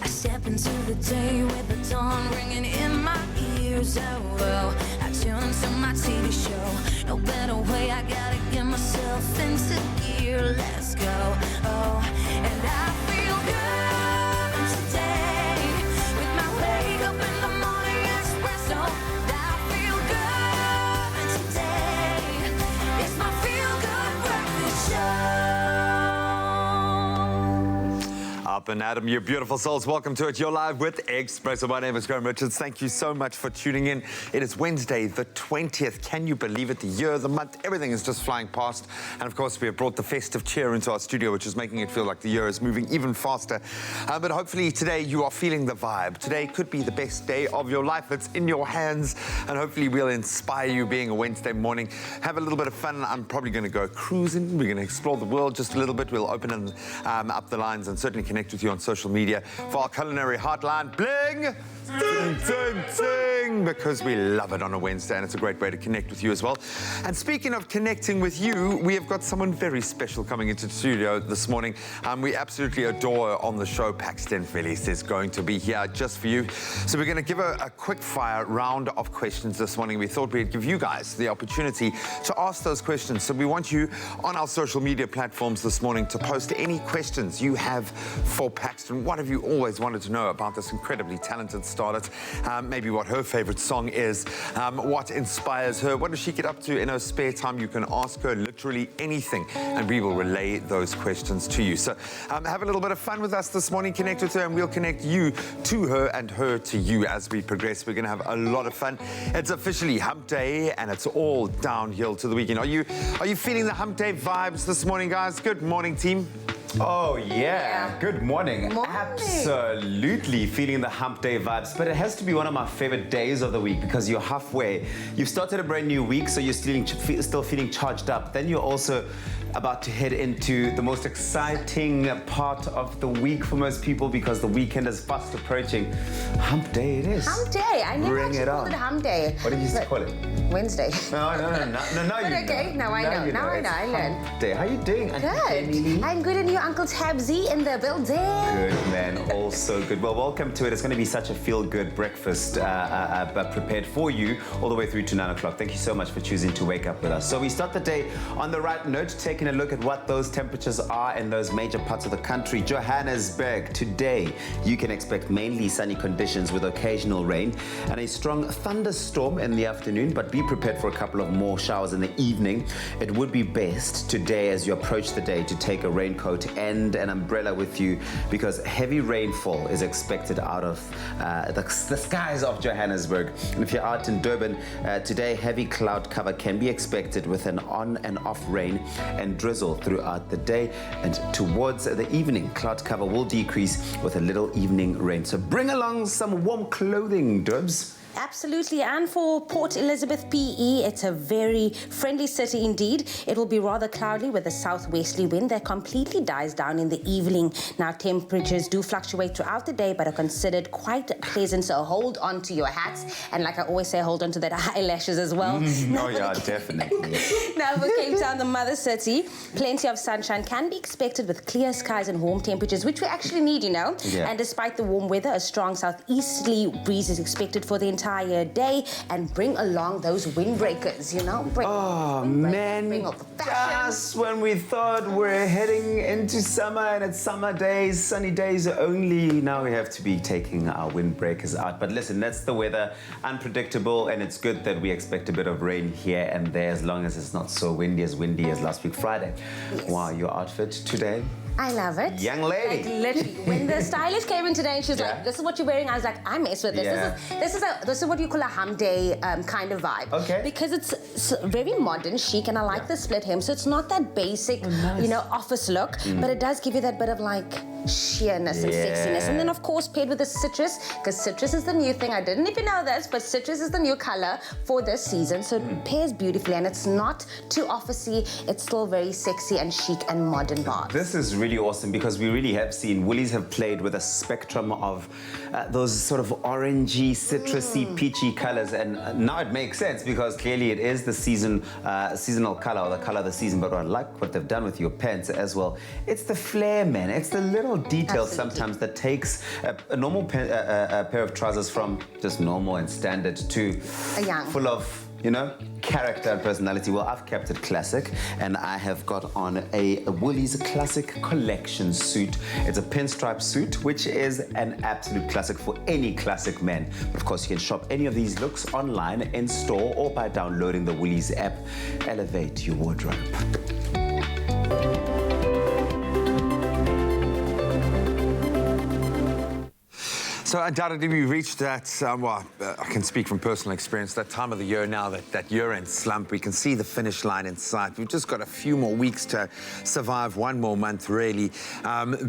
I step into the day with the dawn ringing in my ears. Oh, well, I tune into my TV show. No better way, I gotta get myself into gear. Let's go. Oh, and I feel good today with my wake up in the morning espresso. I feel good today. It's my feel good breakfast show. Up and Adam, you beautiful souls. Welcome to it. You're live with Expresso. My name is Graham Richards. Thank you so much for tuning in. It is Wednesday, the 20th. Can you believe it? The year, the month, everything is just flying past. And of course, we have brought the festive cheer into our studio, which is making it feel like the year is moving even faster. But hopefully today you are feeling the vibe. Today could be the best day of your life. It's in your hands. And hopefully we'll inspire you being a Wednesday morning. Have a little bit of fun. I'm probably going to go cruising. We're going to explore the world just a little bit. We'll open up the lines and certainly connect with you on social media for our culinary hotline. Bling! Ding, ding, ding! Because we love it on a Wednesday, and it's a great way to connect with you as well. And speaking of connecting with you, we have got someone very special coming into the studio this morning. We absolutely adore on the show. Paxton Felix is going to be here just for you. So we're going to give a quick fire round of questions this morning. We thought we'd give you guys the opportunity to ask those questions. So we want you on our social media platforms this morning to post any questions you have for Paxton. What have you always wanted to know about this incredibly talented starlet? Maybe what her favorite song is, what inspires her, what does she get up to in her spare time? You can ask her literally anything, and we will relay those questions to you. So have a little bit of fun with us this morning. Connect with her, and we'll connect you to her and her to you as we progress. We're going to have a lot of fun. It's officially Hump Day, and it's all downhill to the weekend. Are you feeling the Hump Day vibes this morning, guys? Good morning, team. Oh, yeah. Good morning. Morning. Absolutely feeling the hump day vibes. But it has to be one of my favorite days of the week because you're halfway. You've started a brand new week, so you're still feeling charged up. Then you're also about to head into the most exciting part of the week for most people because the weekend is fast approaching. Hump day it is. Hump day. I never Bring actually it called on. it hump day. What did you call it? Wednesday. No, But you okay, know. now I know. you Now I It's know. I learned. Hump day. How you doing? Good. I'm good, and you, Uncle Tabsy, in the building. Good, man. Also good. Well, welcome to it. It's going to be such a feel-good breakfast prepared for you all the way through to 9 o'clock. Thank you so much for choosing to wake up with us. So we start the day on the right note, taking a look at what those temperatures are in those major parts of the country. Johannesburg, today, you can expect mainly sunny conditions with occasional rain and a strong thunderstorm in the afternoon, but be prepared for a couple of more showers in the evening. It would be best today as you approach the day to take a raincoat and an umbrella with you because heavy rainfall is expected out of the skies of Johannesburg. And if you're out in Durban, today heavy cloud cover can be expected with an on and off rain and drizzle throughout the day. And towards the evening, cloud cover will decrease with a little evening rain. So bring along some warm clothing, Dubs. Absolutely, and for Port Elizabeth, PE, it's a very friendly city indeed. It will be rather cloudy with a southwesterly wind that completely dies down in the evening. Now, temperatures do fluctuate throughout the day, but are considered quite pleasant, so hold on to your hats. And like I always say, hold on to that eyelashes as well. Oh, yeah, definitely. Now, for Cape Town, the mother city, plenty of sunshine can be expected with clear skies and warm temperatures, which we actually need, you know. Yeah. And despite the warm weather, a strong southeasterly breeze is expected for the entire day, and bring along those windbreakers, you know. Bring all the fashion. Just when we thought we're heading into summer and it's summer days, sunny days only, now we have to be taking our windbreakers out. But listen, that's the weather, unpredictable, and it's good that we expect a bit of rain here and there as long as it's not so windy as last week Friday. Yes. Wow, your outfit today? I love it. Young lady. Like, literally, when the stylist came in today and she's Yeah. like, "This is what you're wearing," I was like, "I mess with this. Yeah. This is what you call a hump day kind of vibe." Okay. Because it's very modern, chic, and I like the split hem. So it's not that basic, nice. office look, but it does give you that bit of like sheerness and sexiness. And then of course paired with the citrus, because citrus is the new thing. I didn't even know this, but citrus is the new color for this season. So it pairs beautifully, and it's not too officey. It's still very sexy and chic and modern vibes. This is really awesome because we really have seen Woolies have played with a spectrum of those sort of orangey, citrusy, peachy colors, and now it makes sense because clearly it is the seasonal color or the color of the season. But I like what they've done with your pants as well. It's the flair, man. It's the little small details Absolutely. sometimes that takes a normal pair of trousers from just normal and standard to A young. full of, you know, character and personality. Well, I've kept it classic, and I have got on a Woolies Classic Collection suit. It's a pinstripe suit, which is an absolute classic for any classic man. But of course, you can shop any of these looks online, in store, or by downloading the Woolies app. Elevate your wardrobe. So undoubtedly we reached that, I can speak from personal experience, that time of the year now, that year-end slump. We can see the finish line in sight. We've just got a few more weeks to survive, one more month really.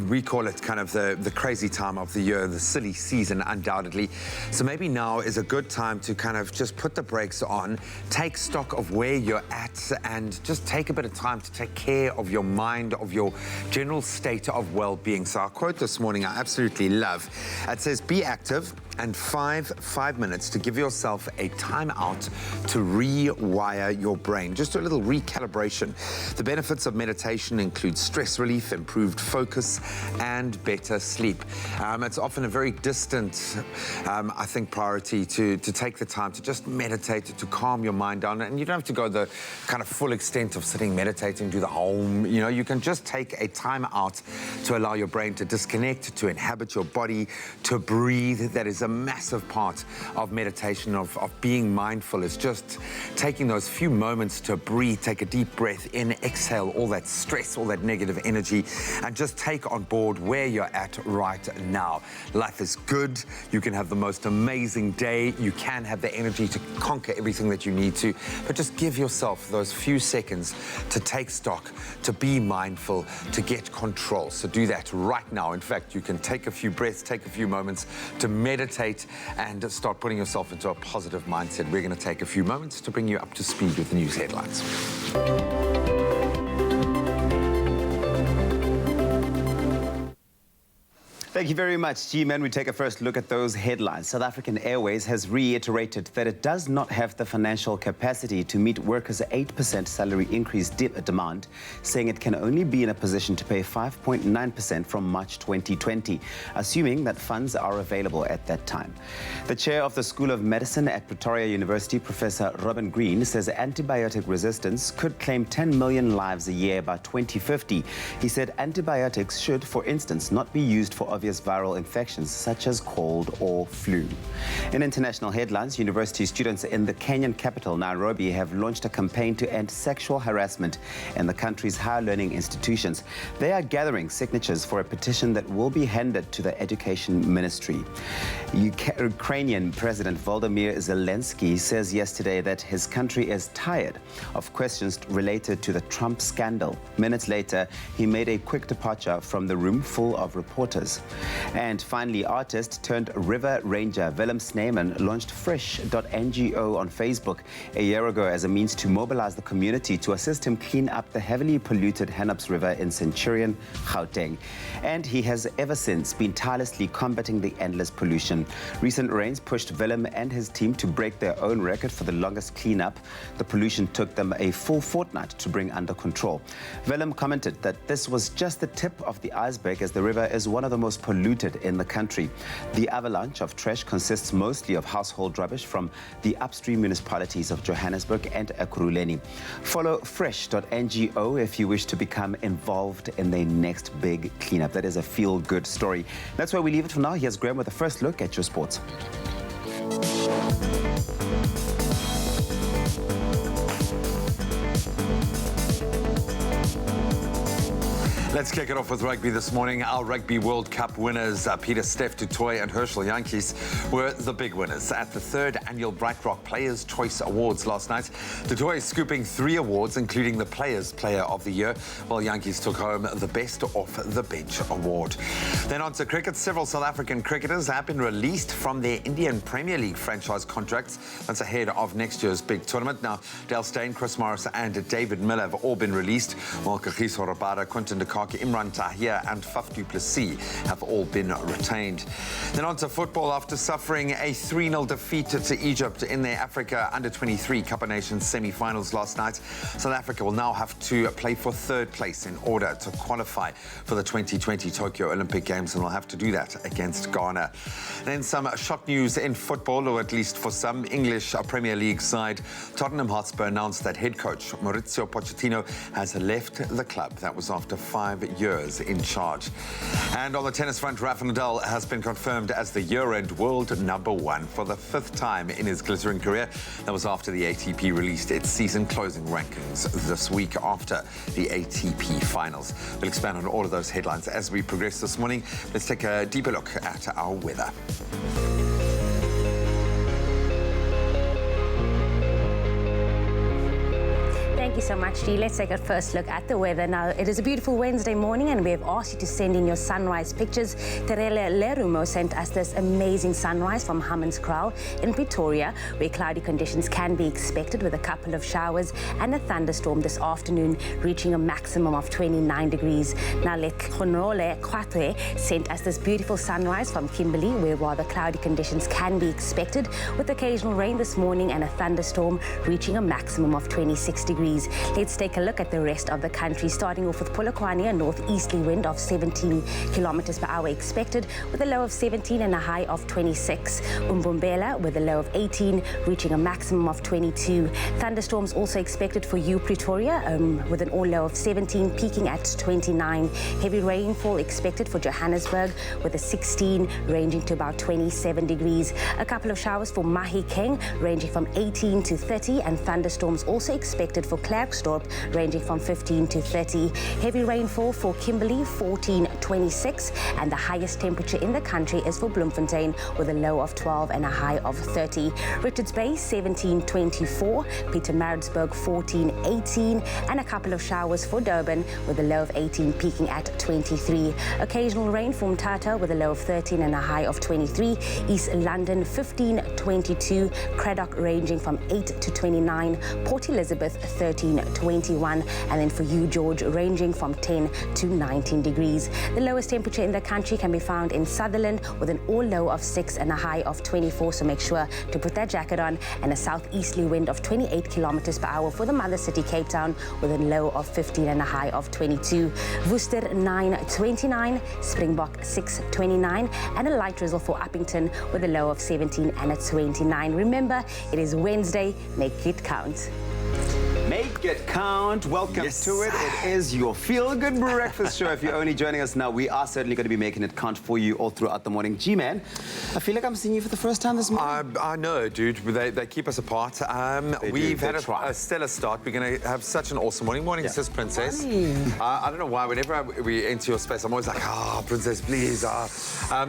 We call it kind of the crazy time of the year, the silly season undoubtedly. So maybe now is a good time to kind of just put the brakes on, take stock of where you're at, and just take a bit of time to take care of your mind, of your general state of well-being. So our quote this morning I absolutely love. It says, be active and 5 minutes to give yourself a time out to rewire your brain. Just a little recalibration. The benefits of meditation include stress relief, improved focus, and better sleep. It's often a very distant, I think, priority to take the time to just meditate, to calm your mind down. And you don't have to go the kind of full extent of sitting meditating, do the home, you know, you can just take a time out to allow your brain to disconnect, to inhabit your body, to breathe. That is a massive part of meditation, of being mindful, is just taking those few moments to breathe, take a deep breath in, exhale all that stress, all that negative energy, and just take on board where you're at right now. Life is good. You can have the most amazing day. You can have the energy to conquer everything that you need to, but just give yourself those few seconds to take stock, to be mindful, to get control. So do that right now. In fact, you can take a few breaths, take a few moments to meditate and start putting yourself into a positive mindset. We're going to take a few moments to bring you up to speed with the news headlines. Thank you very much, G-Man. We take a first look at those headlines. South African Airways has reiterated that it does not have the financial capacity to meet workers' 8% salary increase demand, saying it can only be in a position to pay 5.9% from March 2020, assuming that funds are available at that time. The chair of the School of Medicine at Pretoria University, Professor Robin Green, says antibiotic resistance could claim 10 million lives a year by 2050. He said antibiotics should, for instance, not be used for obvious viral infections such as cold or flu. In international headlines, university students in the Kenyan capital, Nairobi, have launched a campaign to end sexual harassment in the country's higher learning institutions. They are gathering signatures for a petition that will be handed to the Education Ministry. Ukrainian President Volodymyr Zelensky says yesterday that his country is tired of questions related to the Trump scandal. Minutes later, he made a quick departure from the room full of reporters. And finally, artist turned river ranger Willem Snyman launched Fresh.ngo on Facebook a year ago as a means to mobilize the community to assist him clean up the heavily polluted Hennep's River in Centurion, Gauteng. And he has ever since been tirelessly combating the endless pollution. Recent rains pushed Willem and his team to break their own record for the longest cleanup. The pollution took them a full fortnight to bring under control. Willem commented that this was just the tip of the iceberg, as the river is one of the most polluted in the country. The avalanche of trash consists mostly of household rubbish from the upstream municipalities of Johannesburg and Ekurhuleni. Follow Fresh.ngo if you wish to become involved in the next big cleanup. That is a feel-good story. That's where we leave it for now. Here's Graham with a first look at your sports. Let's kick it off with rugby this morning. Our Rugby World Cup winners, Peter Steph, Tutoy and Herschel Yankees, were the big winners at the 3rd annual Bright Rock Players' Choice Awards last night. Tutoy scooping 3 awards, including the Players' Player of the Year, while Yankees took home the Best Off the Bench award. Then on to cricket. Several South African cricketers have been released from their Indian Premier League franchise contracts. That's ahead of next year's big tournament. Now, Dale Steyn, Chris Morris and David Miller have all been released, while Kagiso Rabada, Quinton de Kock Shark Imran Tahir and Faf du Plessis have all been retained. Then on to football. After suffering a 3-0 defeat to Egypt in their Africa Under-23 Cup of Nations semi-finals last night, South Africa will now have to play for third place in order to qualify for the 2020 Tokyo Olympic Games, and will have to do that against Ghana. Then some shock news in football, or at least for some English Premier League side. Tottenham Hotspur announced that head coach Maurizio Pochettino has left the club. That was after 5 years in charge. And on the tennis front, Rafa Nadal has been confirmed as the year-end world #1 for the 5th time in his glittering career. That was after the ATP released its season-closing rankings this week after the ATP finals. We'll expand on all of those headlines as we progress this morning. Let's take a deeper look at our weather. Thank you so much, Dee. Let's take a first look at the weather. Now, it is a beautiful Wednesday morning and we have asked you to send in your sunrise pictures. Terele Lerumo sent us this amazing sunrise from Hammanskraal in Pretoria, where cloudy conditions can be expected with a couple of showers and a thunderstorm this afternoon, reaching a maximum of 29 degrees. Now, Lekhonole Kwatre sent us this beautiful sunrise from Kimberley, where rather cloudy conditions can be expected with occasional rain this morning and a thunderstorm, reaching a maximum of 26 degrees. Let's take a look at the rest of the country, starting off with Polokwane, a northeasterly wind of 17 kilometers per hour expected, with a low of 17 and a high of 26. Umbombela with a low of 18, reaching a maximum of 22. Thunderstorms also expected for you, Pretoria, with an all low of 17, peaking at 29. Heavy rainfall expected for Johannesburg, with a 16, ranging to about 27 degrees. A couple of showers for Mahikeng, ranging from 18 to 30, and thunderstorms also expected for Klerksdorp, ranging from 15 to 30. Heavy rainfall for Kimberley, 14, 26, and the highest temperature in the country is for Bloemfontein, with a low of 12 and a high of 30. Richards Bay, 17, 24, Pietermaritzburg, 14, 18, and a couple of showers for Durban, with a low of 18, peaking at 23. Occasional rain for Mthatha, with a low of 13 and a high of 23. East London, 15, 22, Craddock, ranging from 8 to 29, Port Elizabeth, 13, 21, and then for you, George, ranging from 10 to 19 degrees. The lowest temperature in the country can be found in Sutherland, with an all low of 6 and a high of 24, so make sure to put that jacket on, and a southeasterly wind of 28 kilometers per hour for the mother city, Cape Town, with a low of 15 and a high of 22. Worcester, 9, 29, Springbok, 6, 29, and a light drizzle for Uppington, with a low of 17 and a 29. Remember, it is Wednesday, make it count. Make it count. Welcome to it. It is your feel-good breakfast show. If you're only joining us now, we are certainly going to be making it count for you all throughout the morning. G-Man, I feel like I'm seeing you for the first time this morning. I know, dude. They keep us apart. We've had a stellar start. We're going to have such an awesome morning. Morning, Sis Princess. I don't know why. Whenever we enter your space, I'm always like, Princess, please.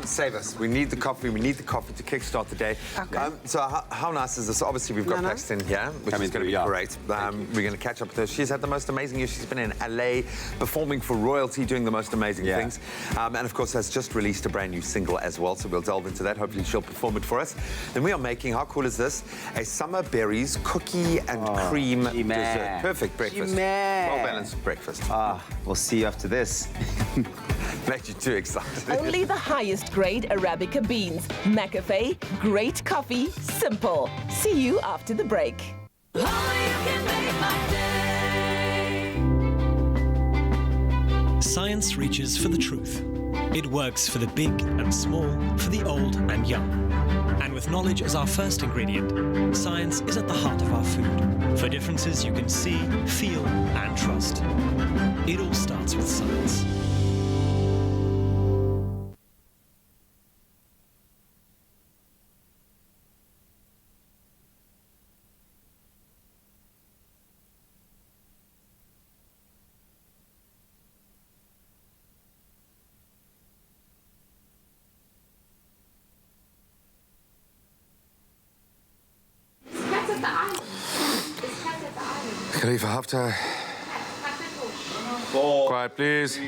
Save us. We need the coffee. We need the coffee to kickstart the day. Okay. So how nice is this? Obviously, we've got Paxton here, which is going to be great. We're going to catch up with her. She's had the most amazing year. She's been in LA performing for royalty, doing the most amazing things. And of course, has just released a brand new single as well. So we'll delve into that. Hopefully she'll perform it for us. Then we are making, how cool is this? A summer berries cookie and cream dessert. Perfect breakfast. Well-balanced breakfast. We'll see you after this. Glad you're too excited. Only the highest grade Arabica beans. McAfee, great coffee, simple. See you after the break. Oh, you can make my day. Science reaches for the truth. It works for the big and small, for the old and young. And with knowledge as our first ingredient, science is at the heart of our food. For differences you can see, feel, and trust. It all starts with science. Khalifa Haftar. Quiet, please.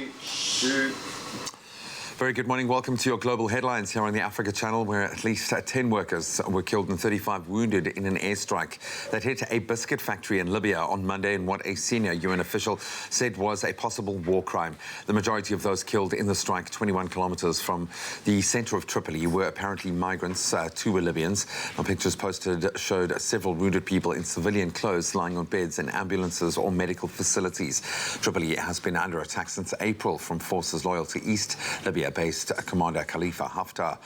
Very good morning. Welcome to your global headlines here on the Africa Channel, where at least 10 workers were killed and 35 wounded in an airstrike that hit a biscuit factory in Libya on Monday in what a senior UN official said was a possible war crime. The majority of those killed in the strike, 21 kilometers from the center of Tripoli, were apparently migrants. Two were Libyans. Now, pictures posted showed several wounded people in civilian clothes lying on beds in ambulances or medical facilities. Tripoli has been under attack since April from forces loyal to East Libya-based Commander Khalifa Haftar.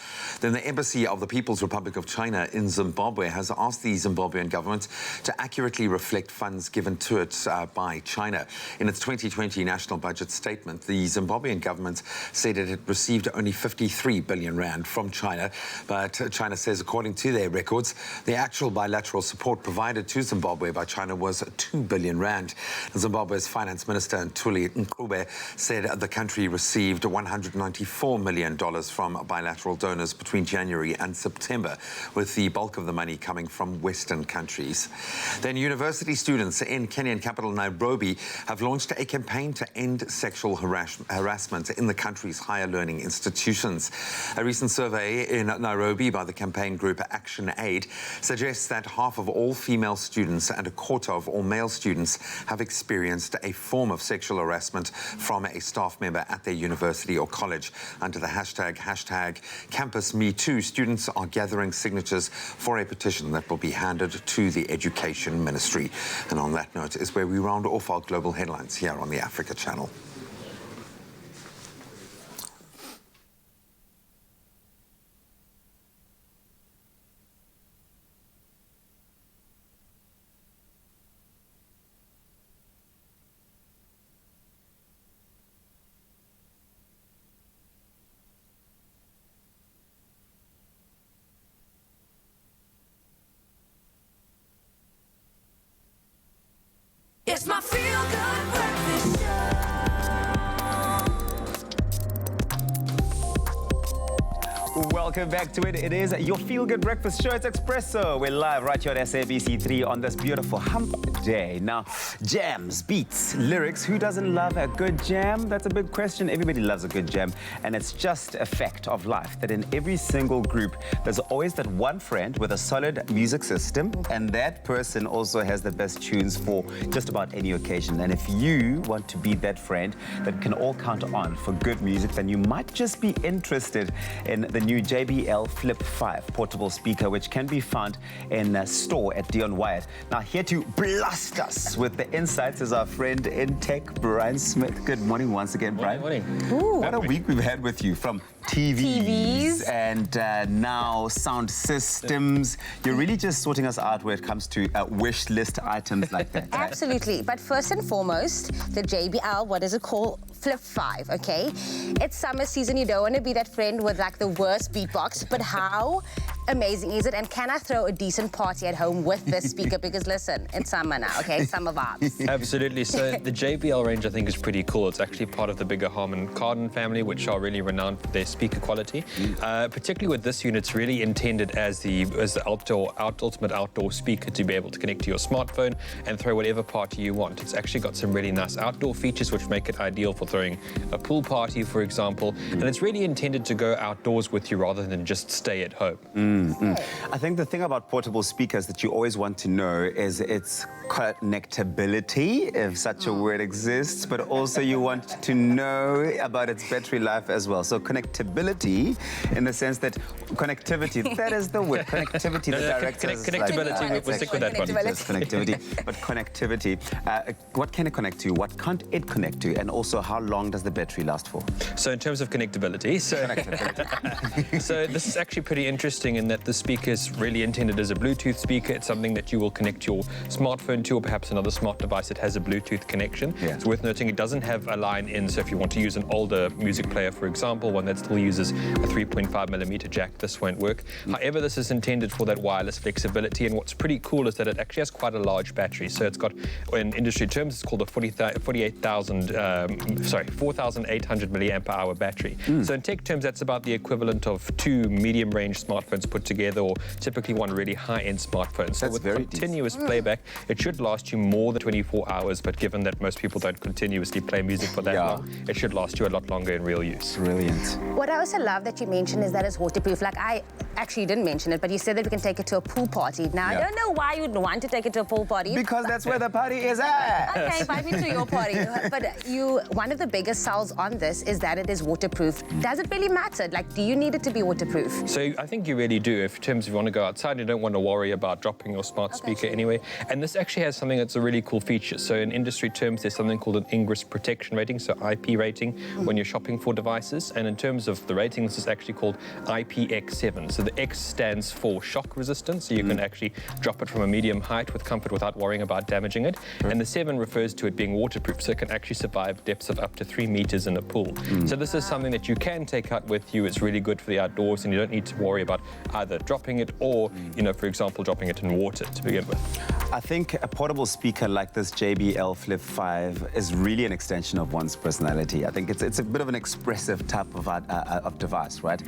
Then the Embassy of the People's Republic of China in Zimbabwe has asked the Zimbabwean government to accurately reflect funds given to it by China. In its 2020 national budget statement, the Zimbabwean government said it had received only 53 billion rand from China, but China says, according to their records, the actual bilateral support provided to Zimbabwe by China was 2 billion rand. Zimbabwe's finance minister, Ntuli Nkube, said the country received $194 million from bilateral donors between January and September, with the bulk of the money coming from Western countries. Then university students in Kenyan capital Nairobi have launched a campaign to end sexual harassment in the country's higher learning institutions. A recent survey in Nairobi by the campaign group Action Aid suggests that half of all female students and a quarter of all male students have experienced a form of sexual harassment from a staff member at their university or college. Under the hashtag #CampusMeToo, students are gathering signatures for a petition that will be handed to the Education Ministry. And on that note is where we round off our global headlines here on the Africa Channel. It's my feel-good breakfast show. Welcome back to it. It is your feel-good breakfast show. It's Expresso. We're live right here at SABC3 on this beautiful hump day. Now, jams, beats, lyrics. Who doesn't love a good jam? That's a big question. Everybody loves a good jam. And it's just a fact of life that in every single group, there's always that one friend with a solid music system. And that person also has the best tunes for just about any occasion. And if you want to be that friend that can all count on for good music, then you might just be interested in the new JBL Flip 5 portable speaker, which can be found in a store at Dion Wyatt. Now, here to blast us with the insights is our friend in tech, Brian Smith. Good morning once again, Brian. Morning. What a week we've had with you, from TVs and now sound systems. You're really just sorting us out when it comes to wish list items like that. Right? Absolutely. But first and foremost, the JBL, what is it called? Flip 5, okay? It's summer season. You don't want to be that friend with like the worst beatbox, but how amazing is it? And can I throw a decent party at home with this speaker? Because listen, it's summer now, okay? Summer vibes. Absolutely. So the JBL range, I think, is pretty cool. It's actually part of the bigger Harman Kardon family, which are really renowned for their speaker quality. Particularly with this unit, it's really intended as the ultimate outdoor speaker to be able to connect to your smartphone and throw whatever party you want. It's actually got some really nice outdoor features which make it ideal for throwing a pool party, for example. And it's really intended to go outdoors with you rather than just stay at home. I think the thing about portable speakers that you always want to know is its connectability, if such a word exists, but also you want to know about its battery life as well. So connectability, in the sense that connectivity, that is the word, connectivity. The director connectability, we'll stick with that one. Connectivity, but connectivity. What can it connect to? What can't it connect to? And also, how long does the battery last for? So in terms of connectability, so this is actually pretty interesting in that the speaker is really intended as a Bluetooth speaker. It's something that you will connect your smartphone to, or perhaps another smart device that has a Bluetooth connection. Yeah. It's worth noting it doesn't have a line in, so if you want to use an older music player, for example, one that still uses a 3.5mm jack, this won't work. However, this is intended for that wireless flexibility, and what's pretty cool is that it actually has quite a large battery. So it's got, in industry terms, it's called a 4,800 milliamp hour battery. So in tech terms, that's about the equivalent of 2 medium-range smartphones put together or typically want really high-end smartphones. So That's with very continuous playback, it should last you more than 24 hours, but given that most people don't continuously play music for that long, it should last you a lot longer in real use. Brilliant. What I also love that you mentioned is that it's waterproof. Like, I actually didn't mention it, but you said that we can take it to a pool party. Now, I don't know why you'd want to take it to a pool party. Because that's where the party is at. Okay, invite me to your party. But one of the biggest sells on this is that it is waterproof. Does it really matter? Like, do you need it to be waterproof? So I think you really do. If in terms of you want to go outside, you don't want to worry about dropping your smart speaker anyway. And this actually has something that's a really cool feature. So in industry terms, there's something called an Ingress protection rating, so IP rating, when you're shopping for devices. And in terms of the rating, this is actually called IPX7. So the X stands for shock resistance, so you can actually drop it from a medium height with comfort without worrying about damaging it. And the 7 refers to it being waterproof, so it can actually survive depths of up to 3 meters in a pool. So this is something that you can take out with you. It's really good for the outdoors, and you don't need to worry about either dropping it or, you know, for example, dropping it in water to begin with. I think a portable speaker like this JBL Flip 5 is really an extension of one's personality. I think it's a bit of an expressive type of device, right?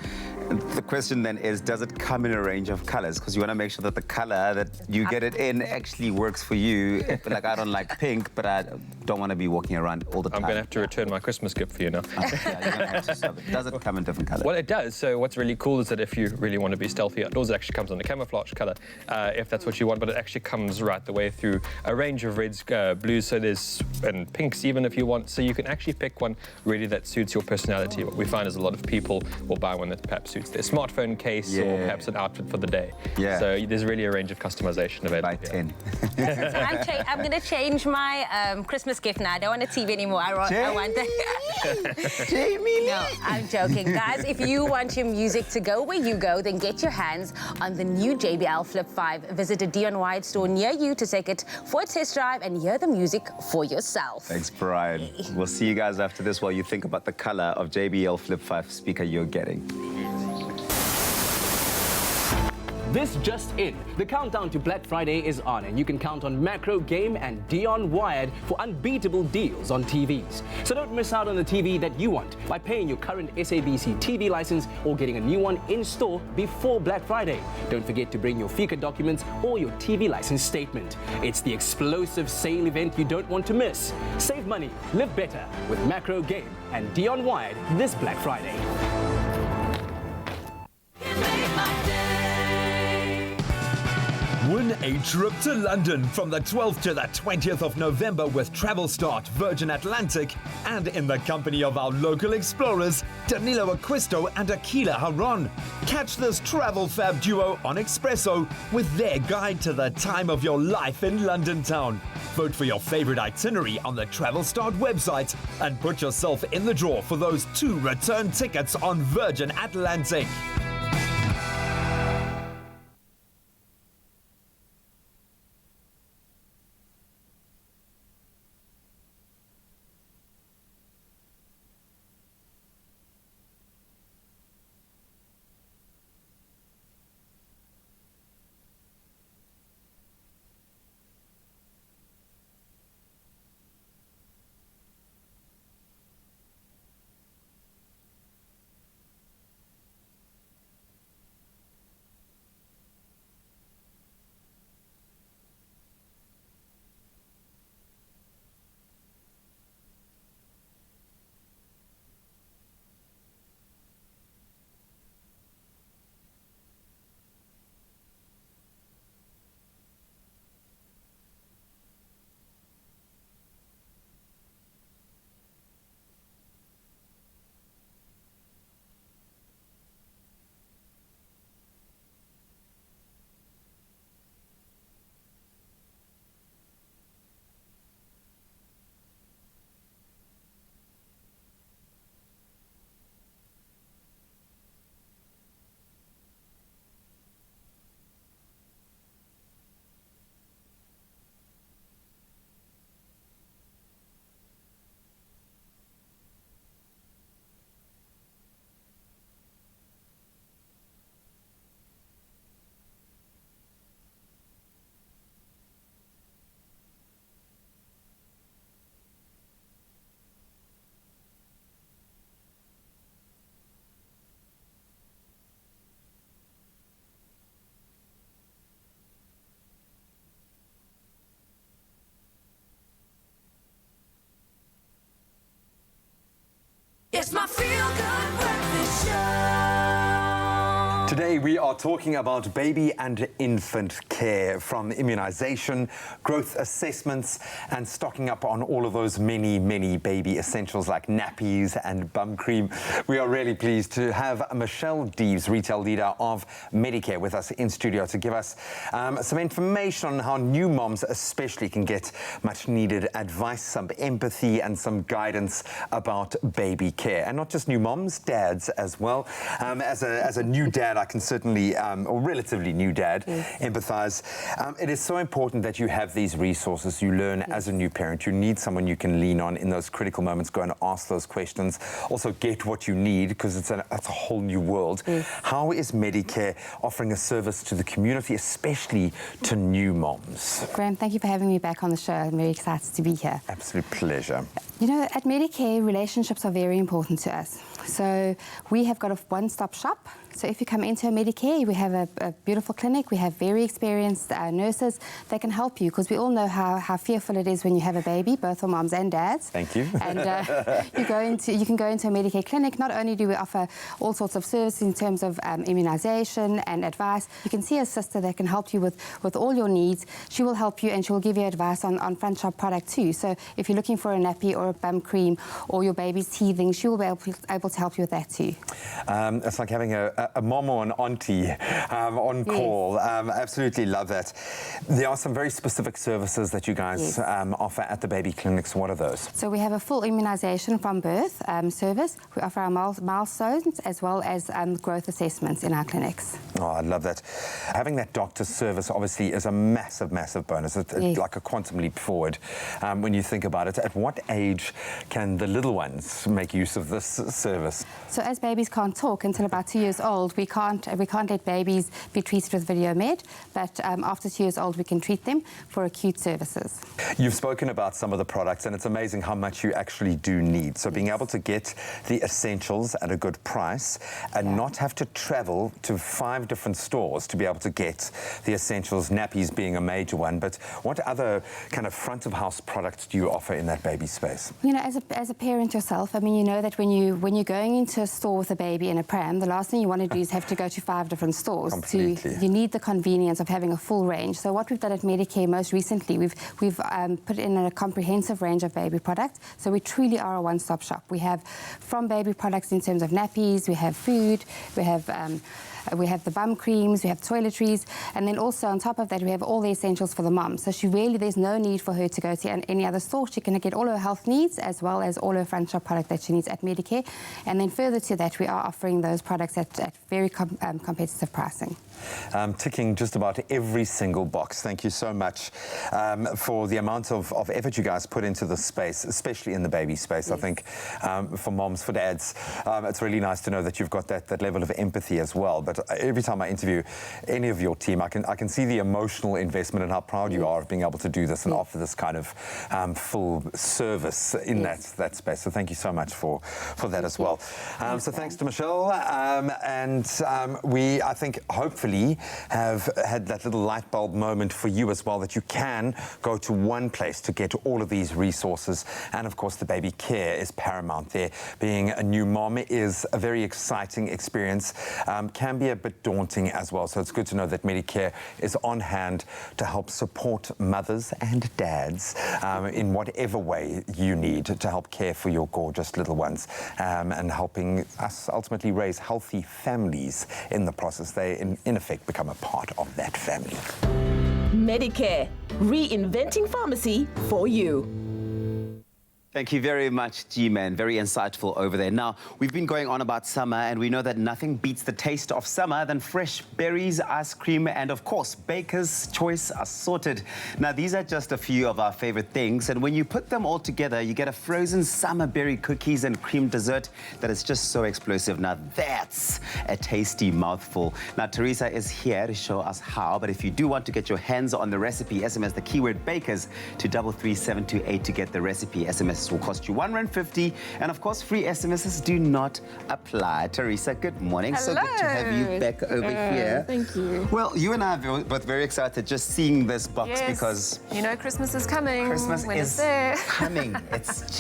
The question then is, does it come in a range of colors? Because you want to make sure that the color that you get it in actually works for you. Like, I don't like pink, but I don't want to be walking around all the time. I'm going to have to return my Christmas gift for you now. Yeah, you're going to have to sub it. Does it come in different colors? Well, it does. So what's really cool is that if you really want to be stealthy outdoors, it actually comes in a camouflage color, if that's what you want, but it actually comes right the way through a range of reds, blues, so there's, and pinks even if you want. So you can actually pick one really that suits your personality. What we find is a lot of people will buy one that perhaps suits their smartphone case or perhaps an outfit for the day. Yeah. So there's really a range of customization available. By 10. So I'm going to change my Christmas gift now. I don't want a TV anymore. I want the... Jamie! No, I'm joking. Guys, if you want your music to go where you go, then get your hands on the new JBL Flip 5. Visit a Dion Wyatt store near you to take it for a test drive and hear the music for yourself. Thanks, Brian. We'll see you guys after this while you think about the color of JBL Flip 5 speaker you're getting. This just in. The countdown to Black Friday is on, and you can count on Macro Game and Dion Wired for unbeatable deals on TVs. So don't miss out on the TV that you want by paying your current SABC TV license or getting a new one in store before Black Friday. Don't forget to bring your FICA documents or your TV license statement. It's the explosive sale event you don't want to miss. Save money, live better with Macro Game and Dion Wired this Black Friday. Win a trip to London from the 12th to the 20th of November with Travel Start, Virgin Atlantic, and in the company of our local explorers, Danilo Acquisto and Akila Haron. Catch this travel fab duo on Expresso with their guide to the time of your life in London town. Vote for your favorite itinerary on the Travel Start website and put yourself in the draw for those 2 return tickets on Virgin Atlantic. feel-good breakfast show. Today we are talking about baby and infant care, from immunization, growth assessments, and stocking up on all of those many baby essentials like nappies and bum cream. We are really pleased to have Michelle Deves, retail leader of Medicare, with us in studio to give us some information on how new moms especially can get much needed advice, some empathy and some guidance about baby care. And not just new moms, dads as well. As a new dad, I can certainly, or relatively new dad, empathize. It is so important that you have these resources. You learn as a new parent. You need someone you can lean on in those critical moments. Go and ask those questions. Also get what you need, because it's a whole new world. How is Medicare offering a service to the community, especially to new moms? Graham, thank you for having me back on the show. I'm very excited to be here. Absolute pleasure. You know, at Medicare, relationships are very important to us. So we have got a one-stop shop. So if you come into a Medicare, we have a beautiful clinic. We have very experienced nurses that can help you, because we all know how fearful it is when you have a baby, both for moms and dads. Thank you. And you can go into a Medicare clinic. Not only do we offer all sorts of services in terms of immunization and advice, you can see a sister that can help you with all your needs. She will help you, and she will give you advice on front shop product too. So if you're looking for a nappy or a bum cream, or your baby's teething, she will be able to help you with that too. It's like having a mom or an auntie on call. Absolutely love that. There are some very specific services that you guys offer at the baby clinics. What are those? So we have a full immunization from birth service. We offer our milestones as well as growth assessments in our clinics. Oh, I love that. Having that doctor's service obviously is a massive bonus. It's like a quantum leap forward when you think about it. At what age can the little ones make use of this service? So as babies can't talk until about 2 years old, we can't let babies be treated with video med, but after 2 years old we can treat them for acute services. You've spoken about some of the products, and it's amazing how much you actually do need. So being able to get the essentials at a good price and not have to travel to 5 different stores to be able to get the essentials, nappies being a major one, but what other kind of front of house products do you offer in that baby space? You know, as a parent yourself, I mean, you know that when you're going into a store with a baby in a pram, the last thing you want to do is have to go to 5 different stores. Completely. You need the convenience of having a full range. So what we've done at Medicare most recently, we've put in a comprehensive range of baby products. So we truly are a one-stop shop. We have from baby products in terms of nappies, we have food, we have the bum creams, we have toiletries, and then also on top of that we have all the essentials for the mum. So there's no need for her to go to any other store. She can get all her health needs as well as all her front shop product that she needs at Medicare. And then further to that, we are offering those products at very competitive pricing. Ticking just about every single box. Thank you so much for the amount of effort you guys put into this space, especially in the baby space. I think for moms, for dads, it's really nice to know that you've got that level of empathy as well. But every time I interview any of your team, I can see the emotional investment and how proud you are of being able to do this and offer this kind of full service in that space. So thank you so much for that as well. So thanks to Michelle, and we, I think, hopefully have had that little light bulb moment for you as well, that you can go to one place to get all of these resources. And of course, the baby care is paramount there. Being a new mom is a very exciting experience, can be a bit daunting as well. So it's good to know that Medicare is on hand to help support mothers and dads in whatever way you need to help care for your gorgeous little ones, and helping us ultimately raise healthy families in the process. They, in effect, become a part of that family. Medicare, reinventing pharmacy for you. Thank you very much, G-Man. Very insightful over there. Now, we've been going on about summer, and we know that nothing beats the taste of summer than fresh berries, ice cream, and of course, Baker's Choice assorted. Now, these are just a few of our favorite things, and when you put them all together, you get a frozen summer berry cookies and cream dessert that is just so explosive. Now, that's a tasty mouthful. Now, Teresa is here to show us how, but if you do want to get your hands on the recipe, SMS the keyword Bakers to 33728 to get the recipe. SMS box will cost you R1.50, and of course, free SMSs do not apply. Teresa, good morning. Hello. So good to have you back over here. Thank you. Well, you and I are both very excited just seeing this box Yes. because You know Christmas is coming. Christmas when is it's there. coming. It's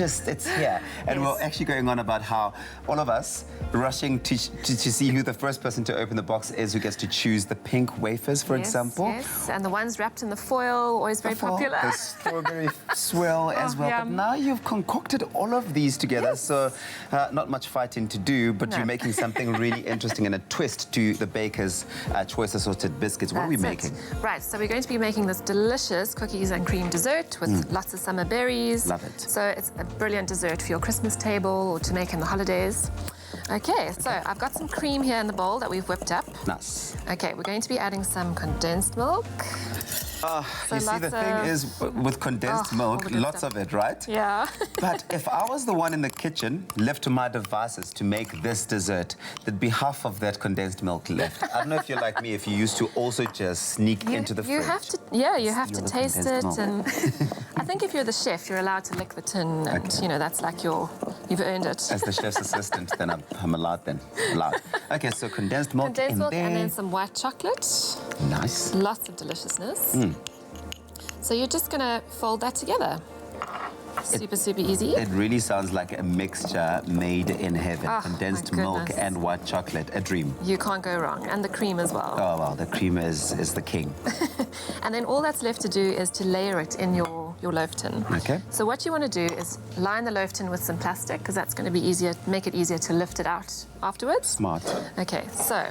here. And Yes. we're actually going on about how all of us rushing to see who the first person to open the box is who gets to choose the pink wafers, for example. Yes, and the ones wrapped in the foil, always very popular. The strawberry swirl as well. But yum. now you've concocted all of these together, Yes. so not much fighting to do, but No. you're making something really interesting and a twist to the baker's choice assorted biscuits. What are we That's making? it. Right, so we're going to be making this delicious cookies and cream dessert with lots of summer berries. Love it. So it's a brilliant dessert for your Christmas table or to make in the holidays. Okay, so I've got some cream here in the bowl that we've whipped up. Nice. Okay, we're going to be adding some condensed milk. You see, the thing is, with condensed all milk, the good lots stuff. of it, right? Yeah. But if I was the one in the kitchen, left to my devices to make this dessert, there'd be half of that condensed milk left. I don't know if you're like me, if you used to also just sneak into the You fridge. have to, yeah, you have to Steal the taste it, condensed and milk. I think if you're the chef, you're allowed to lick the tin, and Okay. you know that's like you've earned it. As the chef's assistant, then I'm allowed then. Allowed. Okay, so condensed milk Condensed in milk there. and then some white chocolate. Nice. Lots of deliciousness. So you're just gonna fold that together. Super easy. It really sounds like a mixture made in heaven. Oh, Condensed my milk goodness. and white chocolate, a dream. You can't go wrong, and the cream as well. Oh, well, the cream is the king. And then all that's left to do is to layer it in your loaf tin. Okay. So what you want to do is line the loaf tin with some plastic, because that's going to be easier, make it easier to lift it out afterwards. Smart. Okay, so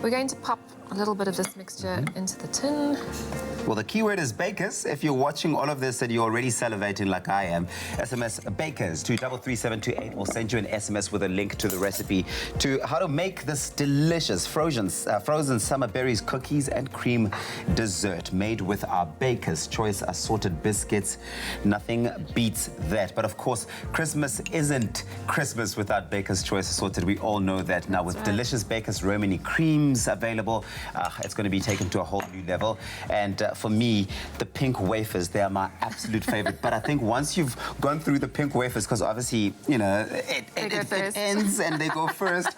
we're going to pop a little bit of this mixture into the tin. Well, the keyword is bakers. If you're watching all of this and you're already salivating like I am, SMS bakers to 33728 will send you an SMS with a link to the recipe to how to make this delicious frozen summer berries cookies and cream dessert made with our Baker's Choice assorted biscuits. Nothing beats that. But of course, Christmas isn't Christmas without Baker's Choice assorted. We all know that now. With delicious Baker's Romany creams available, it's going to be taken to a whole new level. And for me, the pink wafers, they are my absolute favorite. But I think once you've gone through the pink wafers, because obviously, you know, it ends and they go first,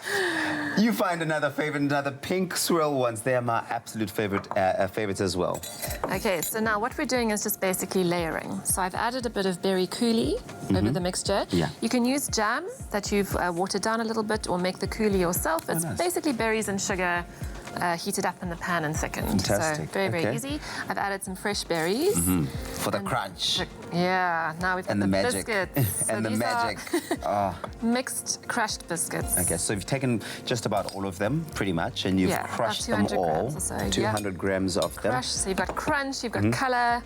you find another favorite, another pink swirl ones. They are my absolute favorites as well. Okay, so now what we're doing is just basically layering. So I've added a bit of berry coulis over the mixture. Yeah. You can use jam that you've watered down a little bit, or make the coulis yourself. It's nice. basically berries and sugar heated up in the pan and thickened. Fantastic. So very Okay. easy. I've added some fresh berries. For the crunch. Yeah, now we've got And the magic. biscuits. So And the these magic. are mixed crushed biscuits. Okay, so you've taken just about all of them, pretty much, and you've Yeah, about crushed them 200 all. grams or so, yeah. 200 grams of them. Crushed, so you've got crunch, you've got colour,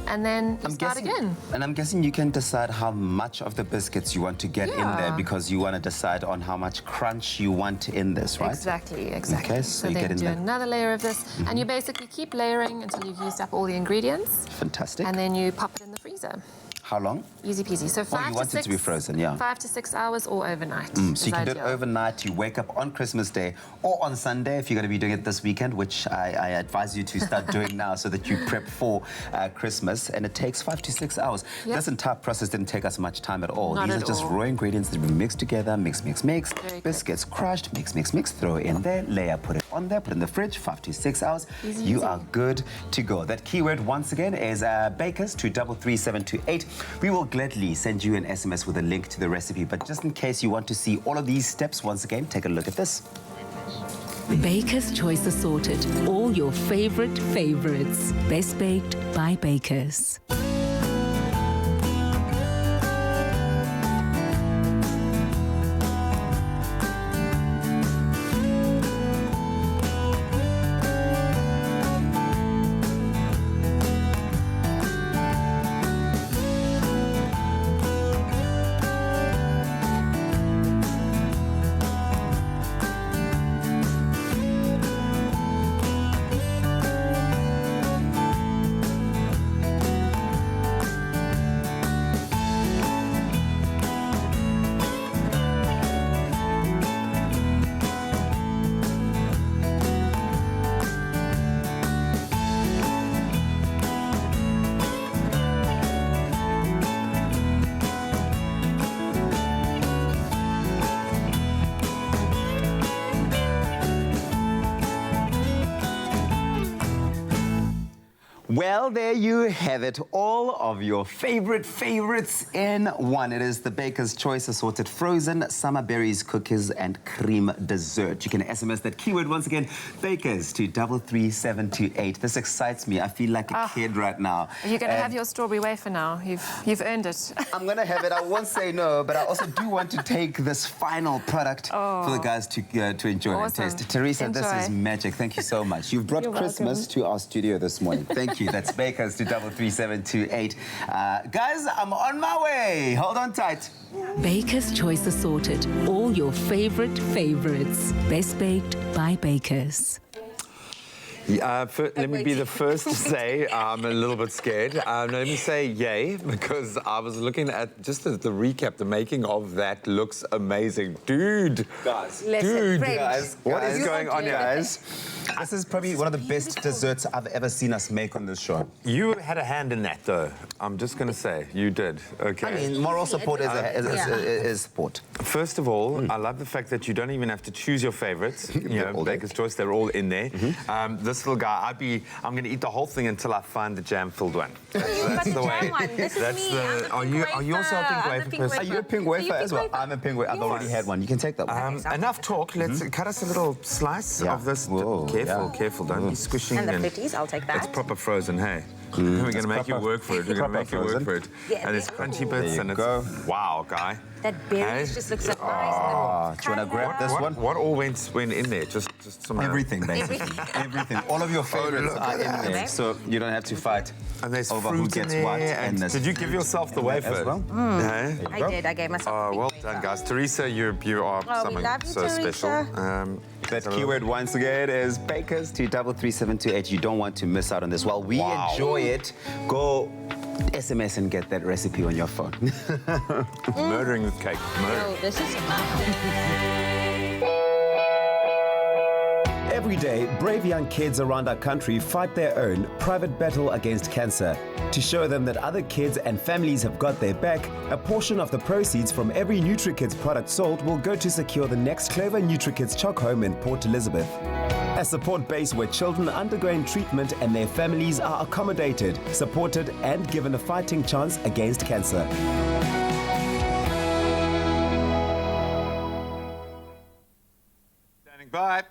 and then you start again. And I'm guessing you can decide how much of the biscuits you want to get in there, Yeah. because you want to decide on how much crunch you want in this, right? Exactly. Okay, so So you then get in do there. another layer of this, and you basically keep layering until you've used up all the ingredients, Fantastic. and then you pop it in the freezer. How long? Easy peasy. So Oh, you want it to be frozen, yeah. 5 to 6 hours or overnight. So you can do it overnight. You wake up on Christmas Day or on Sunday if you're going to be doing it this weekend, which I advise you to start doing now so that you prep for Christmas. And it takes 5 to 6 hours. Yep. This entire process didn't take us much time at all. Not These at are just all. raw ingredients that we mix together, mix. Very quick. Biscuits crushed, mix, throw it in there, layer, put it on there, put it in the fridge, 5 to 6 hours. Easy, you easy. are good to go. That keyword, once again, is bakers to 33728. We will gladly send you an SMS with a link to the recipe. But just in case you want to see all of these steps once again, take a look at this. Baker's Choice Assorted. All your favorites. Best baked by Bakers. Well, there you have it. All of your favorites in one. It is the Baker's Choice assorted frozen summer berries, cookies, and cream dessert. You can SMS that keyword once again, Baker's, to 33728. This excites me. I feel like a kid right now. You're going to have your strawberry wafer now. You've earned it. I'm going to have it. I won't say no, but I also do want to take this final product for the guys to enjoy and taste. Teresa, this is magic. Thank you so much. You've brought Christmas to our studio this morning. Thank you. That's Baker's to 33728. Guys, I'm on my way. Hold on tight. Baker's Choice Assorted. All your favorites. Best baked by Baker's. Let me be the first to say I'm a little bit scared. Let me say yay, because I was looking at just the recap. The making of that looks amazing. Dude. Guys. Guys. What is going on here? Guys, this is probably one of the best desserts I've ever seen us make on this show. You had a hand in that, though. I'm just going to say, you did. Okay. I mean, moral support is support. First of all, I love the fact that you don't even have to choose your favorites. You know, Baker's Choice, they're all in there. This little guy, I'm going to eat the whole thing until I find the jam-filled one. That's the way. This is me. Are you also a pink wafer person? Are you a pink wafer as well? I'm a pink wafer. I've already had one. You can take that one. Enough talk. Let's cut us a little slice of this. Whoa, Careful. Don't be squishing. And the pretties, I'll take that. It's proper frozen, hey. We're going to make you work for it. We're going to make you work for it. Yeah, And it's crunchy bits and it's... Wow, guy. That berries just looks so nice. Do you want to grab this one? What all went in there? Just some... Everything, basically. Everything. All of your favorites are in there, so you don't have to fight and there's over fruit who gets in what. there. And did you give yourself the wafer? As well? I did. I gave myself well done, guys. Teresa, you are something so special. That keyword once again is Baker's to 33728. You don't want to miss out on this. While we enjoy it, go SMS and get that recipe on your phone. Murdering with cake. Oh, this is... Every day, brave young kids around our country fight their own private battle against cancer. To show them that other kids and families have got their back, a portion of the proceeds from every NutriKids product sold will go to secure the next Clover NutriKids Choc Home in Port Elizabeth. A support base where children undergoing treatment and their families are accommodated, supported, and given a fighting chance against cancer. Standing by.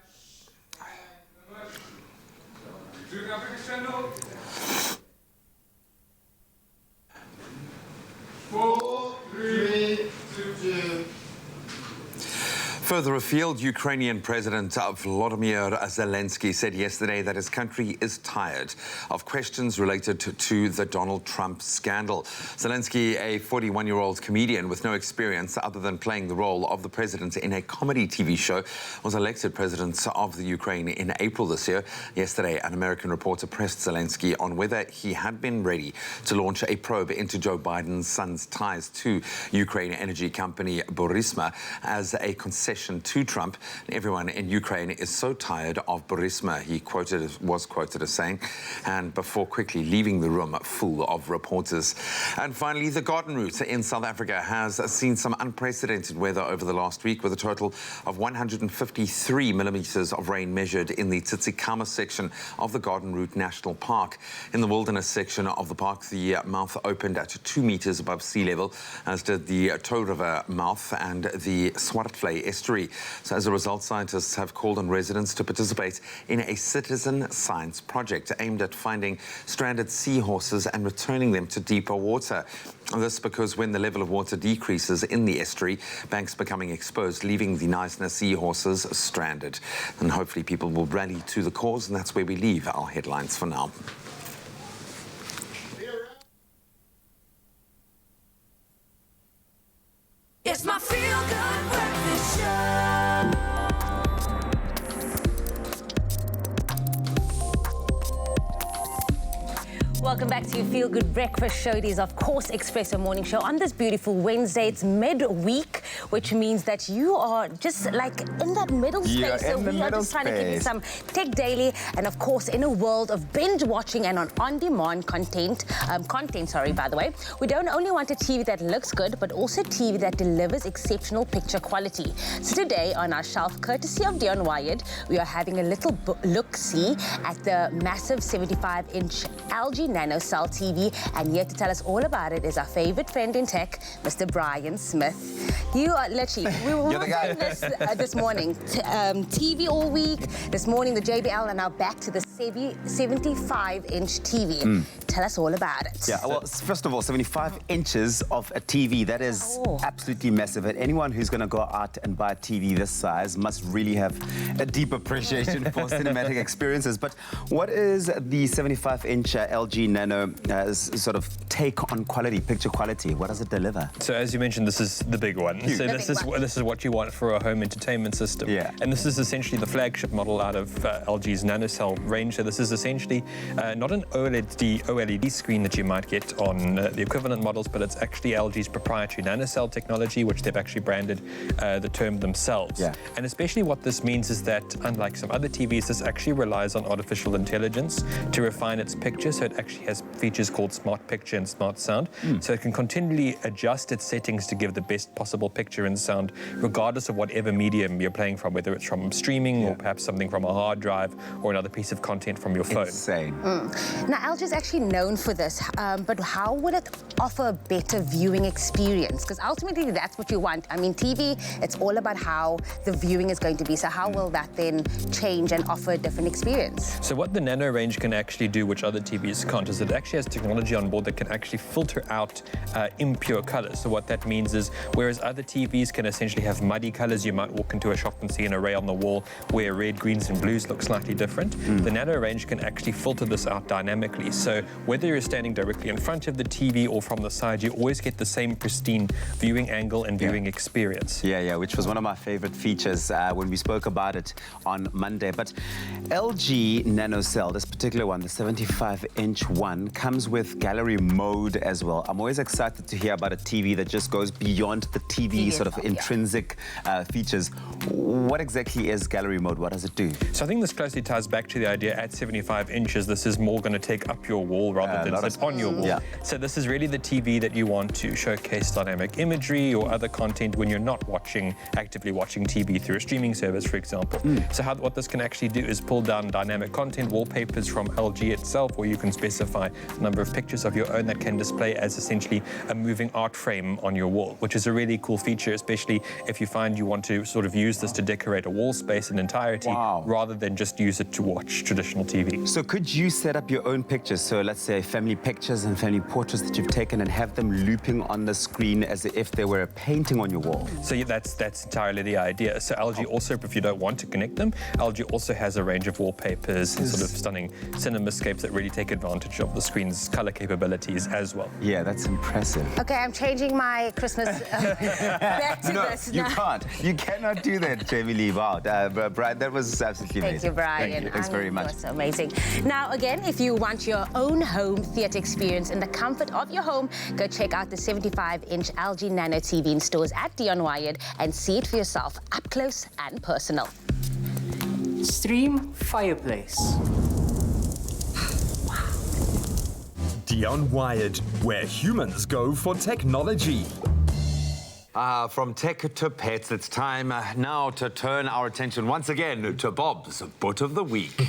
Further afield, Ukrainian President Volodymyr Zelensky said yesterday that his country is tired of questions related to the Donald Trump scandal. Zelensky, a 41-year-old comedian with no experience other than playing the role of the president in a comedy TV show, was elected president of the Ukraine in April this year. Yesterday, an American reporter pressed Zelensky on whether he had been ready to launch a probe into Joe Biden's son's ties to Ukraine energy company Burisma as a concession to Trump. Everyone in Ukraine is so tired of Burisma, he was quoted as saying, and before quickly leaving the room full of reporters. And finally, the garden route in South Africa has seen some unprecedented weather over the last week, with a total of 153 millimeters of rain measured in the Tsitsikamma section of the Garden Route National Park. In the wilderness section of the park, the mouth opened at 2 meters above sea level, as did the Tow River mouth and the Swartvlei estuary. So as a result, scientists have called on residents to participate in a citizen science project aimed at finding stranded seahorses and returning them to deeper water. This because when the level of water decreases in the estuary, banks becoming exposed, leaving the Knysna seahorses stranded. And hopefully people will rally to the cause, and that's where we leave our headlines for now. It's my feel-good breakfast show. Welcome back to your Feel Good Breakfast Show. It is, of course, Expresso Morning Show on this beautiful Wednesday. It's midweek. which means that you are just like in that middle space. Yeah, So in the we are middle just trying to give you space. some tech daily, and of course, in a world of binge watching and on-demand content, by the way, we don't only want a TV that looks good, but also a TV that delivers exceptional picture quality. So today on our shelf, courtesy of Dion Wired, we are having a little look-see at the massive 75-inch LG Nano Cell TV, and here to tell us all about it is our favorite friend in tech, Mr. Brian Smith. You are literally, we were watching this morning, TV all week. This morning, the JBL, and now back to the 75-inch TV. Tell us all about it. Yeah, well, first of all, 75 inches of a TV, that is absolutely massive. And anyone who's going to go out and buy a TV this size must really have a deep appreciation for cinematic experiences. But what is the 75-inch LG Nano sort of take on quality, picture quality? What does it deliver? So as you mentioned, this is the big one. So this is what you want for a home entertainment system. Yeah. And this is essentially the flagship model out of LG's NanoCell range. So this is essentially not an OLED screen that you might get on the equivalent models, but it's actually LG's proprietary NanoCell technology, which they've actually branded the term themselves. Yeah. And especially what this means is that, unlike some other TVs, this actually relies on artificial intelligence to refine its picture. So it actually has features called Smart Picture and Smart Sound. So it can continually adjust its settings to give the best possible picture and sound, regardless of whatever medium you're playing from, whether it's from streaming or perhaps something from a hard drive or another piece of content from your phone. Insane. Now, LG is actually known for this, but how would it offer a better viewing experience? Because ultimately, that's what you want. I mean, TV, it's all about how the viewing is going to be. So how will that then change and offer a different experience? So what the Nano range can actually do, which other TVs can't, is it actually has technology on board that can actually filter out impure colors. So what that means is, whereas other TVs can essentially have muddy colors, you might walk into a shop and see an array on the wall where red, greens, and blues look slightly different. The Nano range can actually filter this out dynamically. So whether you're standing directly in front of the TV or from the side, you always get the same pristine viewing angle and viewing experience. Yeah, which was one of my favorite features when we spoke about it on Monday. But LG NanoCell, this particular one, the 75-inch one, comes with gallery mode as well. I'm always excited to hear about a TV that just goes beyond the TV sort of intrinsic features. What exactly is gallery mode? What does it do? So I think this closely ties back to the idea at 75 inches, this is more going to take up your wall rather than sit on your wall. So this is really the TV that you want to showcase dynamic imagery or other content when you're not actively watching TV through a streaming service, for example. So what this can actually do is pull down dynamic content, wallpapers from LG itself, or you can specify a number of pictures of your own that can display as essentially a moving art frame on your wall, which is a really cool feature, especially if you find you want to sort of use this to decorate a wall space in entirety rather than just use it to watch traditional TV. So could you set up your own pictures? So let's say family pictures and family portraits that you've taken and have them looping on the screen as if they were a painting on your wall. So yeah, that's entirely the idea. So LG also, if you don't want to connect them, LG also has a range of wallpapers and sort of stunning cinemascapes that really take advantage of the screen's color capabilities as well. Yeah, that's impressive. Okay, I'm changing my Christmas back to this you now. can't. You cannot do that, Jamie Lee. Wow, Brian, that was absolutely amazing. Thank you, Brian. Thank you. Thanks very much. You're so amazing. Now, again, if you want your own home theatre experience in the comfort of your home, go check out the 75-inch LG Nano TV in stores at Dion Wired and see it for yourself, up close and personal. Stream Fireplace. Dion Wired, where humans go for technology. From tech to pets, it's time now to turn our attention once again to Bob's Butt of the Week.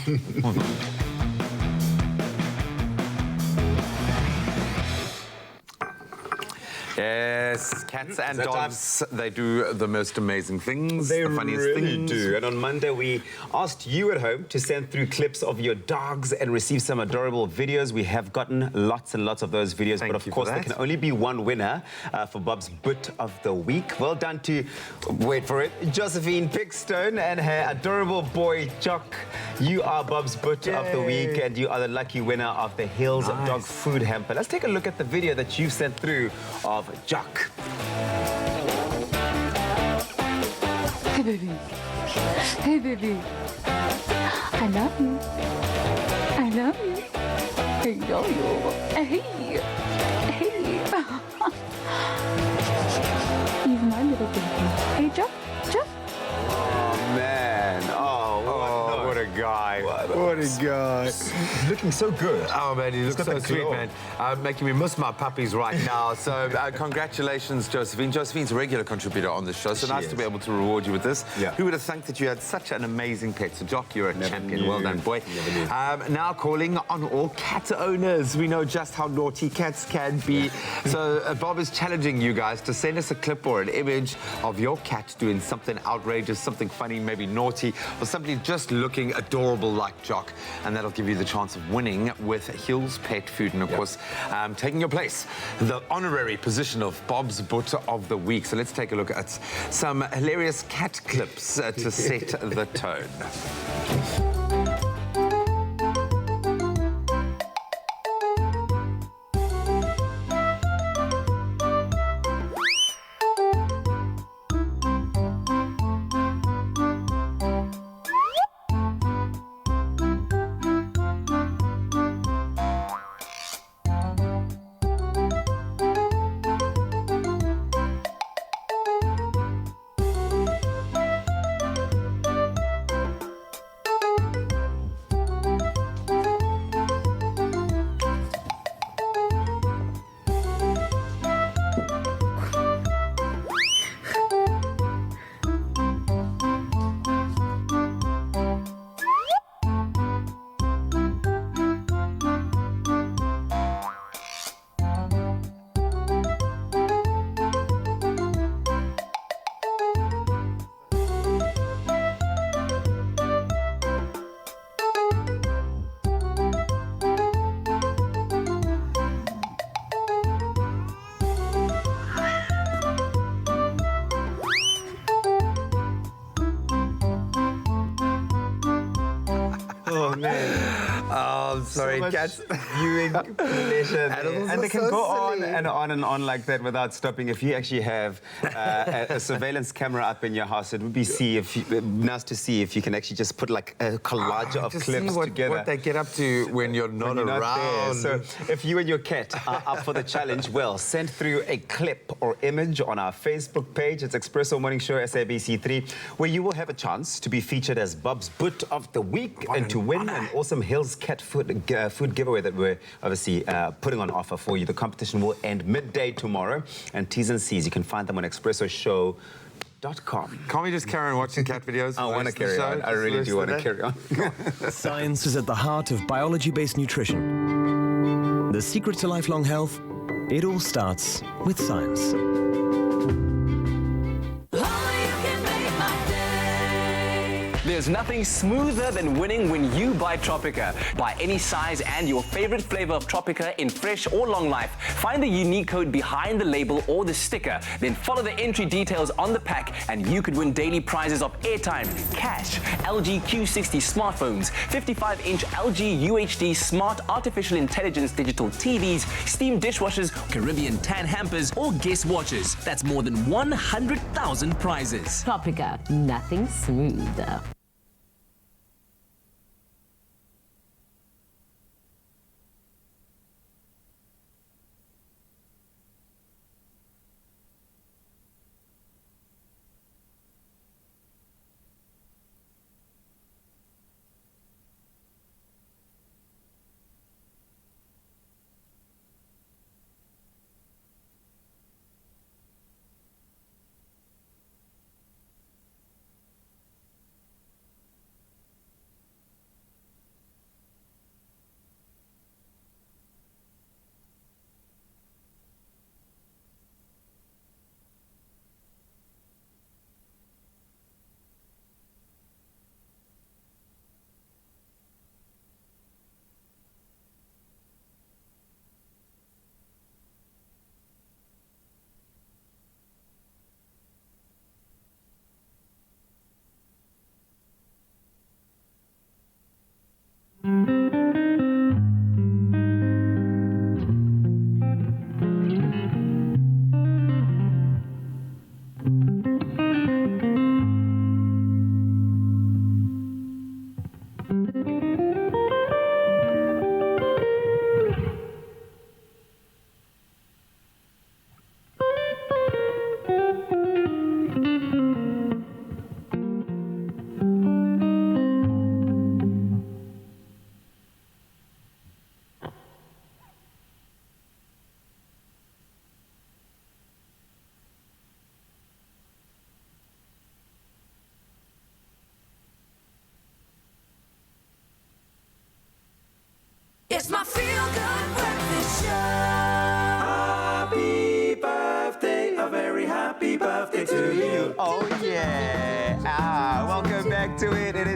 Yes, cats and dogs, they do the most amazing things, They the funniest really things. do. And on Monday, we asked you at home to send through clips of your dogs and receive some adorable videos. We have gotten lots and lots of those videos, but of course, there can only be one winner for Bob's Butt of the Week. Well done to, wait for it, Josephine Pickstone and her adorable boy, Jock. You are Bob's Butt of the Week, and you are the lucky winner of the Hills Dog Food Hamper. Let's take a look at the video that you sent through of Jock. Hey, baby. Hey, baby. I love you. I love you. Hey. He's my little baby. Hey, Jeff. Oh, man. Oh, what a guy. What a guy. Looking so good. Oh, man, he looks got so that sweet, glow. man. Making me miss my puppies right now. So congratulations, Josephine. Josephine's a regular contributor on this show, so nice to be able to reward you with this. Yeah. Who would have thought that you had such an amazing pet? So, Jock, you're a champion. knew. Well done, boy. Never knew. Now calling on all cat owners. We know just how naughty cats can be. So Bob is challenging you guys to send us a clip or an image of your cat doing something outrageous, something funny, maybe naughty, or simply just looking adorable like Jock. And that'll give you the chance of winning with Hill's Pet Food. And, of course, taking your place, the honorary position of Bob's Butter of the Week. So let's take a look at some hilarious cat clips to set the tone. Oh, I'm sorry, so cats. Viewing pleasure. Animals And are they can so go on silly. and on like that without stopping. If you actually have a surveillance camera up in your house, it would be nice to see if you can actually just put like a collage of Just clips see what, together. what they get up to when you're not When you're around. there. So if you and your cat are up for the challenge, well, send through a clip or image on our Facebook page. It's Expresso Morning Show, SABC3, where you will have a chance to be featured as Bob's Butt of the Week and to win an awesome Hill's Cat food giveaway that we're obviously putting on offer for you. The competition will end midday tomorrow, and T's and C's, you can find them on expressoshow.com. Can't we just carry on watching cat videos? I want to carry on. I really do want to carry on. Science is at the heart of biology-based nutrition. The secret to lifelong health, it all starts with science. There's nothing smoother than winning when you buy Tropica. Buy any size and your favorite flavor of Tropica in fresh or long life. Find the unique code behind the label or the sticker. Then follow the entry details on the pack and you could win daily prizes of airtime, cash, LG Q60 smartphones, 55-inch LG UHD smart artificial intelligence digital TVs, steam dishwashers, Caribbean tan hampers, or guest watches. That's more than 100,000 prizes. Tropica, nothing smoother.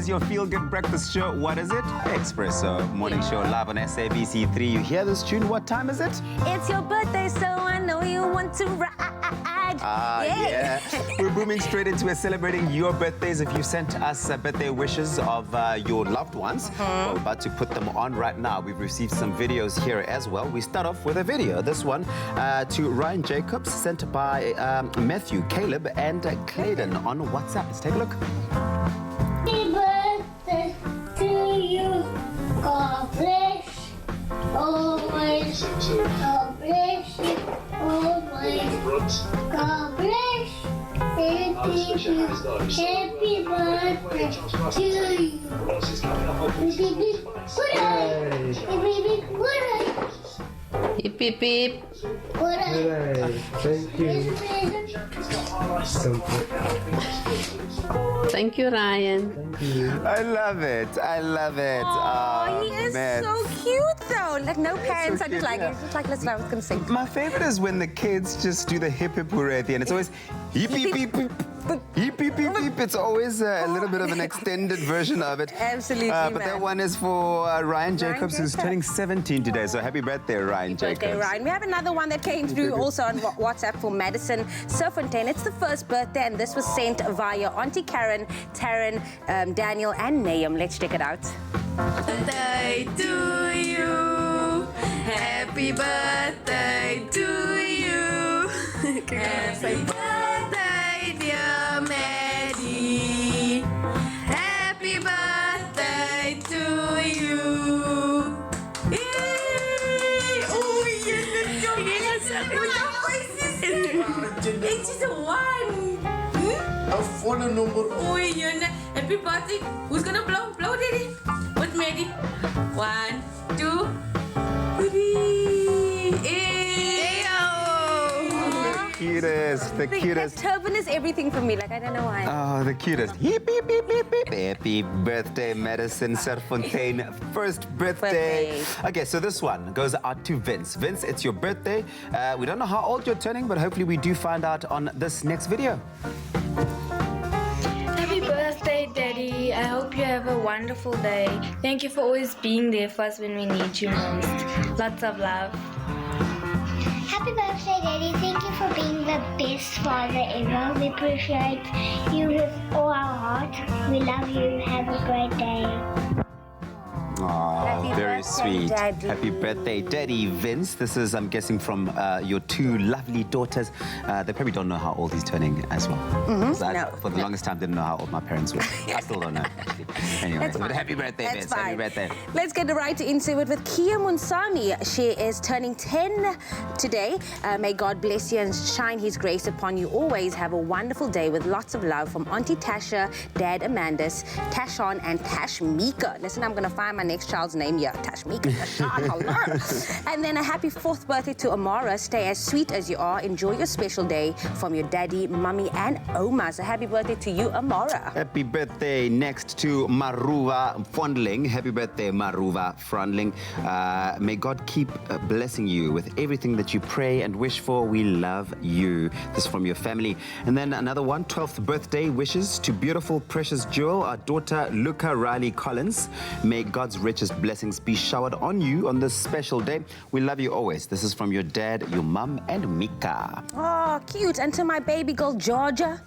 your feel-good breakfast show. What is it? Expresso morning show live on SABC3. You hear this tune? What time is it? It's your birthday, so I know you want to ride. Yeah. We're booming straight into it, celebrating your birthdays. If you sent us birthday wishes of your loved ones, we're about to put them on right now. We've received some videos here as well. We start off with a video. This one to Ryan Jacobs, sent by Matthew, Caleb, and Clayton on WhatsApp. Let's take a look. Happy birthday to you. God bless always. God bless you always. God bless. Happy birthday to you. Beep, beep, beep. Thank you. Thank you, Ryan. I love it. I love it. Oh, he is man. so cute though. Like no parents, so I just cute, like yeah. it. It's just like, let's know what's gonna sing. My favorite is when the kids just do the hip hip hooray at the end. It's always hip hip hip hip. Hip, hip, hip, hip. It's always a little bit of an extended version of it. Absolutely, But man. that one is for Ryan Jacobs, who's turning 17 today. So happy birthday, Ryan Jacobs. Birthday, Ryan. We have another one that came through also on WhatsApp for Madison Surfontaine. It's the first birthday, and this was sent via Auntie Karen, Taryn, Daniel, and Nahum. Let's check it out. Birthday to you. Happy birthday to you. Happy birthday, dear Maddie. Happy birthday to you. Yay! Oh, yes, it's just a one. Phone number. Oh, yun. Happy birthday. Who's gonna blow? Blow, Daddy. With Maddie. 1, 2, 3. Hey, Cutest, the cutest. Turban is everything for me. Like, I don't know why. Oh, the cutest. Hip, hip, hip, hip, hip. Happy birthday, Madison Surfontaine. First birthday. Okay, so this one goes out to Vince. Vince, it's your birthday. We don't know how old you're turning, but hopefully we do find out on this next video. Happy birthday, Daddy. I hope you have a wonderful day. Thank you for always being there for us when we need you most. Lots of love. Happy birthday, Daddy. Thank you for being the best father ever. We appreciate you with all our heart. We love you. Have a great day. Oh, very sweet. Daddy. Happy birthday, Daddy Vince. This is, I'm guessing, from your two lovely daughters. They probably don't know how old he's turning as well. For the longest time, didn't know how old my parents were. I still don't know, actually. Anyway, but happy birthday, That's Vince. fine. Happy birthday. Let's get right into it with Kia Munsami. She is turning 10 today. May God bless you and shine His grace upon you. Always have a wonderful day with lots of love from Auntie Tasha, Dad Amandus, Tashon, and Tashmika. Listen, I'm going to find my next child's name here. Tashmika, Tashan, hello. And then a happy 4th birthday to Amara. Stay as sweet as you are. Enjoy your special day from your daddy, mummy, and Oma. So happy birthday to you, Amara. Happy birthday next to Maruva Fondling. Happy birthday, Maruva Fondling. May God keep blessing you with everything that you pray and wish for. We love you. This is from your family. And then another one, 12th birthday wishes to beautiful, precious jewel, our daughter, Luca Riley Collins. May God's richest blessings be showered on you on this special day. We love you always. This is from your dad, your mum, and Mika. Oh, cute. And to my baby girl, Georgia,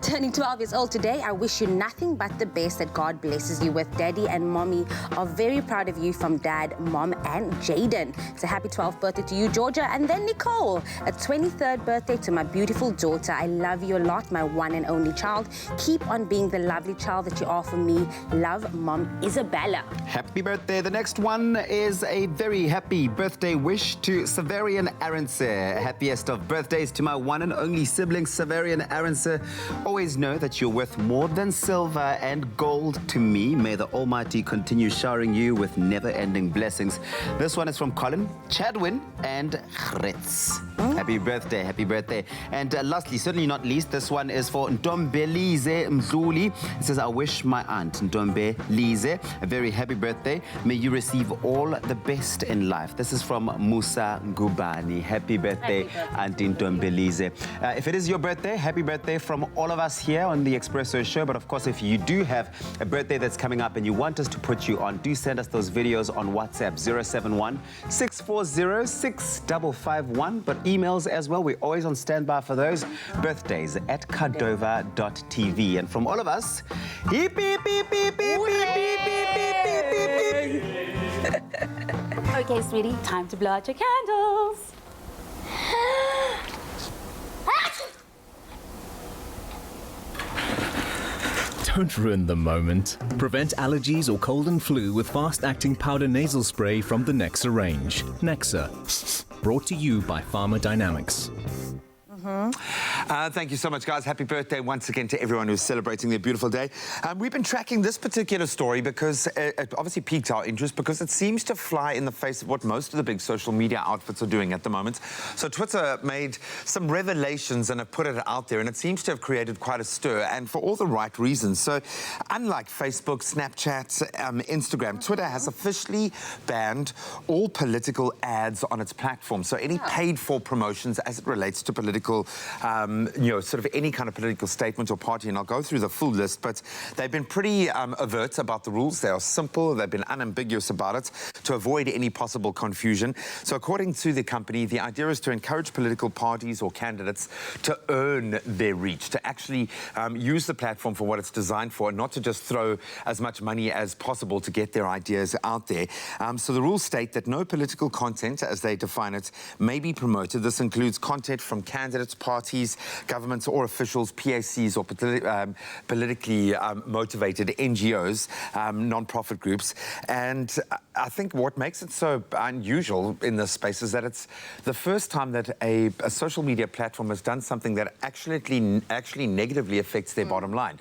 turning 12 years old today, I wish you nothing but the best that God blesses you with. Daddy and mommy are very proud of you from Dad, Mom, and Jaden. So happy 12th birthday to you, Georgia. And then Nicole, a 23rd birthday to my beautiful daughter. I love you a lot, my one and only child. Keep on being the lovely child that you are for me. Love, Mom Isabella. Happy birthday. The next one is a very happy birthday wish to Severian Arance. Happiest of birthdays to my one and only sibling, Severian Arance. Always know that you're worth more than silver and gold to me. May the Almighty continue showering you with never-ending blessings. This one is from Colin, Chadwin, and Gritz. Happy birthday, happy birthday. And lastly, certainly not least, this one is for Ntombelize Mdluli. It says, I wish my aunt Ntombelize a very happy birthday. May you receive all the best in life. This is from Musa Ngubani. Happy birthday, Auntie Ntombelize. If it is your birthday, happy birthday from all of us here on the Expresso show. But of course, if you do have a birthday that's coming up and you want us to put you on, do send us those videos on WhatsApp 071 640 6551. But emails as well. We're always on standby for those birthdays at Cardova.tv. And from all of us, hip, hip, hip, hip, hip, hip, hip, hip, hip, hip. Okay, sweetie, time to blow out your candles. Don't ruin the moment. Prevent allergies or cold and flu with fast-acting powder nasal spray from the Nexa range. Nexa, brought to you by Pharmacodynamics. Thank you so much, guys. Happy birthday once again to everyone who's celebrating their beautiful day. We've been tracking this particular story because it obviously piqued our interest because it seems to fly in the face of what most of the big social media outfits are doing at the moment. So Twitter made some revelations and have put it out there, and it seems to have created quite a stir, and for all the right reasons. So unlike Facebook, Snapchat, Instagram, Twitter has officially banned all political ads on its platform. So any paid-for promotions as it relates to political sort of any kind of political statement or party, and I'll go through the full list, but they've been pretty overt about the rules. They are simple, they've been unambiguous about it to avoid any possible confusion. So according to the company, the idea is to encourage political parties or candidates to earn their reach, to actually use the platform for what it's designed for, and not to just throw as much money as possible to get their ideas out there. So the rules state that no political content, as they define it, may be promoted. This includes content from candidates, parties, governments or officials, PACs or politically motivated NGOs, non-profit groups. And I think what makes it so unusual in this space is that it's the first time that a social media platform has done something that actually negatively affects their bottom line.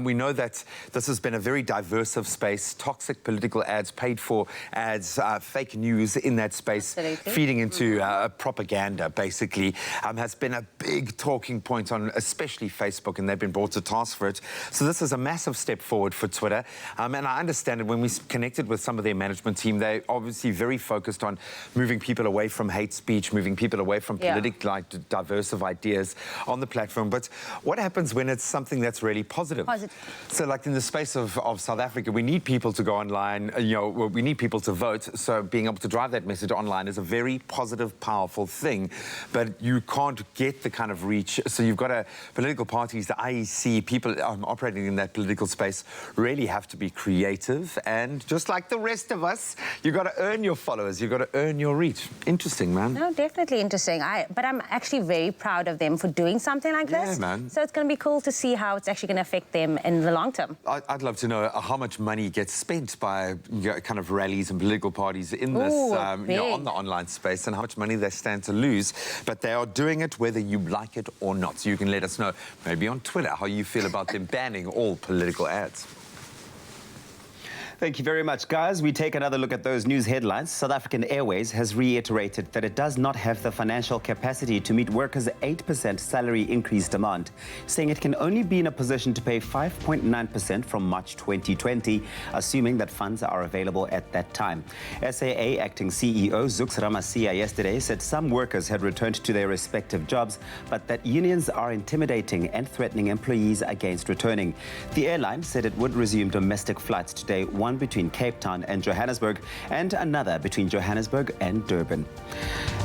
We know that this has been a very diverse space, toxic political ads, paid for ads, fake news in that space, feeding into propaganda, basically, has been a big talking point on especially Facebook, and they've been brought to task for it. So this is a massive step forward for Twitter. And I understand it when we connected with some of their management team, they're obviously very focused on moving people away from hate speech, moving people away from politically diverse ideas on the platform. But what happens when it's something that's really positive? So like in the space of South Africa, we need people to go online, we need people to vote. So being able to drive that message online is a very positive, powerful thing. But you can't get the kind of reach. So you've got political parties, the IEC, people operating in that political space really have to be creative. And just like the rest of us, you've got to earn your followers. You've got to earn your reach. Interesting, man. No, definitely interesting. But I'm actually very proud of them for doing something like this. Yeah, man. So it's going to be cool to see how it's actually going to affect them in the long term. I'd love to know how much money gets spent by kind of rallies and political parties in this, on the online space, and how much money they stand to lose. But they are doing it whether you like it or not. So you can let us know, maybe on Twitter, how you feel about them banning all political ads. Thank you very much, guys. We take another look at those news headlines. South African Airways has reiterated that it does not have the financial capacity to meet workers' 8% salary increase demand, saying it can only be in a position to pay 5.9% from March 2020, assuming that funds are available at that time. SAA acting CEO Zux Ramasia yesterday said some workers had returned to their respective jobs, but that unions are intimidating and threatening employees against returning. The airline said it would resume domestic flights today, one between Cape Town and Johannesburg, and another between Johannesburg and Durban.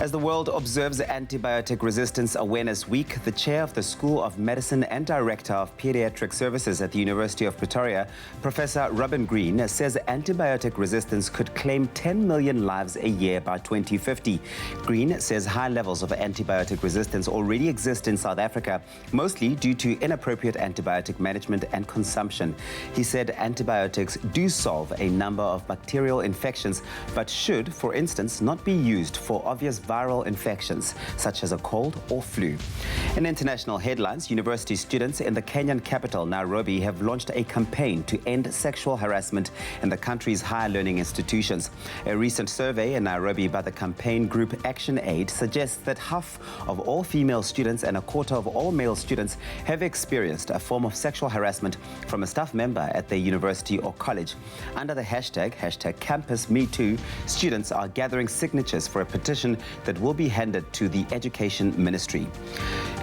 As the world observes Antibiotic Resistance Awareness Week, the chair of the School of Medicine and director of Pediatric Services at the University of Pretoria, Professor Robin Green, says antibiotic resistance could claim 10 million lives a year by 2050. Green says high levels of antibiotic resistance already exist in South Africa, mostly due to inappropriate antibiotic management and consumption. He said antibiotics do solve solve a number of bacterial infections, but should, for instance, not be used for obvious viral infections, such as a cold or flu. In international headlines, university students in the Kenyan capital, Nairobi, have launched a campaign to end sexual harassment in the country's higher learning institutions. A recent survey in Nairobi by the campaign group Action Aid suggests that half of all female students and a quarter of all male students have experienced a form of sexual harassment from a staff member at their university or college. Under the hashtag #CampusMeToo, students are gathering signatures for a petition that will be handed to the Education Ministry.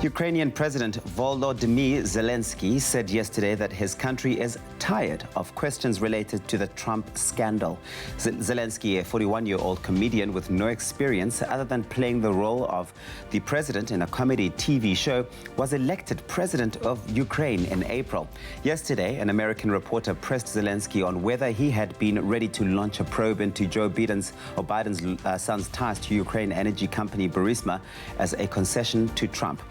Ukrainian President Volodymyr Zelensky said yesterday that his country is tired of questions related to the Trump scandal. Zelensky, a 41-year-old comedian with no experience other than playing the role of the president in a comedy TV show, was elected president of Ukraine in April. Yesterday, an American reporter pressed Zelensky on whether he had been ready to launch a probe into Joe Biden's son's ties to Ukraine energy company Burisma as a concession to Trump.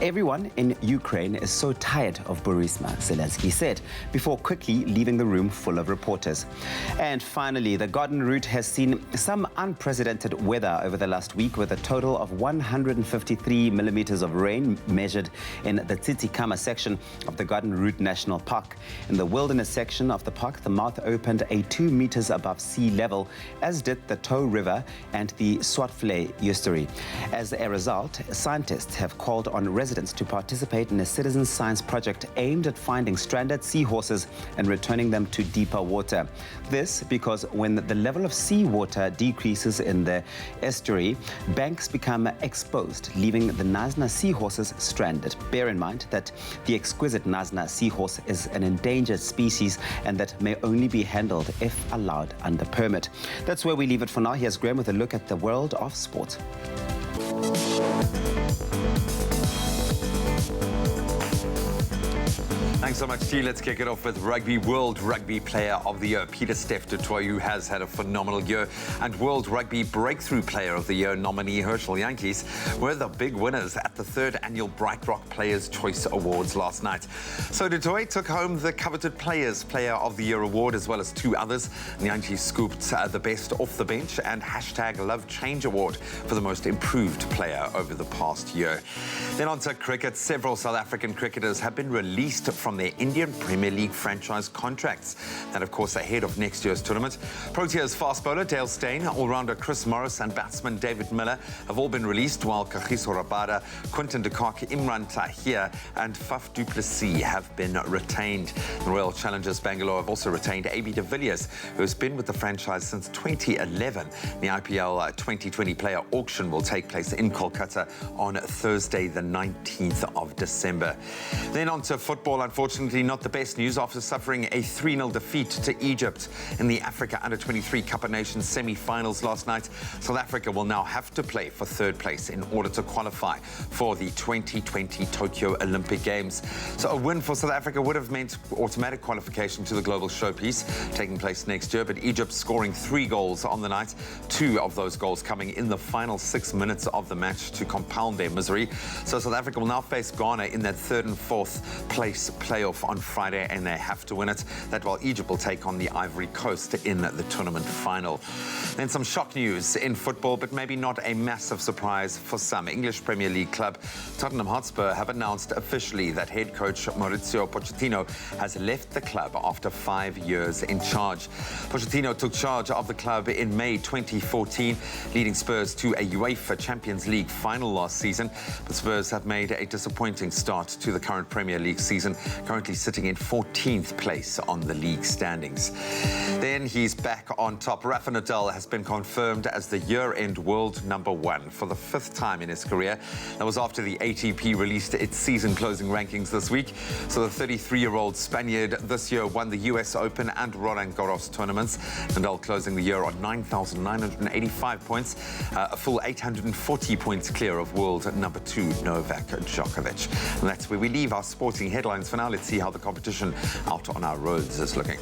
Everyone in Ukraine is so tired of Burisma, Zelensky said, before quickly leaving the room full of reporters. And finally, the Garden Route has seen some unprecedented weather over the last week, with a total of 153 millimeters of rain measured in the Tsitsikamma section of the Garden Route National Park. In the wilderness section of the park, the mouth opened 2 meters above sea level, as did the Tow River and the Swartfle estuary. As a result, scientists have called on residents to participate in a citizen science project aimed at finding stranded seahorses and returning them to deeper water. This because when the level of seawater decreases in the estuary, banks become exposed, leaving the Nasna seahorses stranded. Bear in mind that the exquisite Nasna seahorse is an endangered species and that may only be handled if allowed under permit. That's where we leave it for now. Here's Graham with a look at the world of sport. Thanks so much, T. Let's kick it off with Rugby World Rugby Player of the Year, Peter Steph du Toit, who has had a phenomenal year, and World Rugby Breakthrough Player of the Year nominee Herschel Yankees were the big winners at the 3rd annual Bright Rock Players' Choice Awards last night. So du Toit took home the coveted Players Player of the Year award, as well as 2 others. The Yankees scooped the Best Off the Bench and #LoveChange Award for the Most Improved Player over the past year. Then on to cricket. Several South African cricketers have been released from their Indian Premier League franchise contracts. That, of course, ahead of next year's tournament. Proteas fast bowler Dale Steyn, all-rounder Chris Morris and batsman David Miller have all been released, while Kagiso Rabada, Quinton de Kock, Imran Tahir and Faf du Plessis have been retained. The Royal Challengers Bangalore have also retained AB de Villiers, who has been with the franchise since 2011. The IPL 2020 player auction will take place in Kolkata on Thursday, the 19th of December. Then on to football. Unfortunately, not the best news after suffering a 3-0 defeat to Egypt in the Africa Under-23 Cup of Nations semi-finals last night. South Africa will now have to play for 3rd place in order to qualify for the 2020 Tokyo Olympic Games. So a win for South Africa would have meant automatic qualification to the global showpiece taking place next year, but Egypt scoring 3 goals on the night, 2 of those goals coming in the final 6 minutes of the match to compound their misery. So South Africa will now face Ghana in that 3rd and 4th place playoff on Friday, and they have to win it. That while Egypt will take on the Ivory Coast in the tournament final. Then some shock news in football, but maybe not a massive surprise for some. English Premier League club Tottenham Hotspur have announced officially that head coach Mauricio Pochettino has left the club after 5 years in charge. Pochettino took charge of the club in May 2014, leading Spurs to a UEFA Champions League final last season. But Spurs have made a disappointing start to the current Premier League season, currently sitting in 14th place on the league standings. Then he's back on top. Rafa Nadal has been confirmed as the year-end world #1 for the 5th time in his career. That was after the ATP released its season-closing rankings this week. So the 33-year-old Spaniard this year won the US Open and Roland Garros tournaments. Nadal closing the year on 9,985 points, a full 840 points clear of world #2 Novak Djokovic. And that's where we leave our sporting headlines for now. Let's see how the competition out on our roads is looking.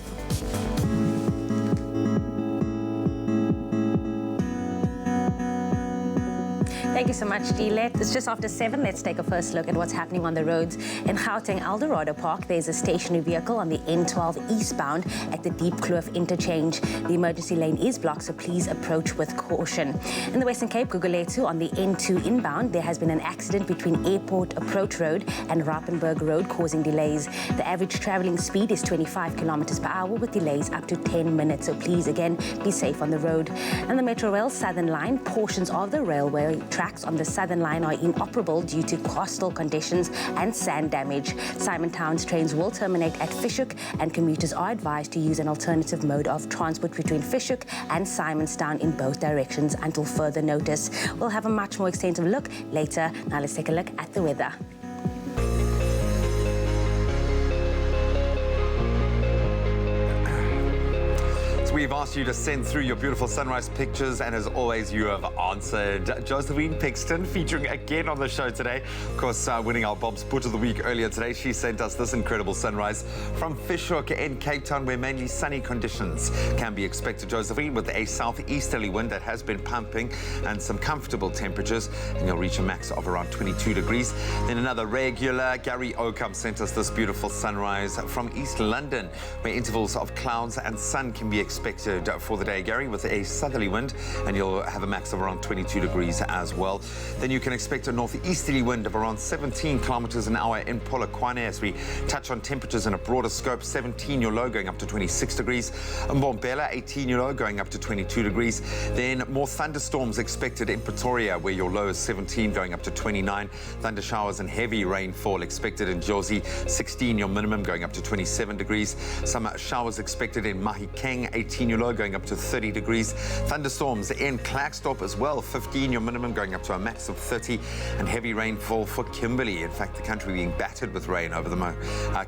Thank you so much, Deelet. It's just after 7. Let's take a first look at what's happening on the roads. In Gauteng Eldorado Park, there's a stationary vehicle on the N12 eastbound at the Deep Kloof interchange. The emergency lane is blocked, so please approach with caution. In the Western Cape, Gugulethu on the N2 inbound, there has been an accident between Airport Approach Road and Rappenberg Road, causing delays. The average traveling speed is 25 kilometers per hour with delays up to 10 minutes, so please, again, be safe on the road. And the Metro Rail Southern Line, portions of the railway tracks on the Southern Line are inoperable due to coastal conditions and sand damage. Simon Town's trains will terminate at Fischhoek, and commuters are advised to use an alternative mode of transport between Fischhoek and Simonstown in both directions until further notice. We'll have a much more extensive look later. Now let's take a look at the weather. We've asked you to send through your beautiful sunrise pictures, and as always, you have answered. Josephine Pixton featuring again on the show today. Of course, winning our Bob's Put of the Week earlier today. She sent us this incredible sunrise from Fischhoek in Cape Town, where mainly sunny conditions can be expected, Josephine, with a southeasterly wind that has been pumping and some comfortable temperatures, and you'll reach a max of around 22 degrees. Then another regular, Gary Oakham, sent us this beautiful sunrise from East London, where intervals of clouds and sun can be expected for the day, Gary, with a southerly wind, and you'll have a max of around 22 degrees as well. Then you can expect a northeasterly wind of around 17 kilometers an hour in Polokwane as we touch on temperatures in a broader scope. 17 your low, going up to 26 degrees. Mbombela, 18 your low, going up to 22 degrees. Then more thunderstorms expected in Pretoria, where your low is 17, going up to 29. Thunder showers and heavy rainfall expected in Jozi, 16 your minimum, going up to 27 degrees. Some showers expected in Mahikeng, 18 your low, going up to 30 degrees. Thunderstorms in Klerksdorp as well, 15 your minimum, going up to a max of 30. And heavy rainfall for Kimberley. In fact, the country being battered with rain over the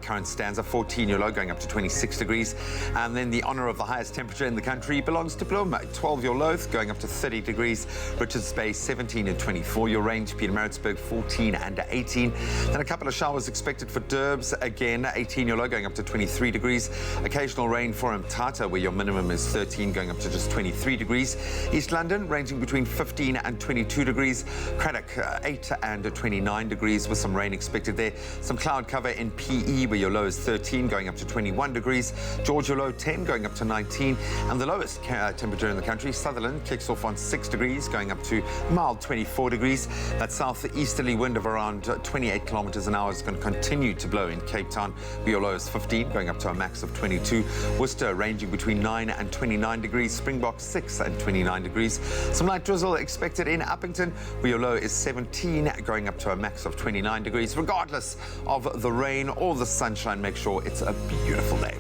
current stanza, 14 your low, going up to 26 degrees. And then the honour of the highest temperature in the country belongs to Bloem, 12 your low, going up to 30 degrees. Richards Bay, 17 and 24 your range. Pietermaritzburg, 14 and 18. Then a couple of showers expected for Durbs, again, 18 your low, going up to 23 degrees. Occasional rain for Mthatha, where your minimum is 13, going up to just 23 degrees. East London ranging between 15 and 22 degrees. Craddock 8 and 29 degrees with some rain expected there. Some cloud cover in PE, where your low is 13, going up to 21 degrees. Georgia low 10, going up to 19. And the lowest temperature in the country, Sutherland, kicks off on 6 degrees, going up to mild 24 degrees. That southeasterly wind of around 28 kilometers an hour is going to continue to blow in Cape Town, where your low is 15, going up to a max of 22. Worcester ranging between 9 and 29 degrees. Springbok 6 and 29 degrees. Some light drizzle expected in Uppington, where your low is 17, going up to a max of 29 degrees. Regardless of the rain or the sunshine, make sure it's a beautiful day.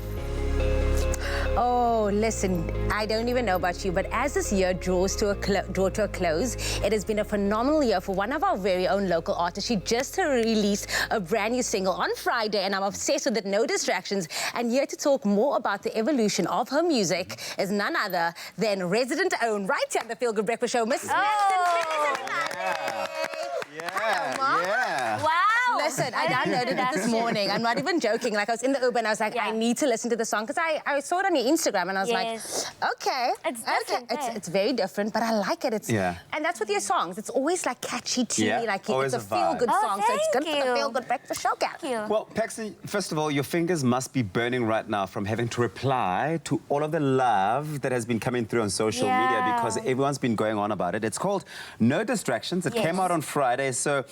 Oh, listen, I don't even know about you, but as this year draws to a close, it has been a phenomenal year for one of our very own local artists. She just released a brand new single on Friday, and I'm obsessed with it, No Distractions. And here to talk more about the evolution of her music is none other than resident own, right here on the Feel Good Breakfast Show, Mrs. Yeah. Wow. Listen, I downloaded it this morning. I'm not even joking. Like, I was in the Uber and I was like, I need to listen to the song because I saw it on your Instagram and I was like, okay. It's different. It's very different, but I like it. And that's with your songs. It's always like catchy to me. Like it's a feel-good song, so it's good for the Feel Good Breakfast Show, Gal. Well, Paxton, first of all, your fingers must be burning right now from having to reply to all of the love that has been coming through on social media, because everyone's been going on about it. It's called No Distractions. It came out on Friday, so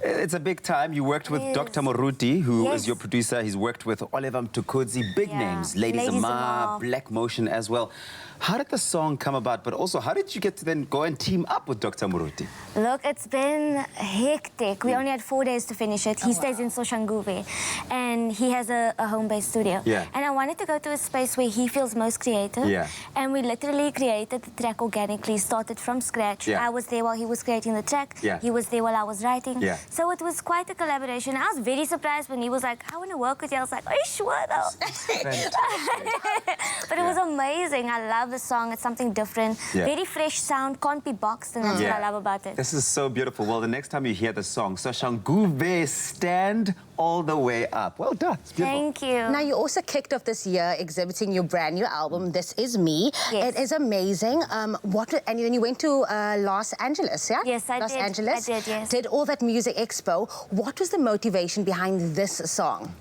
it's a big time. You worked with Dr. Moruti, who is your producer. He's worked with Oliver Mtukudzi, big names, Lady Zamar, Black Motion as well. How did the song come about, but also how did you get to then go and team up with Dr. Moruti? Look, it's been hectic. We only had 4 days to finish it. He stays in Soshanguve, and he has a home-based studio. And I wanted to go to a space where he feels most creative. And we literally created the track organically, started from scratch. I was there while he was creating the track. He was there while I was writing. So it was quite a collaboration. I was very surprised when he was like, I want to work with you. I was like, are you sure though? But it was amazing. I love the song. It's something different. Very fresh sound, can't be boxed, and that's what I love about it. This is so beautiful. Well, the next time you hear the song, Soshanguve, stand all the way up. Well done. It's beautiful. Thank you. Now, you also kicked off this year exhibiting your brand new album, This Is Me. It is amazing. And then you went to Los Angeles, yeah? Yes, I did. Los Angeles. I did, yes. Did all that music expo. What was the motivation behind this song?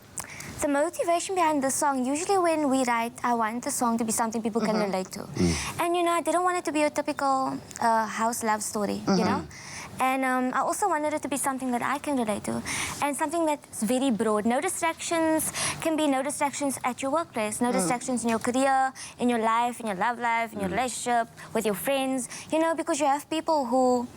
The motivation behind the song, usually when we write, I want the song to be something people can relate to. And, you know, I didn't want it to be a typical house love story, you know? And I also wanted it to be something that I can relate to and something that's very broad. No distractions can be no distractions at your workplace, no distractions in your career, in your life, in your love life, in your relationship, with your friends, you know, because you have people who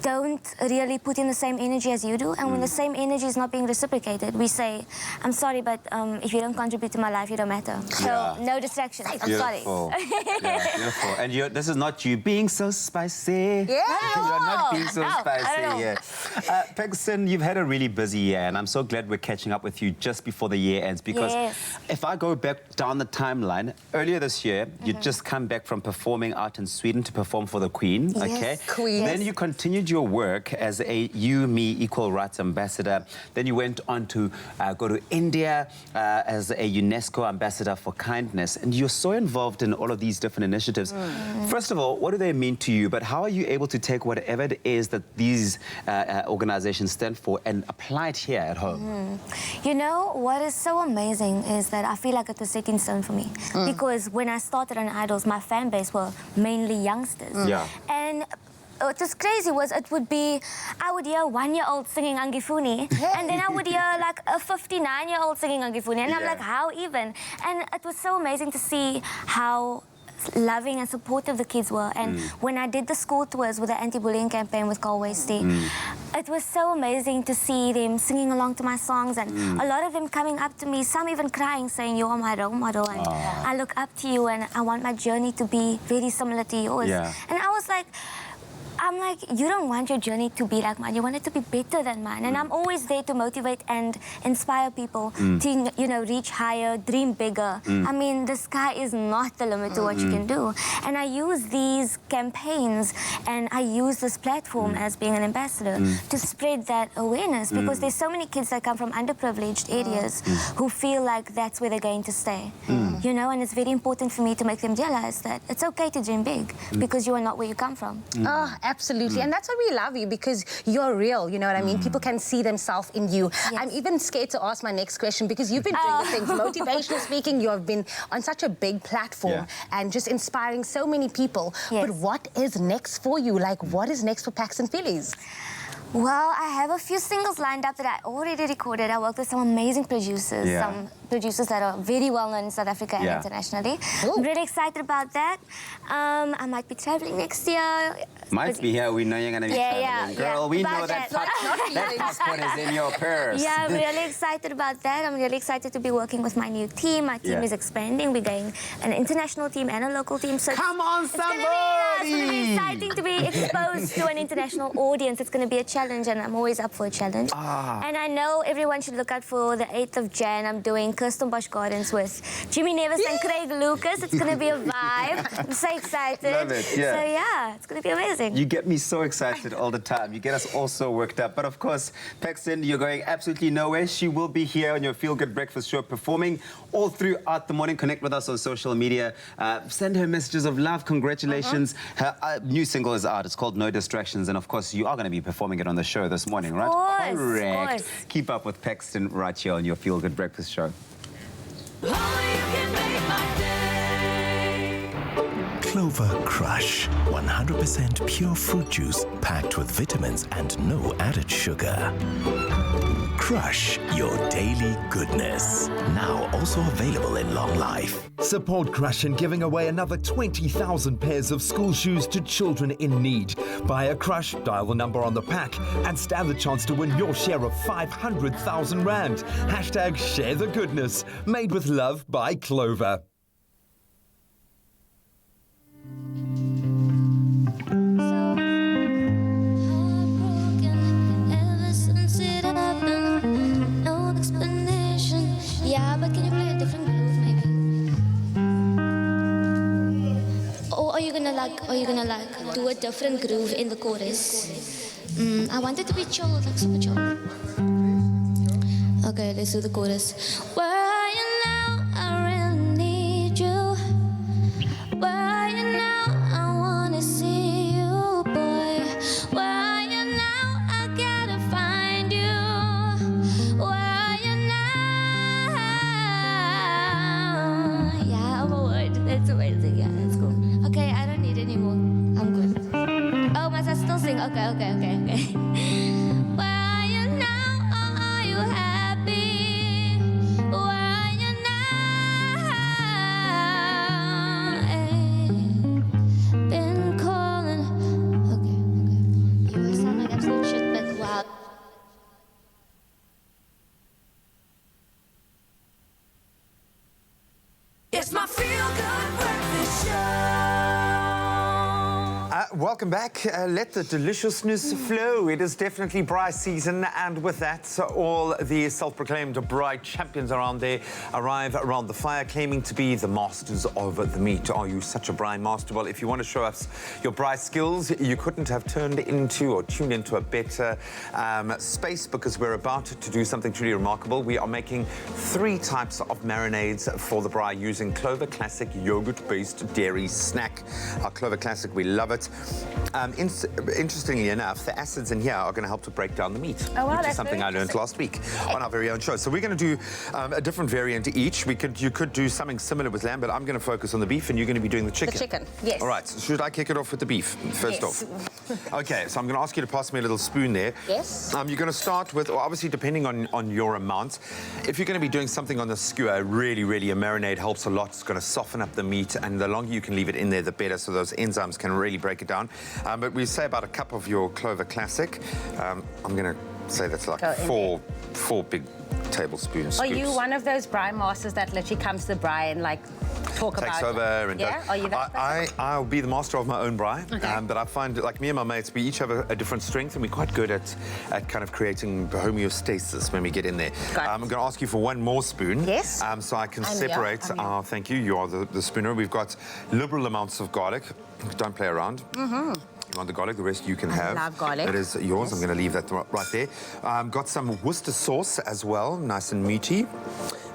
don't really put in the same energy as you do, and when the same energy is not being reciprocated, we say, I'm sorry, but if you don't contribute to my life, you don't matter. So, no distractions. I'm sorry. Yeah, beautiful. And this is not you being so spicy. Yeah. You're not being so spicy. I don't know. Yeah. Paxton, you've had a really busy year, and I'm so glad we're catching up with you just before the year ends, because if I go back down the timeline, earlier this year, you'd just come back from performing out in Sweden to perform for the Queen, okay? Queen. Then you continued your work as a You, Me, Equal Rights Ambassador. Then you went on to go to India as a UNESCO Ambassador for Kindness. And you're so involved in all of these different initiatives. First of all, what do they mean to you? But how are you able to take whatever it is that these organizations stand for and apply it here at home? You know, what is so amazing is that I feel like it was set in stone for me. Because when I started on Idols, my fan base were mainly youngsters. And what was crazy was it would be, I would hear a 1-year-old singing Angifuni, and then I would hear like a 59-year-old singing Angifuni, and I'm like, how even? And it was so amazing to see how loving and supportive the kids were. And when I did the school tours with the anti-bullying campaign with Carl Wasty, it was so amazing to see them singing along to my songs, and a lot of them coming up to me, some even crying, saying, you are my role model, and I look up to you, and I want my journey to be very similar to yours. And I was like, I'm like, you don't want your journey to be like mine. You want it to be better than mine. And I'm always there to motivate and inspire people to, you know, reach higher, dream bigger. I mean, the sky is not the limit to what you can do. And I use these campaigns and I use this platform as being an ambassador to spread that awareness, because there's so many kids that come from underprivileged areas who feel like that's where they're going to stay. You know, and it's very important for me to make them realize that it's okay to dream big because you are not where you come from. Oh, absolutely. And that's why we love you, because you're real, you know what I mean? People can see themselves in you. I'm even scared to ask my next question, because you've been doing the things, motivational speaking, you have been on such a big platform and just inspiring so many people. But what is next for you? Like, what is next for Paxton Phillies? Well, I have a few singles lined up that I already recorded. I worked with some amazing producers, some producers that are very well known in South Africa and internationally. I'm really excited about that. I might be traveling next year. Might be here. We know you're going to be traveling. Girl, we know that passport is in your purse. Yeah, I'm really excited about that. I'm really excited to be working with my new team. My team is expanding. We're going an international team and a local team. So come on, somebody! It's going to be exciting to be exposed to an international audience. It's going to be a challenge, and I'm always up for a challenge. And I know everyone should look out for the 8th of Jan. I'm doing Kirsten Bosch Gardens with Jimmy Nevis and Craig Lucas. It's going to be a vibe. I'm so excited. Love it, So yeah, it's going to be amazing. You get me so excited all the time. You get us all so worked up. But of course, Paxton, you're going absolutely nowhere. She will be here on your Feel Good Breakfast show, performing all throughout the morning. Connect with us on social media. Send her messages of love. Congratulations. Her new single is out. It's called No Distractions. And of course, you are going to be performing it on the show this morning, right? Of course, correct. of course. Keep up with Paxton right here on your Feel Good Breakfast show. Clover Crush, 100% pure fruit juice packed with vitamins and no added sugar. Crush your daily goodness. Now also available in long life. Support Crush in giving away another 20,000 pairs of school shoes to children in need. Buy a Crush, dial the number on the pack, and stand the chance to win your share of 500,000 Rand. Hashtag share the goodness. Made with love by Clover. Yeah, but can you play a different groove, maybe? are you gonna do a different groove in the chorus? I want it to be chill, like super chill. Okay, let's do the chorus. Where are you now? I really need you. Where are you now? I wanna see you, boy. Where are you now? I gotta find you. Where are you now? Yeah, I'm a word. That's amazing. Yeah, that's cool. Okay, I don't need any more. I'm good. Oh, must I still sing? Okay. Where are you now? Are you happy? Where are you now? Been calling. Okay. You sound like absolute shit, but wow. It's my feel-good breakfast show. Welcome back. Let the deliciousness flow. It is definitely braai season, and with that, all the self-proclaimed braai champions around there arrive around the fire, claiming to be the masters of the meat. Are you such a braai master? Well, if you want to show us your braai skills, you couldn't have turned into or tuned into a better space, because we're about to do something truly remarkable. We are making 3 types of marinades for the braai using Clover Classic yogurt-based dairy snack. Our Clover Classic, we love it. Interestingly enough, the acids in here are going to help to break down the meat, which is something I learned last week on our very own show. So we're going to do a different variant each. You could do something similar with lamb, but I'm going to focus on the beef, and you're going to be doing the chicken. The chicken, yes. All right, so should I kick it off with the beef first off? Okay, so I'm going to ask you to pass me a little spoon there. Yes. You're going to start with, obviously depending on your amount, if you're going to be doing something on the skewer, really a marinade helps a lot. It's going to soften up the meat, and the longer you can leave it in there, the better, so those enzymes can really break it down. But we say about a cup of your Clover Classic. I'm going to say that's like four big tablespoon scoops. Are you one of those braai masters that literally comes to the braai and like talk takes about over and yeah? does. Are you that I'll be the master of my own braai, but I find, like me and my mates, we each have a different strength, and we're quite good at kind of creating homeostasis when we get in there. I'm going to ask you for one more spoon. Yes. So I can separate. Thank you. You are the spooner. We've got liberal amounts of garlic. Don't play around. You want the garlic, the rest you can have. I love garlic. It is yours. I'm going to leave that right there. Got some Worcester sauce as well, nice and meaty.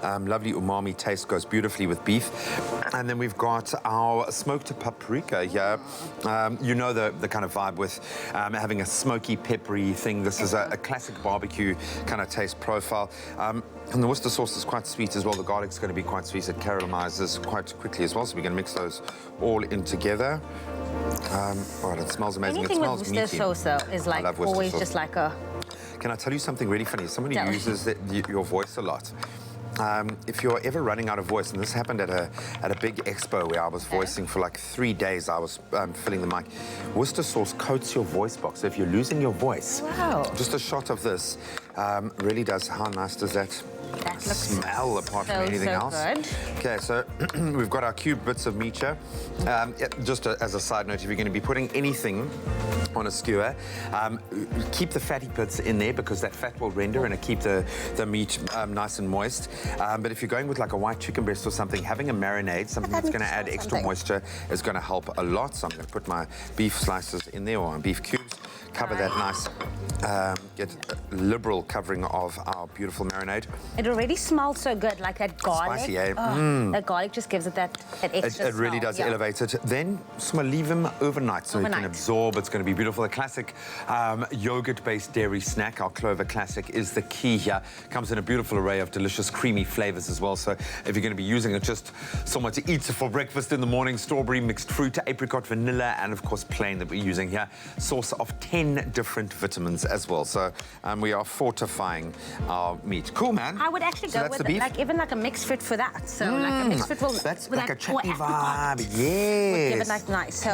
Lovely umami taste, goes beautifully with beef. And then we've got our smoked paprika here. You know the kind of vibe with having a smoky, peppery thing. This is a classic barbecue kind of taste profile. And the Worcester sauce is quite sweet as well. The garlic's going to be quite sweet. It caramelizes quite quickly as well. So we're going to mix those all in together. Oh, it smells amazing. Anything it smells with meaty. Worcester sauce is like always just like a... Can I tell you something really funny? Somebody uses your voice a lot. If you're ever running out of voice, and this happened at a big expo where I was voicing for like 3 days, I was filling the mic. Worcester sauce coats your voice box. So if you're losing your voice, just a shot of this really does. How nice does that smell apart from anything else? Good. Okay, so we've got our cube bits of meat here. Just as a side note, if you're going to be putting anything on a skewer, keep the fatty bits in there, because that fat will render and keep the meat nice and moist. But if you're going with like a white chicken breast or something, having a marinade, something that's going to add extra moisture, is going to help a lot. So I'm going to put my beef slices in there, or beef cubes, cover that nice, get a liberal covering of our beautiful marinade. It already smells so good, like that garlic. Spicy, eh? That garlic just gives it that extra It really does elevate it. Then just want to leave them overnight so it can absorb. It's going to be beautiful. The classic yogurt-based dairy snack, our Clover Classic, is the key here. Comes in a beautiful array of delicious creamy flavors as well. So if you're going to be using it just somewhere to eat for breakfast in the morning, strawberry, mixed fruit, apricot, vanilla, and of course plain that we're using here. Source of 10 different vitamins as well. So we are fortifying our meat. Cool, man. I would actually go with like even like a mixed fruit for that. So like a mixed fruit will... That's like a chutney vibe. Yes. Would give it like nice. So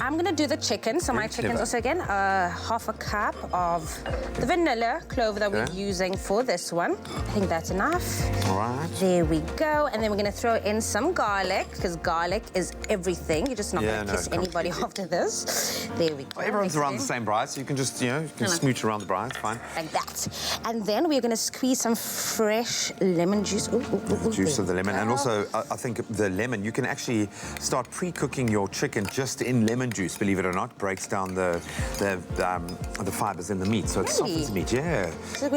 I'm going to do the chicken. So my chicken's also again half a cup of the vanilla clover that we're using for this one. I think that's enough. All right. There we go. And then we're going to throw in some garlic, because garlic is everything. You're just not going to kiss anybody after this. There we go. Well, everyone's around the same price. so you can just, you know, you can smooch around the braai, it's fine. Like that. And then we're going to squeeze some fresh lemon juice. Juice of the lemon. And also, I think the lemon, you can actually start pre-cooking your chicken just in lemon juice, believe it or not. Breaks down the fibers in the meat, so it softens the meat, yeah. So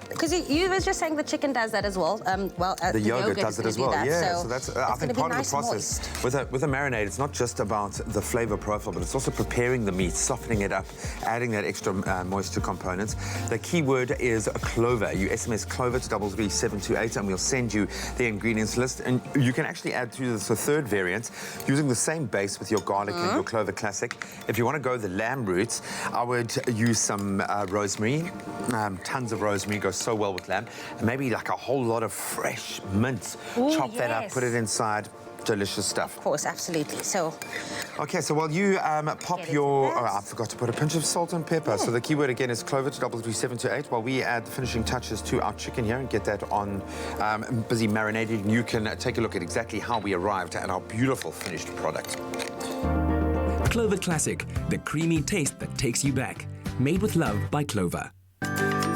because you were just saying the chicken does that as well. The yogurt does it as well, yeah. So that's, I think, part of the process. With a marinade, it's not just about the flavor profile, but it's also preparing the meat, softening it up, adding that extra moisture components. The key word is clover. You SMS clover to 33728 and we'll send you the ingredients list. And you can actually add to this a third variant using the same base with your garlic and your clover classic. If you want to go the lamb route, I would use some rosemary. Tons of rosemary goes so well with lamb. And maybe like a whole lot of fresh mint. Chop that up, put it inside. Delicious stuff. Of course, absolutely. So, okay, so while you pop your... Oh, I forgot to put a pinch of salt and pepper. So the keyword again is clover to 33728 while we add the finishing touches to our chicken here and get that on busy marinated. You can take a look at exactly how we arrived at our beautiful finished product. Clover Classic, the creamy taste that takes you back. Made with love by Clover.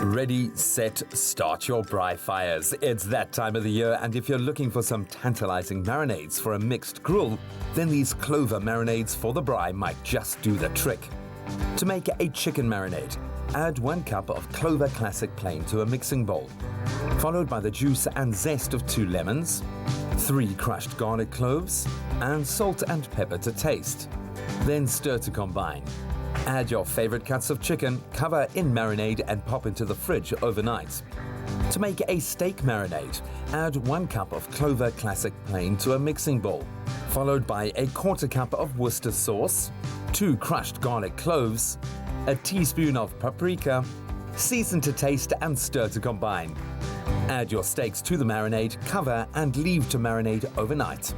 Ready, set, start your braai fires. It's that time of the year, and if you're looking for some tantalizing marinades for a mixed grill, then these clover marinades for the braai might just do the trick. To make a chicken marinade, add 1 cup of Clover Classic plain to a mixing bowl, followed by the juice and zest of 2 lemons, 3 crushed garlic cloves, and salt and pepper to taste. Then stir to combine. Add your favorite cuts of chicken, cover in marinade and pop into the fridge overnight. To make a steak marinade, add 1 cup of Clover Classic plain to a mixing bowl, followed by a 1/4 cup of Worcester sauce, 2 crushed garlic cloves, a teaspoon of paprika, season to taste and stir to combine. Add your steaks to the marinade, cover and leave to marinate overnight.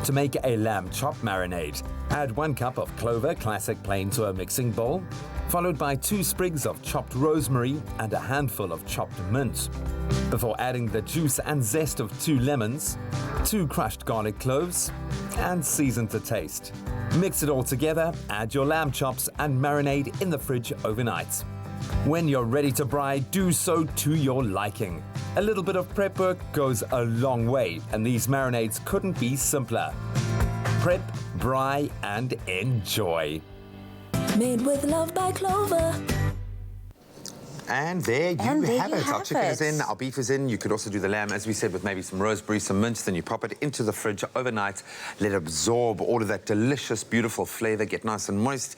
To make a lamb chop marinade, add 1 cup of Clover Classic plain to a mixing bowl, followed by 2 sprigs of chopped rosemary and a handful of chopped mint. Before adding the juice and zest of 2 lemons, 2 crushed garlic cloves, and season to taste. Mix it all together, add your lamb chops and marinade in the fridge overnight. When you're ready to braai, do so to your liking. A little bit of prep work goes a long way, and these marinades couldn't be simpler. Prep, braai, and enjoy. Made with love by Clover. And there you have it. Our chicken is in, our beef is in. You could also do the lamb, as we said, with maybe some rosemary, some mint. Then you pop it into the fridge overnight, let it absorb all of that delicious, beautiful flavor, get nice and moist.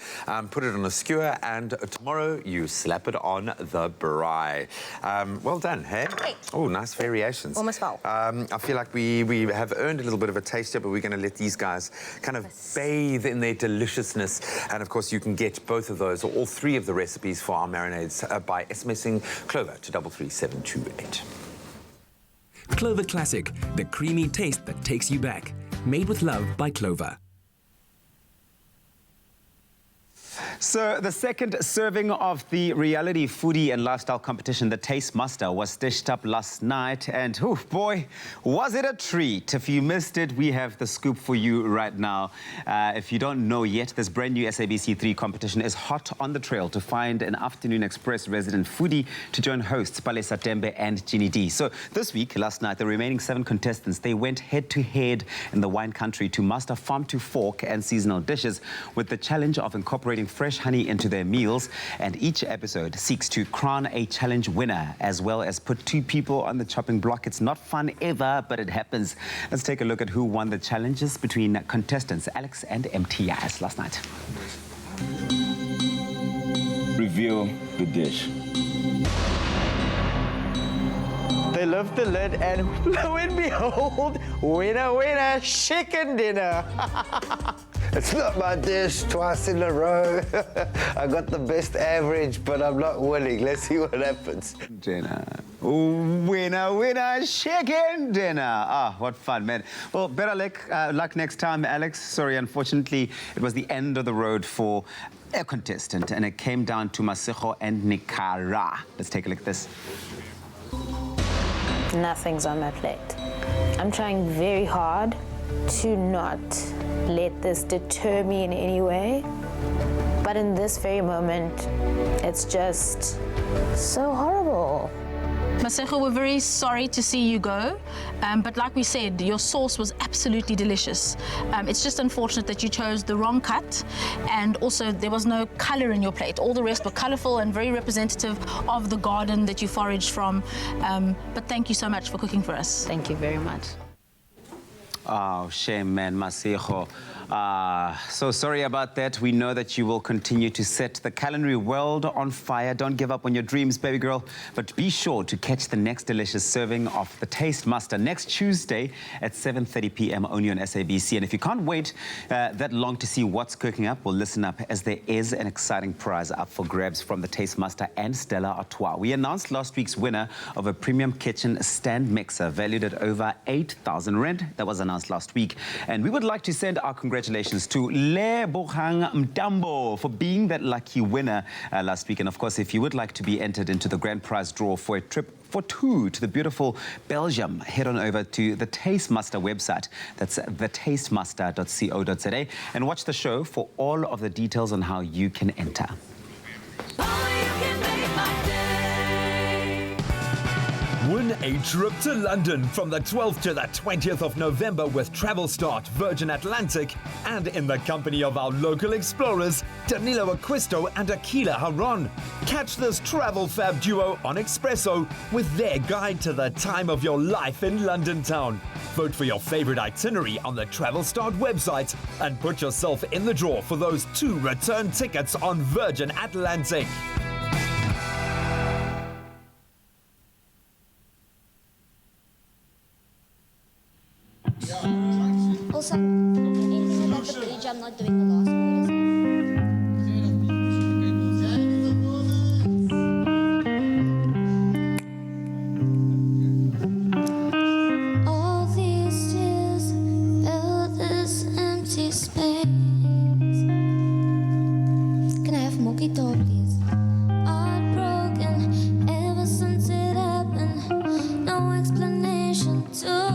Put it on a skewer, and tomorrow you slap it on the braai. Well done, hey? Oh, nice variations. Almost well. I feel like we have earned a little bit of a taste here, but we're going to let these guys kind of bathe in their deliciousness. And of course, you can get both of those, or all 3 of the recipes for our marinades by SMSing Clover to 33728. Clover Classic, the creamy taste that takes you back. Made with love by Clover. So the second serving of the reality foodie and lifestyle competition, the Taste Master, was dished up last night, and oh boy, was it a treat. If you missed it, we have the scoop for you right now. If you don't know yet, this brand new SABC3 competition is hot on the trail to find an Afternoon Express resident foodie to join hosts Palesa Tembe and Ginny D. So this week, last night, the remaining 7 contestants, they went head-to-head in the wine country to master farm-to-fork and seasonal dishes with the challenge of incorporating fresh honey into their meals, and each episode seeks to crown a challenge winner as well as put 2 people on the chopping block. It's not fun ever, but it happens. Let's take a look at who won the challenges between contestants Alex and MTS last night. Reveal the dish. They lift the lid and lo and behold, winner, winner, chicken dinner. It's not my dish twice in a row. I got the best average, but I'm not winning. Let's see what happens. Dinner. Winner, winner, chicken dinner. Ah, what fun, man. Well, better luck next time, Alex. Sorry, unfortunately, it was the end of the road for a contestant, and it came down to Masego and Nikara. Let's take a look at this. Nothing's on my plate. I'm trying very hard to not let this deter me in any way. But in this very moment, it's just so horrible. Masego, we're very sorry to see you go, but like we said, your sauce was absolutely delicious. It's just unfortunate that you chose the wrong cut, and also there was no color in your plate. All the rest were colorful and very representative of the garden that you foraged from. But thank you so much for cooking for us. Thank you very much. Oh, shame, man, Masego. So sorry about that. We know that you will continue to set the culinary world on fire. Don't give up on your dreams, baby girl. But be sure to catch the next delicious serving of the Taste Master next Tuesday at 7:30 p.m. only on SABC. And if you can't wait that long to see what's cooking up, well, listen up, as there is an exciting prize up for grabs from the Taste Master and Stella Artois. We announced last week's winner of a premium kitchen stand mixer valued at over 8,000 rand. That was announced last week. And we would like to send our congratulations to Lebogang Mtambo for being that lucky winner last week. And of course, if you would like to be entered into the grand prize draw for a trip for two to the beautiful Belgium, head on over to the Taste Master website. That's thetastemaster.co.za, and watch the show for all of the details on how you can enter. Win a trip to London from the 12th to the 20th of November with Travelstart, Virgin Atlantic, and in the company of our local explorers, Danilo Acquisto and Aquila Haron. Catch this travel fab duo on Expresso with their guide to the time of your life in London town. Vote for your favorite itinerary on the Travelstart website and put yourself in the draw for those 2 return tickets on Virgin Atlantic. Also, anything about the bridge, I'm not doing the last word. All these tears fill this empty space. Can I have mojito, please? Heartbroken ever since it happened. No explanation to.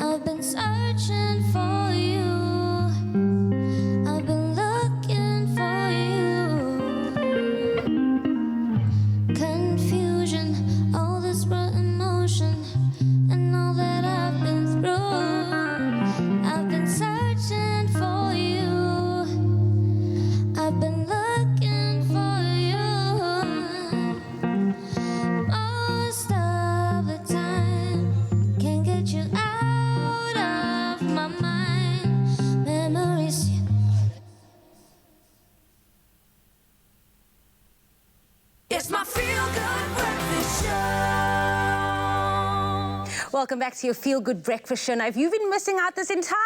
I've been searching for you. I've been looking for you. Confusion, all this raw emotion, and all that I've been through. I've been searching for you. I've been looking for you. Most of the time, can't get you out of my mind. Memories. It's my feel-good breakfast show. Welcome back to your Feel Good Breakfast Show. Now, if you've been missing out this entire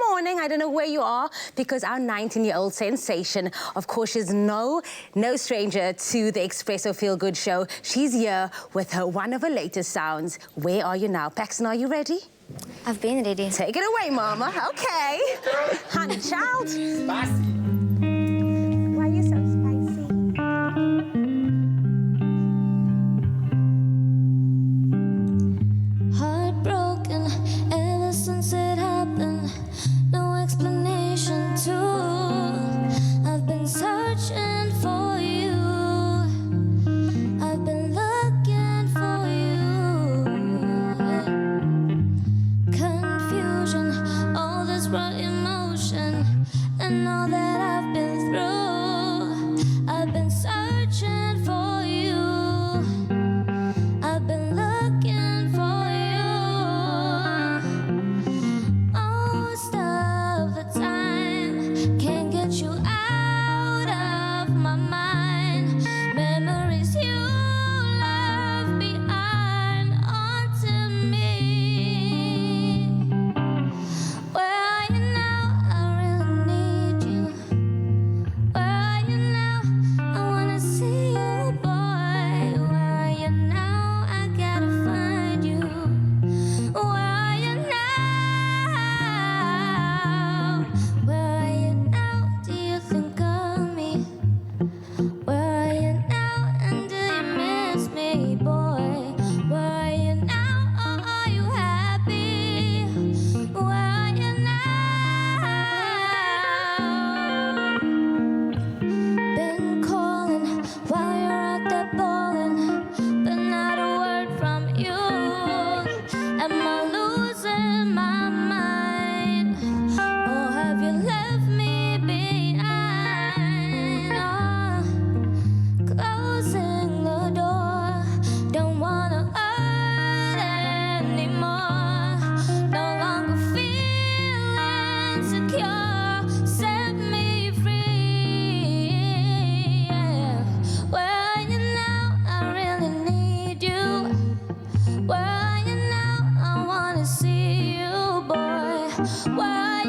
morning, I don't know where you are, because our 19-year-old sensation, of course, is no stranger to the Expresso Feel Good Show. She's here with one of her latest sounds. Where are you now? Paxton, are you ready? I've been ready. Take it away, Mama. Okay. Honey child. Spicy. Why are you so spicy? Heartbroken ever since it happened. No explanation to. I've been searching for you. I've been looking for you. Confusion, all this raw emotion, and all that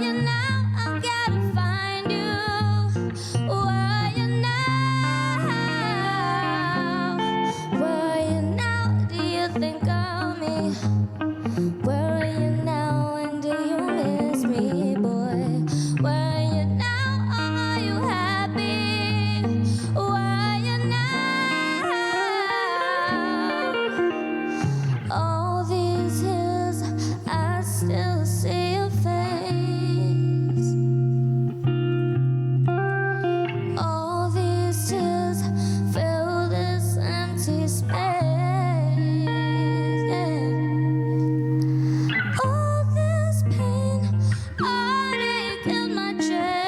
you now? I gotta find you. Where are you now? Where are you now? Do you think of me? Where are you now? And do you miss me, boy? Where are you now? Are you happy? Where are you now? All these years, I still see your face. All these tears fill this empty space. Yeah. All this pain already killed my chest.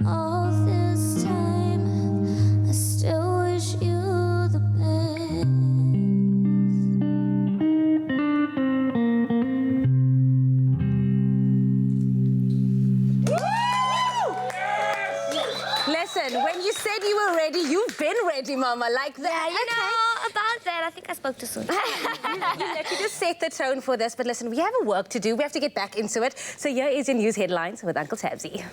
All this time, I still wish you the best. Listen, when you said you were ready, you've been ready, Mama, like that. You know, about that, I think I spoke too soon. You just set the tone for this, but listen, we have a work to do. We have to get back into it. So here is your news headlines with Uncle Tabsy.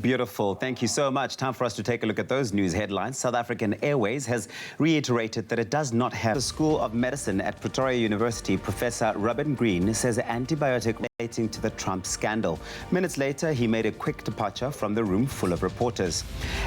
Beautiful. Thank you so much. Time for us to take a look at those news headlines. South African Airways has reiterated that it does not have. The School of Medicine at Pretoria University, Professor Robin Green, says antibiotic relating to the Trump scandal. Minutes later, he made a quick departure from the room full of reporters.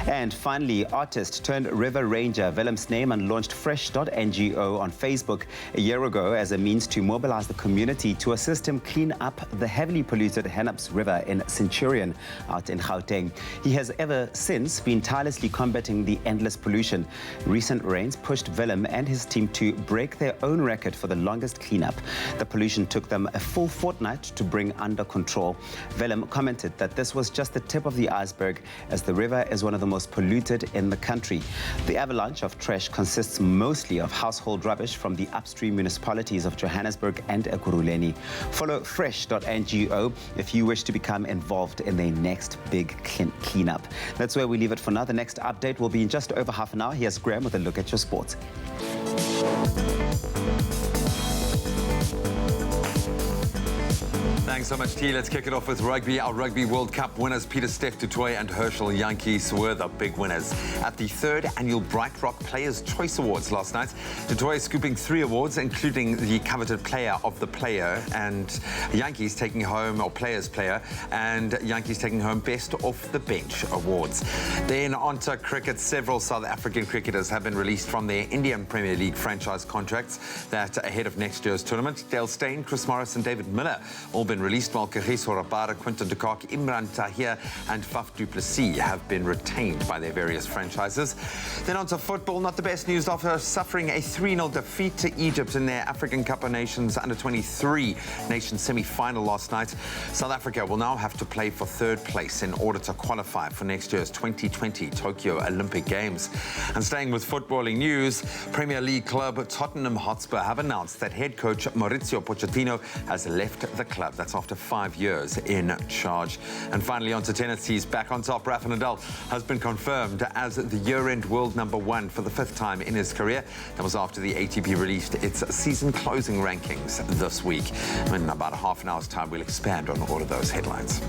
And finally, artist turned river ranger Willem Sneeman launched Fresh.ngo on Facebook a year ago as a means to mobilize the community to assist him clean up the heavily polluted Hennops River in Centurion out in Gauteng. He has ever since been tirelessly combating the endless pollution. Recent rains pushed Willem and his team to break their own record for the longest cleanup. The pollution took them a full fortnight to bring under control. Willem commented that this was just the tip of the iceberg, as the river is one of the most polluted in the country. The avalanche of trash consists mostly of household rubbish from the upstream municipalities of Johannesburg and Ekurhuleni. Follow Fresh.ngo if you wish to become involved in the next big cleanup. That's where we leave it for now. The next update will be in just over half an hour. Here's Graham with a look at your sports. Thanks so much, T. Let's kick it off with rugby. Our Rugby World Cup winners, Peter Steph du Toit and Herschel Yankees, were the big winners at the 3rd annual Bright Rock Players' Choice Awards last night. Du Toit scooping 3 awards, including the coveted Player of the Player, and Yankees taking home, or Players Player, and Yankees taking home Best Off the Bench awards. Then onto cricket. Several South African cricketers have been released from their Indian Premier League franchise contracts that ahead of next year's tournament. Dale Steyn, Chris Morris and David Miller all been released, while Kagiso Rabada, Quinton de Kock, Imran Tahir and Faf du Plessis have been retained by their various franchises. Then on to football. Not the best news after suffering a 3-0 defeat to Egypt in their African Cup of Nations Under-23 Nations semi-final last night. South Africa will now have to play for 3rd place in order to qualify for next year's 2020 Tokyo Olympic Games. And staying with footballing news, Premier League club Tottenham Hotspur have announced that head coach Maurizio Pochettino has left the club. That's after 5 years in charge. And finally, on to tennis. He's back on top. Rafa Nadal has been confirmed as the year-end world #1 for the 5th time in his career. That was after the ATP released its season-closing rankings this week. In about half an hour's time, we'll expand on all of those headlines.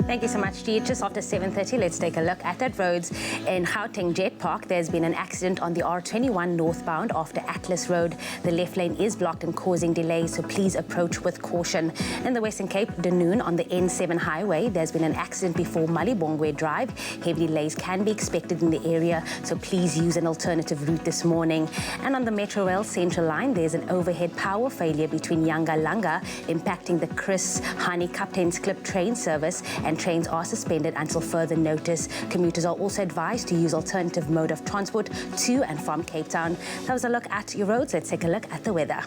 Thank you so much, G. Just after 7:30, let's take a look at that. Roads in Gauteng Jet Park. There's been an accident on the R21 northbound after Atlas Road. The left lane is blocked and causing delays, so please approach with caution. In the Western Cape, Dunoon on the N7 highway, there's been an accident before Malibongwe Drive. Heavy delays can be expected in the area, so please use an alternative route this morning. And on the Metro Rail Central Line, there's an overhead power failure between Yangalanga, impacting the Chris Hani Captain's Clip train service, and trains are suspended until further notice. Commuters are also advised to use alternative mode of transport to and from Cape Town. That was a look at your roads. Let's take a look at the weather.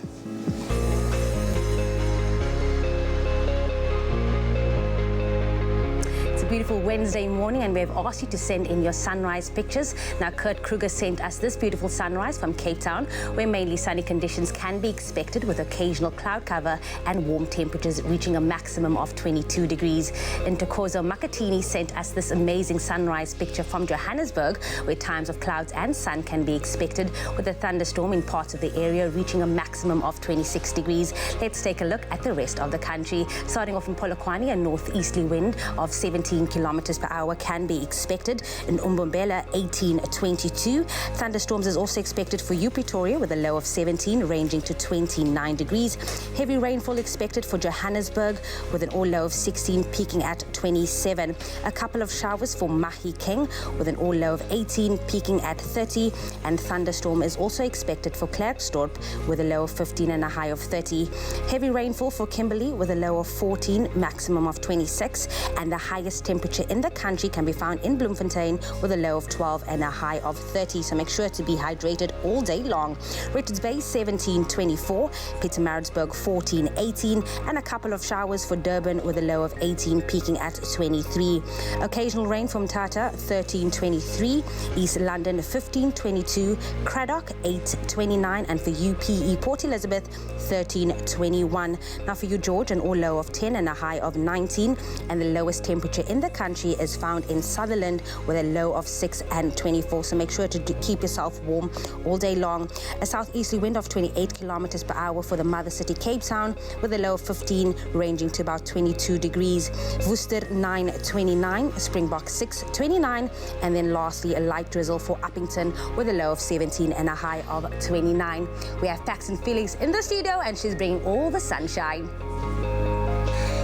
beautiful Wednesday morning, and we've asked you to send in your sunrise pictures. Now, Kurt Kruger sent us this beautiful sunrise from Cape Town, where mainly sunny conditions can be expected with occasional cloud cover and warm temperatures reaching a maximum of 22 degrees. Ntokozo Makatini sent us this amazing sunrise picture from Johannesburg, where times of clouds and sun can be expected with a thunderstorm in parts of the area reaching a maximum of 26 degrees. Let's take a look at the rest of the country. Starting off in Polokwane, a northeasterly wind of 17 kilometers per hour can be expected. In Umbombela, 18-22. Thunderstorms is also expected for Pretoria with a low of 17 ranging to 29 degrees. Heavy rainfall expected for Johannesburg with an all low of 16 peaking at 27. A couple of showers for Mahikeng with an all low of 18 peaking at 30. And thunderstorm is also expected for Klerksdorp with a low of 15 and a high of 30. Heavy rainfall for Kimberley with a low of 14, maximum of 26. And the highest temperature in the country can be found in Bloemfontein with a low of 12 and a high of 30. So make sure to be hydrated all day long. Richards Bay 17-24, Pietermaritzburg 14-18, and a couple of showers for Durban with a low of 18 peaking at 23. Occasional rain from Tata 13-23, East London 15-22, Craddock 8-29, and for UPE Port Elizabeth 13-21. Now for you George, an all low of 10 and a high of 19, and the lowest temperature in the country is found in Sutherland with a low of 6 and 24. So make sure to keep yourself warm all day long. A southeasterly wind of 28 kilometers per hour for the mother city Cape Town with a low of 15 ranging to about 22 degrees. Worcester 9-29, Springbok 6-29, and then lastly a light drizzle for Uppington with a low of 17 and a high of 29. We have Paxton Felix in the studio, and she's bringing all the sunshine.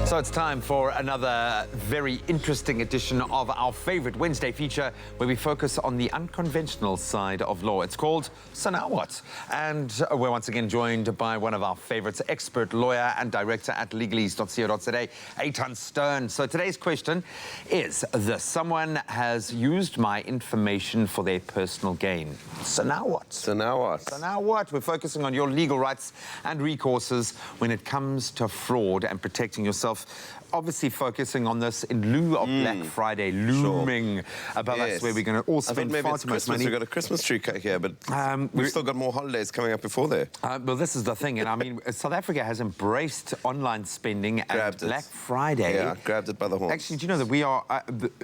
So it's time for another very interesting edition of our favorite Wednesday feature, where we focus on the unconventional side of law. It's called So Now What? And we're once again joined by one of our favorites, expert lawyer and director at legalese.co.za, Eitan Stern. So today's question is this: someone has used my information for their personal gain. So now what? So now what? So now what? We're focusing on your legal rights and recourses when it comes to fraud and protecting yourself. Obviously focusing on this in lieu of Black Friday looming above us, where we're going to all spend far too much money. We've got a Christmas tree here, but we've still got more holidays coming up before there. Well, this is the thing, and I mean, South Africa has embraced online spending and Black Friday. Yeah, grabbed it by the horns. Actually, do you know that we are,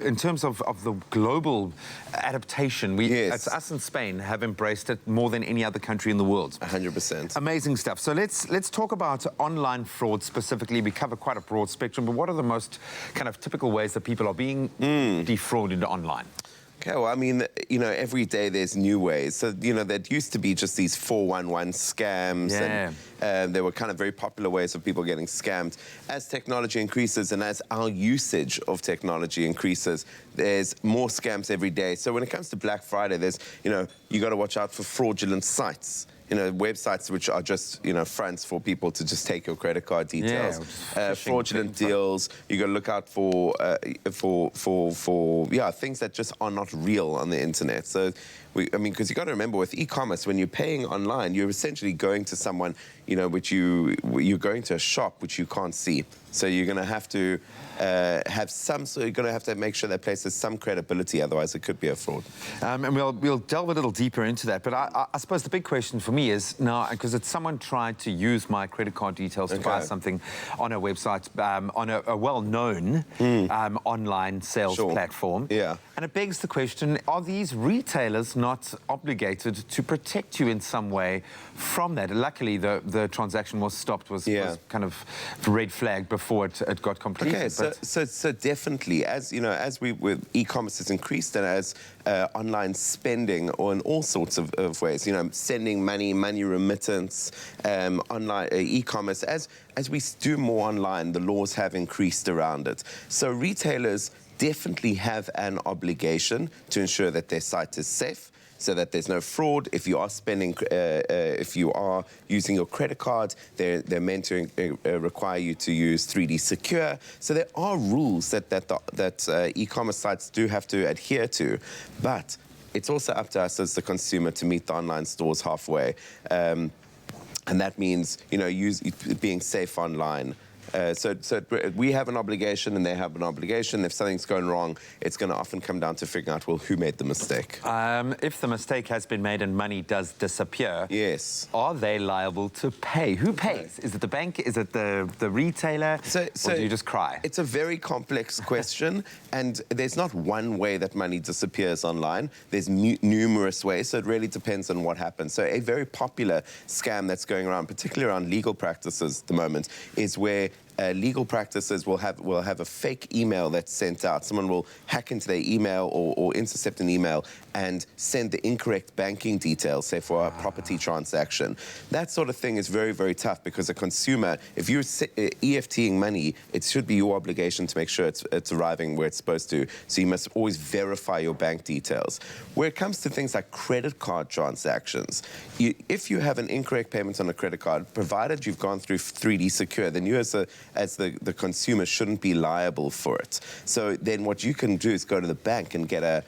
in terms of the global adaptation, it's us and Spain have embraced it more than any other country in the world. 100%. Amazing stuff. So let's talk about online fraud specifically. We cover quite a broad spectrum, but what are the most kind of typical ways that people are being defrauded online? Okay, well, I mean, you know, every day there's new ways. So, you know, there used to be just these 411 scams, and there were kind of very popular ways of people getting scammed. As technology increases and as our usage of technology increases, there's more scams every day. So when it comes to Black Friday, there's, you know, you got to watch out for fraudulent sites. You know, websites which are just, you know, fronts for people to just take your credit card details. Fraudulent deals. You got to look out for things that just are not real on the internet. So, I mean, because you got to remember with e-commerce, when you're paying online, you're essentially going to someone, you know, you're going to a shop which you can't see. So you're going to have to you're going to have to make sure that place has some credibility, otherwise it could be a fraud. And we'll delve a little deeper into that. But I suppose the big question for me is now, because it's someone tried to use my credit card details to buy something on a website, on a well-known online sales platform. Yeah. And it begs the question, are these retailers not obligated to protect you in some way from that? Luckily, the transaction was stopped, was kind of red flagged before it got completed. Okay, so definitely, as you know, as with e-commerce has increased and as online spending or in all sorts of ways, you know, sending money remittance, online e-commerce, as we do more online, the laws have increased around it. So retailers definitely have an obligation to ensure that their site is safe, so that there's no fraud. If you are spending, if you are using your credit card, they're meant to require you to use 3D Secure. So there are rules that e-commerce sites do have to adhere to, but it's also up to us as the consumer to meet the online stores halfway. And that means, you know, being safe online. So we have an obligation and they have an obligation. If something's going wrong, it's going to often come down to figuring out, well, who made the mistake? If the mistake has been made and money does disappear, yes, are they liable to pay? Who pays? Is it the bank? Is it the retailer? Or do you just cry? It's a very complex question, and there's not one way that money disappears online. There's numerous ways, so it really depends on what happens. So a very popular scam that's going around, particularly around legal practices at the moment, is where legal practices will have a fake email that's sent out. Someone will hack into their email or intercept an email and send the incorrect banking details, say for a property transaction. That sort of thing is very, very tough because a consumer, if you're EFTing money, it should be your obligation to make sure it's arriving where it's supposed to. So you must always verify your bank details. Where it comes to things like credit card transactions, if you have an incorrect payment on a credit card, provided you've gone through 3D Secure, then you as the consumer shouldn't be liable for it. So then what you can do is go to the bank and get a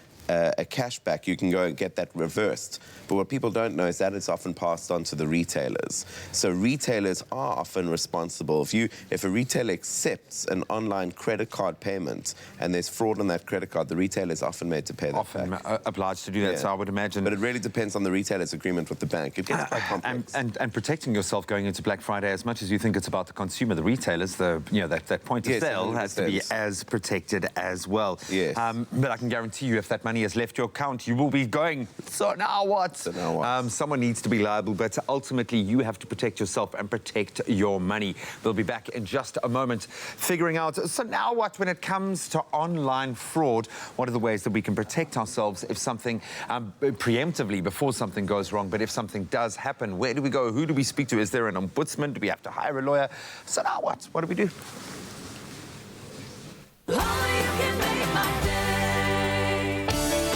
cashback. You can go and get that reversed. But what people don't know is that it's often passed on to the retailers. So retailers are often responsible. If a retailer accepts an online credit card payment and there's fraud on that credit card, the retailer is often made to pay that back. Obliged to do that, so I would imagine. But it really depends on the retailer's agreement with the bank. It gets quite complex. And protecting yourself going into Black Friday, as much as you think it's about the consumer, the retailers, that point of sale has to be as protected as well. Yes. But I can guarantee you, if that money has left your account, you will be going, so now what? So now what? Someone needs to be liable, but ultimately you have to protect yourself and protect your money. We'll be back in just a moment figuring out, so now what when it comes to online fraud? What are the ways that we can protect ourselves if something, preemptively before something goes wrong, but if something does happen, where do we go? Who do we speak to? Is there an ombudsman? Do we have to hire a lawyer? So now what? What do we do?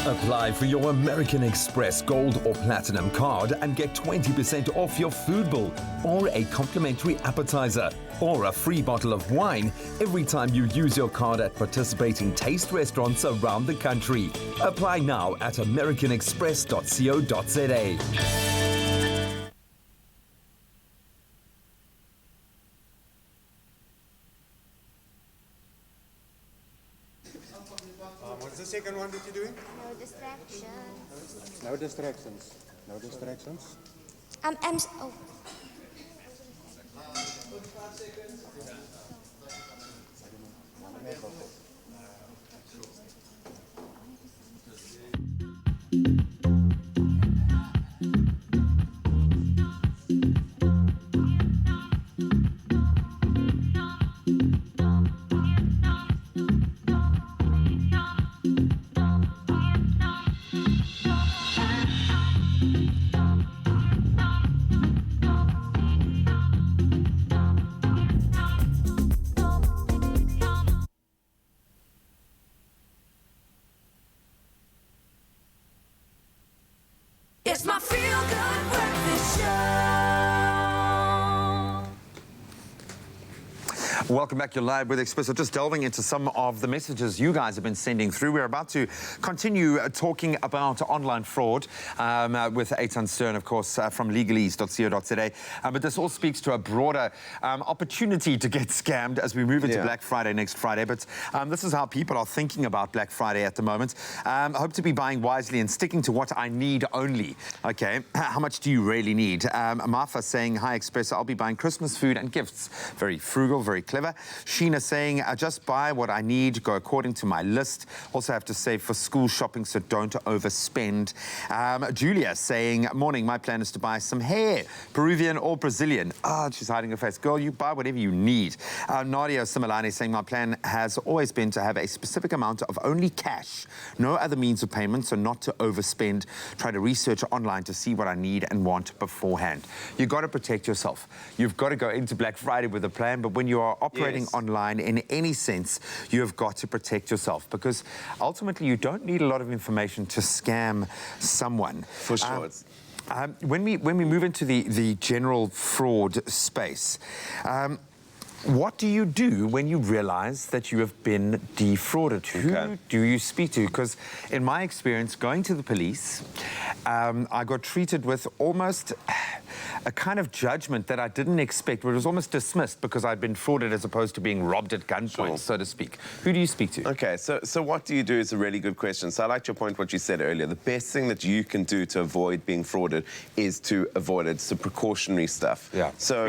Apply for your American Express Gold or Platinum card and get 20% off your food bill, or a complimentary appetizer, or a free bottle of wine every time you use your card at participating taste restaurants around the country. Apply now at americanexpress.co.za. What's the second one that you're doing? No distractions. No distractions. No distractions. Oh. It's my feel-good breakfast show. Welcome back. You're live with Expresso. Just delving into some of the messages you guys have been sending through. We're about to continue talking about online fraud with Eitan Stern, of course, from legalese.co.za. But this all speaks to a broader opportunity to get scammed as we move into Black Friday next Friday. But this is how people are thinking about Black Friday at the moment. Hope to be buying wisely and sticking to what I need only. Okay, how much do you really need? Martha saying, hi, Expresso, I'll be buying Christmas food and gifts. Very frugal, very clever. Sheena saying, just buy what I need, go according to my list. Also have to save for school shopping, so don't overspend. Julia saying, morning, my plan is to buy some hair, Peruvian or Brazilian. She's hiding her face. Girl, you buy whatever you need. Nadia Similani saying, my plan has always been to have a specific amount of only cash, no other means of payment, so not to overspend. Try to research online to see what I need and want beforehand. You've got to protect yourself. You've got to go into Black Friday with a plan, but when you are operating online in any sense, you have got to protect yourself, because ultimately you don't need a lot of information to scam someone. For sure. When we move into the general fraud space, What do you do when you realize that you have been defrauded? Who do you speak to? Because in my experience, going to the police, I got treated with almost a kind of judgment that I didn't expect, where it was almost dismissed because I'd been frauded as opposed to being robbed at gunpoint, so to speak. Who do you speak to? Okay, so what do you do is a really good question. So I liked your point, what you said earlier. The best thing that you can do to avoid being frauded is to avoid it. So precautionary stuff. Yeah, so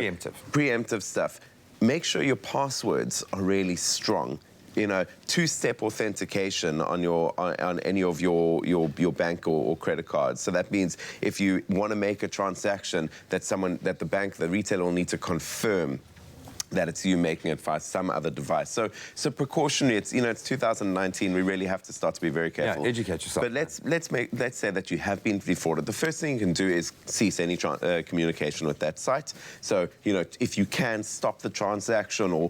preemptive stuff. Make sure your passwords are really strong. You know, two-step authentication on any of your bank or credit cards. So that means if you want to make a transaction, that the retailer will need to confirm that it's you making it via some other device. So precautionary. It's 2019. We really have to start to be very careful. Yeah, educate yourself. But let's say that you have been defrauded. The first thing you can do is cease any communication with that site. So if you can stop the transaction or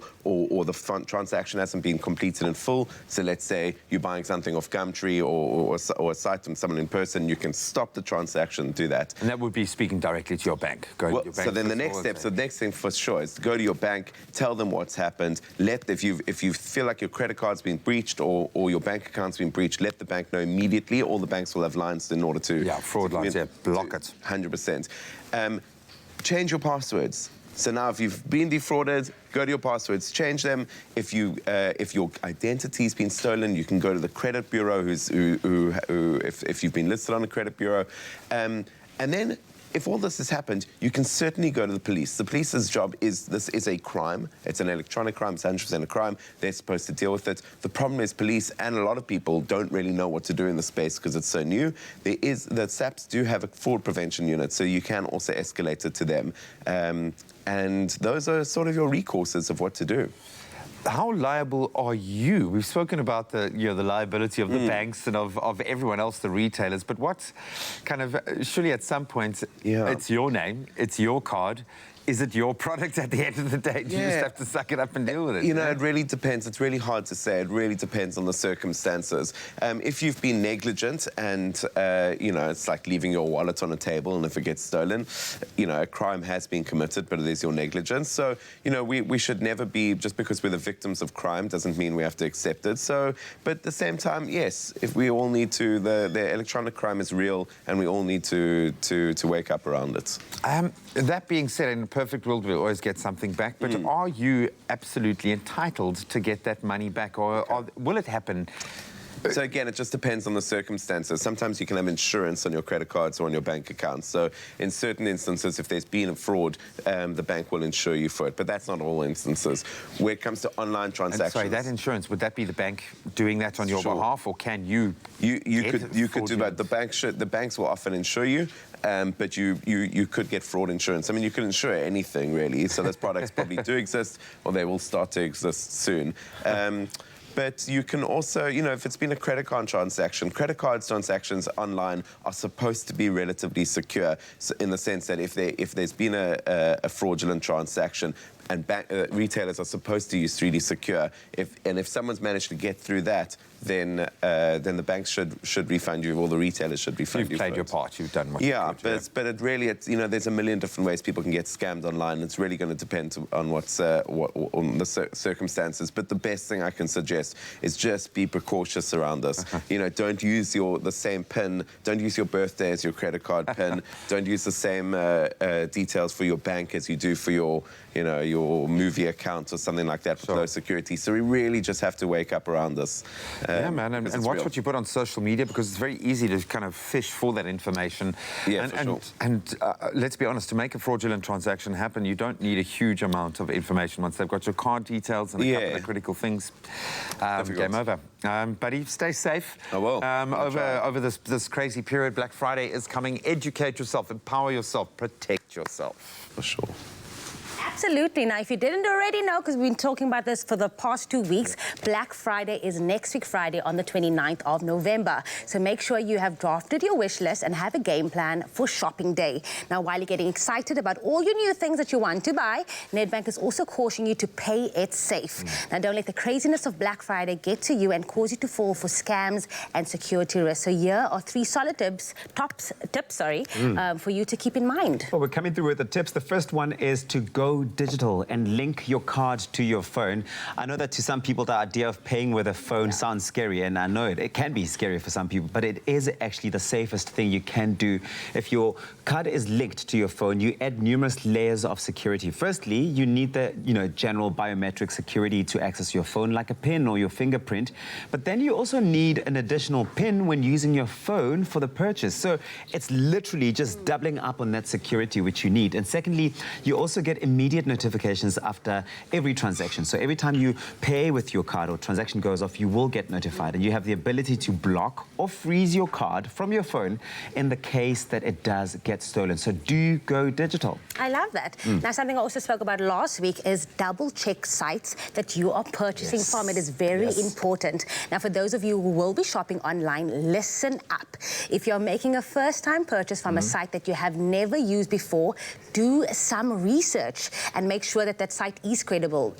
the transaction hasn't been completed in full. So let's say you're buying something off Gumtree or a site from someone in person, you can stop the transaction. Do that. And that would be speaking directly to your bank. Go to your bank. So then the next step. So the next thing for sure is to go to your bank. Tell them what's happened. If you feel like your credit card's been breached or your bank account's been breached, let the bank know immediately. All the banks will have lines in order to... Yeah, fraud lines, block it. 100%. Change your passwords. So now if you've been defrauded, go to your passwords, change them. If your identity's been stolen, you can go to the credit bureau if you've been listed on a credit bureau. And then if all this has happened, you can certainly go to the police. The police's job this is a crime. It's an electronic crime. It's 100% a crime. They're supposed to deal with it. The problem is police and a lot of people don't really know what to do in the space because it's so new. The SAPs do have a fraud prevention unit, so you can also escalate it to them. And those are sort of your recourses of what to do. How liable are you? We've spoken about the liability of the banks and of everyone else, the retailers. But what kind of surely at some point it's your name, it's your card. Is it your product at the end of the day? Do you just have to suck it up and deal with it? It really depends. It's really hard to say. It really depends on the circumstances. If you've been negligent and, it's like leaving your wallet on a table and if it gets stolen, a crime has been committed, but it is your negligence. So, we should never be, just because we're the victims of crime doesn't mean we have to accept it. So, but at the same time, yes, if we all need to, the electronic crime is real and we all need to wake up around it. That being said, in a perfect world, we'll always get something back. But are you absolutely entitled to get that money back, or will it happen? So again, it just depends on the circumstances. Sometimes you can have insurance on your credit cards or on your bank accounts. So in certain instances, if there's been a fraud, the bank will insure you for it. But that's not all instances. Where it comes to online transactions... Sorry, that insurance, would that be the bank doing that on your behalf, or can you... You could do that. The banks will often insure you. But you could get fraud insurance. I mean, you could insure anything, really. So those products probably do exist, or they will start to exist soon. But you can also, if it's been a credit card transaction, credit card transactions online are supposed to be relatively secure, so in the sense that if there's been a fraudulent transaction, and retailers are supposed to use 3D Secure. If someone's managed to get through that, then the banks should refund you, or the retailers should refund you. You've played your part. You've done what you could. But it really, there's a million different ways people can get scammed online. It's really going to depend on on the circumstances. But the best thing I can suggest is just be precautious around this. Don't use the same PIN. Don't use your birthday as your credit card PIN. Don't use the same details for your bank as you do for your movie account or something like that for those security. So we really just have to wake up around this. Yeah, man, and watch what you put on social media, because it's very easy to kind of fish for that information. Yeah, and let's be honest, to make a fraudulent transaction happen, you don't need a huge amount of information. Once they've got your card details and a couple of critical things, game over. Buddy, stay safe. I will. Over this crazy period, Black Friday is coming. Educate yourself, empower yourself, protect yourself. For sure. Absolutely. Now, if you didn't already know, because we've been talking about this for the past 2 weeks, Black Friday is next week Friday on the 29th of November. So make sure you have drafted your wish list and have a game plan for shopping day. Now, while you're getting excited about all your new things that you want to buy, Nedbank is also cautioning you to pay it safe. Now, don't let the craziness of Black Friday get to you and cause you to fall for scams and security risks. So here are 3 solid tips for you to keep in mind. Well, we're coming through with the tips. The first one is to go go digital and link your card to your phone. I know that to some people, the idea of paying with a phone sounds scary, and I know it can be scary for some people, but it is actually the safest thing you can do. If your card is linked to your phone, you add numerous layers of security. Firstly, you need the general biometric security to access your phone, like a PIN or your fingerprint. But then you also need an additional PIN when using your phone for the purchase. So it's literally just doubling up on that security which you need. And secondly, you also get immediate notifications after every transaction. So every time you pay with your card or transaction goes off, you will get notified, and you have the ability to block or freeze your card from your phone in the case that it does get stolen. So do go digital. I love that. Now, something I also spoke about last week is double check sites that you are purchasing from. It is very important. Now, for those of you who will be shopping online, listen up. If you're making a first-time purchase from a site that you have never used before, do some research and make sure that that site is credible.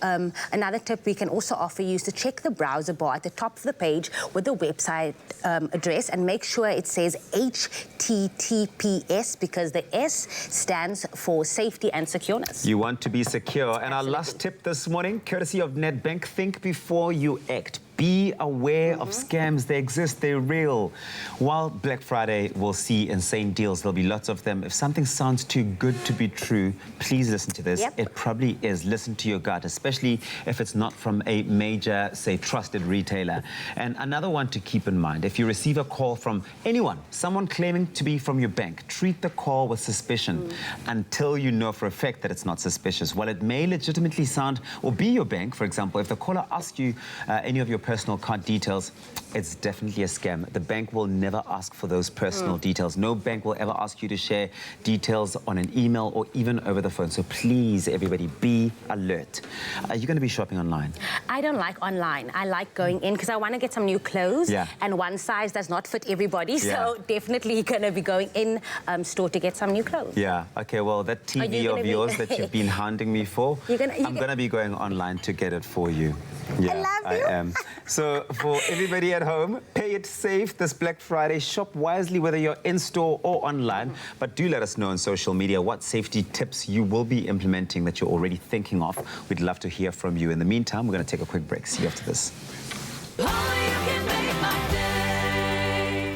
Another tip we can also offer you is to check the browser bar at the top of the page with the website address and make sure it says HTTPS, because the S stands for safety and secureness. You want to be secure. And our last tip this morning, courtesy of Nedbank, think before you act. Be aware of scams. They exist. They're real. While Black Friday will see insane deals, there'll be lots of them. If something sounds too good to be true, please listen to this. It probably is. Listen to your gut, especially if it's not from a major, say, trusted retailer. And another one to keep in mind, if you receive a call from anyone, someone claiming to be from your bank, treat the call with suspicion until you know for a fact that it's not suspicious. While it may legitimately sound or be your bank, for example, if the caller asks you any of your personal card details, it's definitely a scam. The bank will never ask for those personal details. No bank will ever ask you to share details on an email or even over the phone. So please, everybody, be alert. Are you going to be shopping online? I don't like online. I like going in because I want to get some new clothes, and one size does not fit everybody. So definitely going to be going in store to get some new clothes. Yeah. Okay, well, that TV of yours that you've been hounding me for, I'm going to be going online to get it for you. Yeah, I am. So for everybody at home, pay it safe this Black Friday. Shop wisely, whether you're in-store or online. But do let us know on social media what safety tips you will be implementing that you're already thinking of. We'd love to hear from you. In the meantime, we're going to take a quick break. See you after this.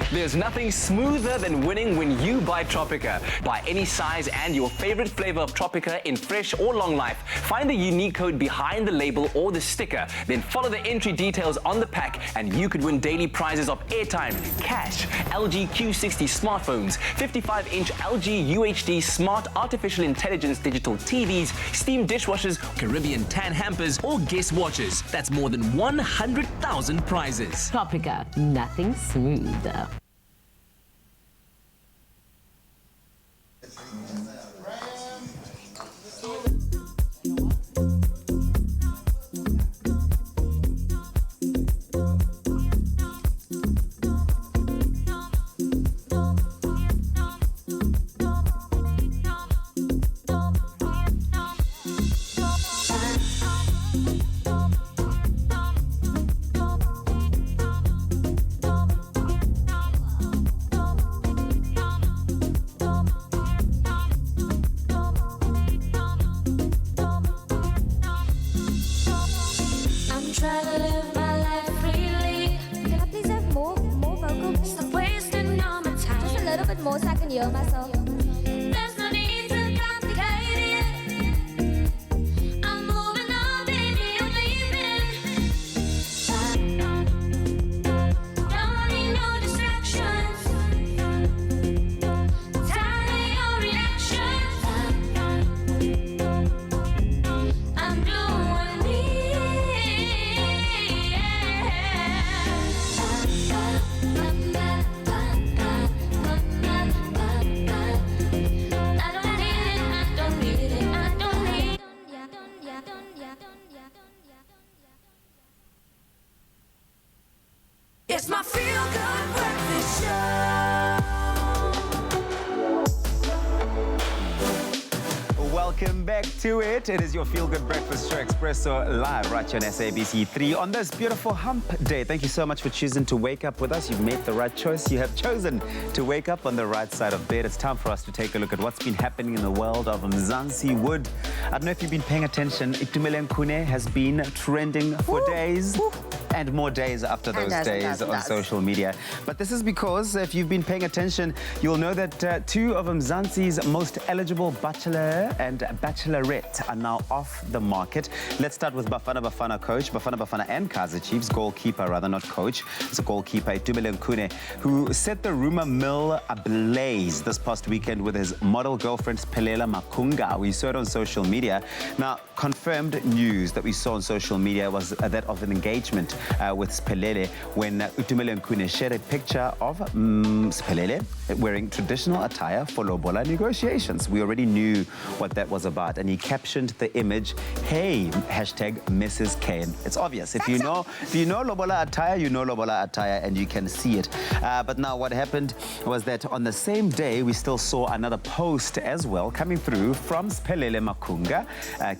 There's nothing smoother than winning when you buy Tropica. Buy any size and your favorite flavor of Tropica in fresh or long life. Find the unique code behind the label or the sticker. Then follow the entry details on the pack and you could win daily prizes of airtime, cash, LG Q60 smartphones, 55-inch LG UHD smart artificial intelligence digital TVs, steam dishwashers, Caribbean tan hampers, or guest watches. That's more than 100,000 prizes. Tropica, nothing smoother. Welcome back to it. It is your feel-good breakfast show, Expresso, live right here on SABC3 on this beautiful hump day. Thank you so much for choosing to wake up with us. You've made the right choice. You have chosen to wake up on the right side of bed. It's time for us to take a look at what's been happening in the world of Mzansi Wood. I don't know if you've been paying attention. Itumeleng Khune has been trending for days and more days after those days on social media. But this is because if you've been paying attention, you'll know that two of Mzansi's most eligible bachelor and bachelorette are now off the market. Let's start with Bafana Bafana coach, Bafana Bafana and Kaizer Chiefs, goalkeeper rather, not coach. It's a goalkeeper, Itumeleng Khune, who set the rumor mill ablaze this past weekend with his model girlfriend, Sphelela Makunga. We saw it on social media. Now, confirmed news that we saw on social media was that of an engagement with Sphelele when Itumeleng Khune shared a picture of Sphelele wearing traditional attire for lobola negotiations. We already knew what that was about, and he captioned the image, "Hey, hashtag Mrs. Kane." It's obvious. If you know lobola attire, you know lobola attire, and you can see it. But now what happened was that on the same day, we still saw another post as well coming through from Sphelele Makunga,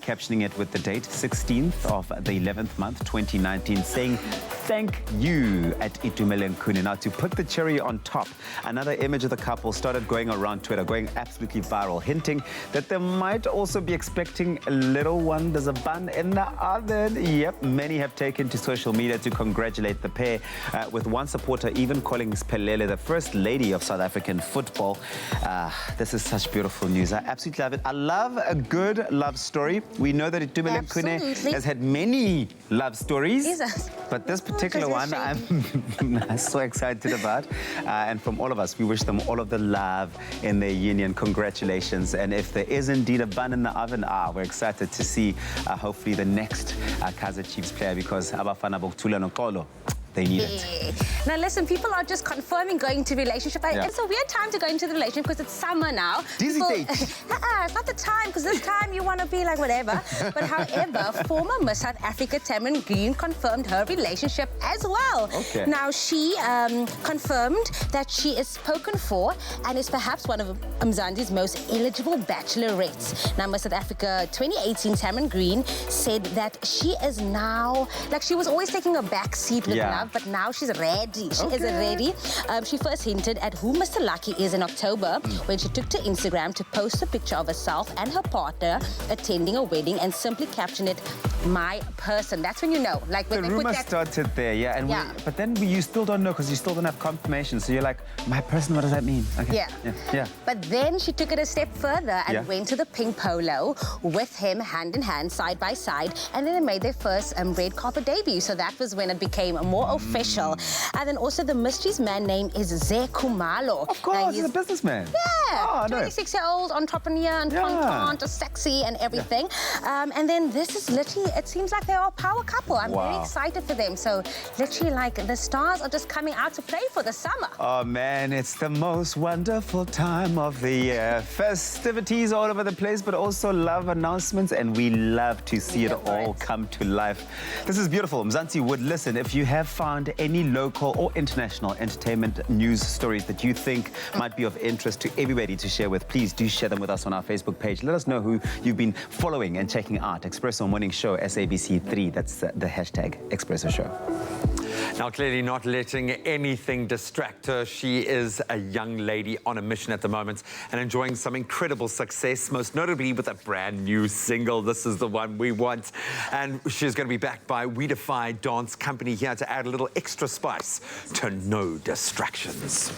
captioning it with the date 16th of the 11th month, 2019, saying, "Thank you at Itumeleng Khune." Now, to put the cherry on top, another image of the couple started going around Twitter, going absolutely viral, hinting that they might also be expecting a little one. There's a bun in the oven. Yep, many have taken to social media to congratulate the pair, with one supporter even calling Sphelele the first lady of South African football. This is such beautiful news. I absolutely love it. I love a good love story. We know that Itumeleng Khune has had many love stories, but this particular one I'm so excited about. And from all of us, we wish them all of the love in their union. Congratulations. And if there is indeed a bun in the oven, we're excited to see hopefully the next Kaizer Chiefs player, because Abafana Boktula Nokolo, they need it. Now listen, people are just confirming going into relationship. It's a weird time to go into the relationship because it's summer now. Dizzy date. It's not the time, because this time you want to be like whatever. But however, former Miss South Africa Tamron Green confirmed her relationship as well. Okay. Now she confirmed that she is spoken for and is perhaps one of Mzansi's most eligible bachelorettes. Now Miss South Africa 2018 Tamron Green said that she is now, like, she was always taking a back seat with love, but now she's ready. She is ready. She first hinted at who Mr. Lucky is in October when she took to Instagram to post a picture of herself and her partner attending a wedding and simply captioned it, "My person." That's when you know. Like when the they rumor put that started there, but then you still don't know because you still don't have confirmation. So you're like, "My person, what does that mean?" Okay. Yeah. But then she took it a step further and went to the pink polo with him hand in hand, side by side, and then they made their first red carpet debut. So that was when it became more official. And then also the mystery's man name is Ze Kumalo. Of course, he's a businessman. Yeah, 26-year-old entrepreneur and content, just sexy and everything. And then this is literally, it seems like they are a power couple. I'm very excited for them. So literally, like, the stars are just coming out to play for the summer. Oh man, it's the most wonderful time of the year. Festivities all over the place, but also love announcements, and we love to see it all come to life. This is beautiful. Mzansi Wood, listen, if you have found any local or international entertainment news stories that you think might be of interest to everybody to share with, please do share them with us on our Facebook page. Let us know who you've been following and checking out. Expresso Morning Show, SABC3. That's the hashtag Expresso Show. Now, clearly not letting anything distract her. She is a young lady on a mission at the moment and enjoying some incredible success, most notably with a brand new single. This is the one we want. And she's going to be backed by We Defy Dance Company here to add a little extra spice to No Distractions.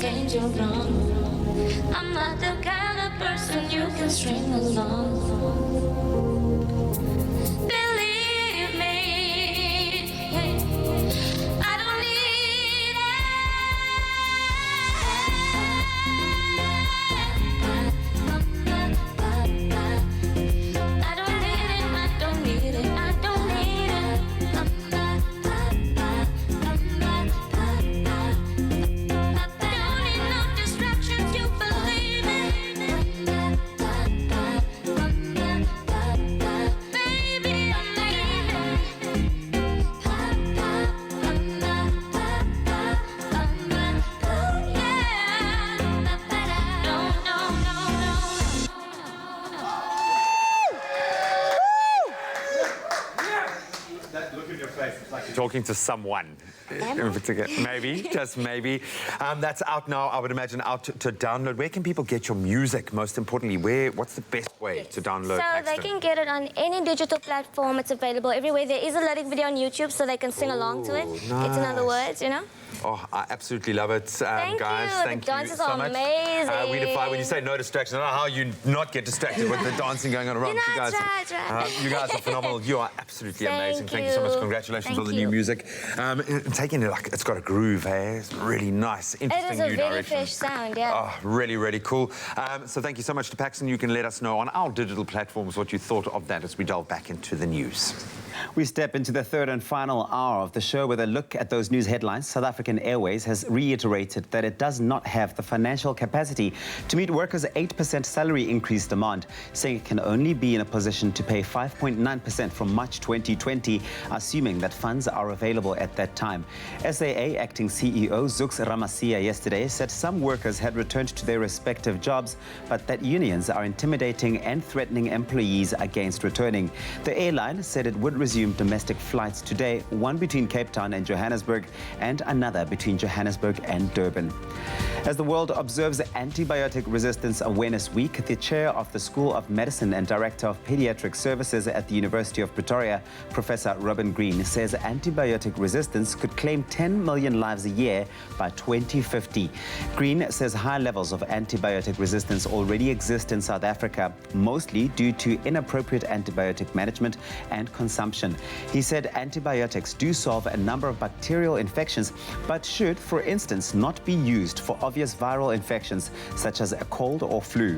change your wrong. I'm not the kind of person you can string along. Believe me, I don't need it. I don't need it, I don't need it, I don't need it. Don't need no distractions, you believe it. Baby, I need That look in your face, it's like you're talking to someone. In particular. Maybe, just maybe. That's out now, I would imagine, out to download. Where can people get your music, most importantly? What's the best way to download So Paxton? they can get it on any digital platform. It's available everywhere. There is a lyric video on YouTube, so they can sing along to it. It's in other nice. words, you know. Oh, I absolutely love it, Thank guys. you. Thank The you dances so are much. amazing. We defy when you say no distraction. I don't know how you not get distracted with the dancing going on around You know, you guys. it's right. You guys are phenomenal. You are absolutely amazing. Thank you so you. much. Congratulations Thank on the you. new music. Taking it like it's got a groove, hey? It's really nice, interesting It is a new very direction. fresh sound, yeah. Oh, really, really cool. So thank you so much to Paxton. You can let us know on our digital platforms what you thought of that as we delve back into the news. We step into the third and final hour of the show with a look at those news headlines. South African Airways has reiterated that it does not have the financial capacity to meet workers' 8% salary increase demand, saying it can only be in a position to pay 5.9% from March 2020, assuming that funds are available at that time. SAA acting CEO Zux Ramasia yesterday said some workers had returned to their respective jobs, but that unions are intimidating and threatening employees against returning. The airline said it would resume domestic flights today, one between Cape Town and Johannesburg and another between Johannesburg and Durban. As the world observes Antibiotic Resistance Awareness Week, the chair of the School of Medicine and director of pediatric services at the University of Pretoria, Professor Robin Green, says antibiotic resistance could claim 10 million lives a year by 2050. Green says high levels of antibiotic resistance already exist in South Africa, mostly due to inappropriate antibiotic management and consumption. He said antibiotics do solve a number of bacterial infections, but should, for instance, not be used for obvious viral infections such as a cold or flu.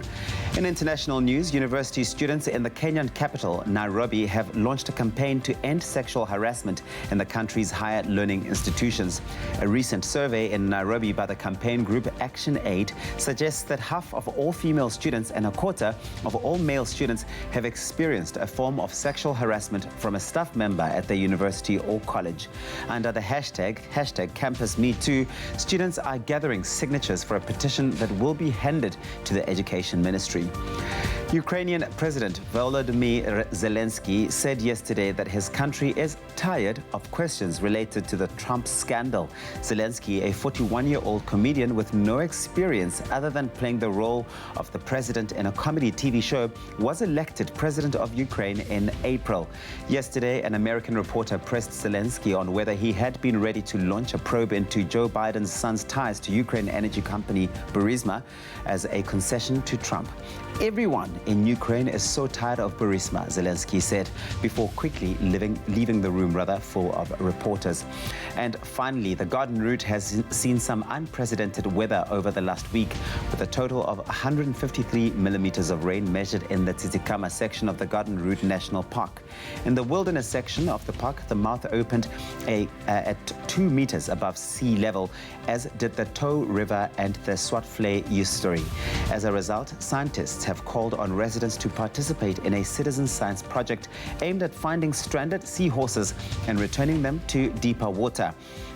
In international news, university students in the Kenyan capital, Nairobi, have launched a campaign to end sexual harassment in the country's higher learning institutions. A recent survey in Nairobi by the campaign group Action Aid suggests that half of all female students and a quarter of all male students have experienced a form of sexual harassment from a staff member at their university or college. Under the hashtag #CampusMeToo, students are gathering signatures for a petition that will be handed to the Education Ministry. Ukrainian President Volodymyr Zelensky said yesterday that his country is tired of questions related to the Trump scandal. Zelensky, a 41-year-old comedian with no experience other than playing the role of the president in a comedy TV show, was elected president of Ukraine in April. Yesterday, an American reporter pressed Zelensky on whether he had been ready to launch a probe into Joe Biden's son's ties to Ukraine energy company Burisma as a concession to Trump. Everyone in Ukraine is so tired of Burisma, Zelensky said, before quickly leaving the room full of reporters. And finally, the Garden Route has seen some unprecedented weather over the last week, with a total of 153 millimeters of rain measured in the Tsitsikamma section of the Garden Route National Park. In the wilderness section of the park, the mouth opened at 2 meters above sea level, as did the Tow River and the Swartfley estuary. As a result, scientists have called on residents to participate in a citizen science project aimed at finding stranded seahorses and returning them to deeper water.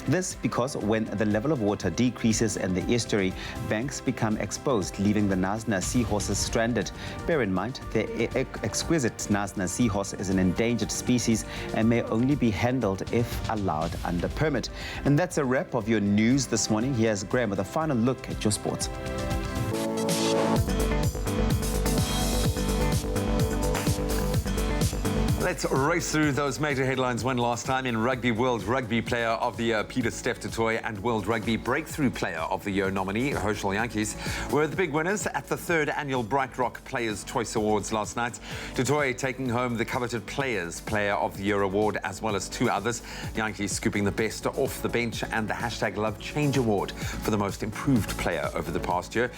This because when the level of water decreases in the estuary, banks become exposed, leaving the Nasna seahorses stranded. Bear in mind, the exquisite Nasna seahorse is an endangered species and may only be handled if allowed under permit. And that's a wrap of your news this morning. Here's Graham with a final look at your sports. Let's race through those major headlines. One last time in rugby, World Rugby Player of the Year Peter Steph Totoy and World Rugby Breakthrough Player of the Year nominee Herschel Yankees were the big winners at the 3rd annual Bright Rock Players' Choice Awards last night. Totoy taking home the coveted Players Player of the Year award, as well as 2 others. Yankees scooping the best off the bench and the #LoveChange award for the most improved player over the past year.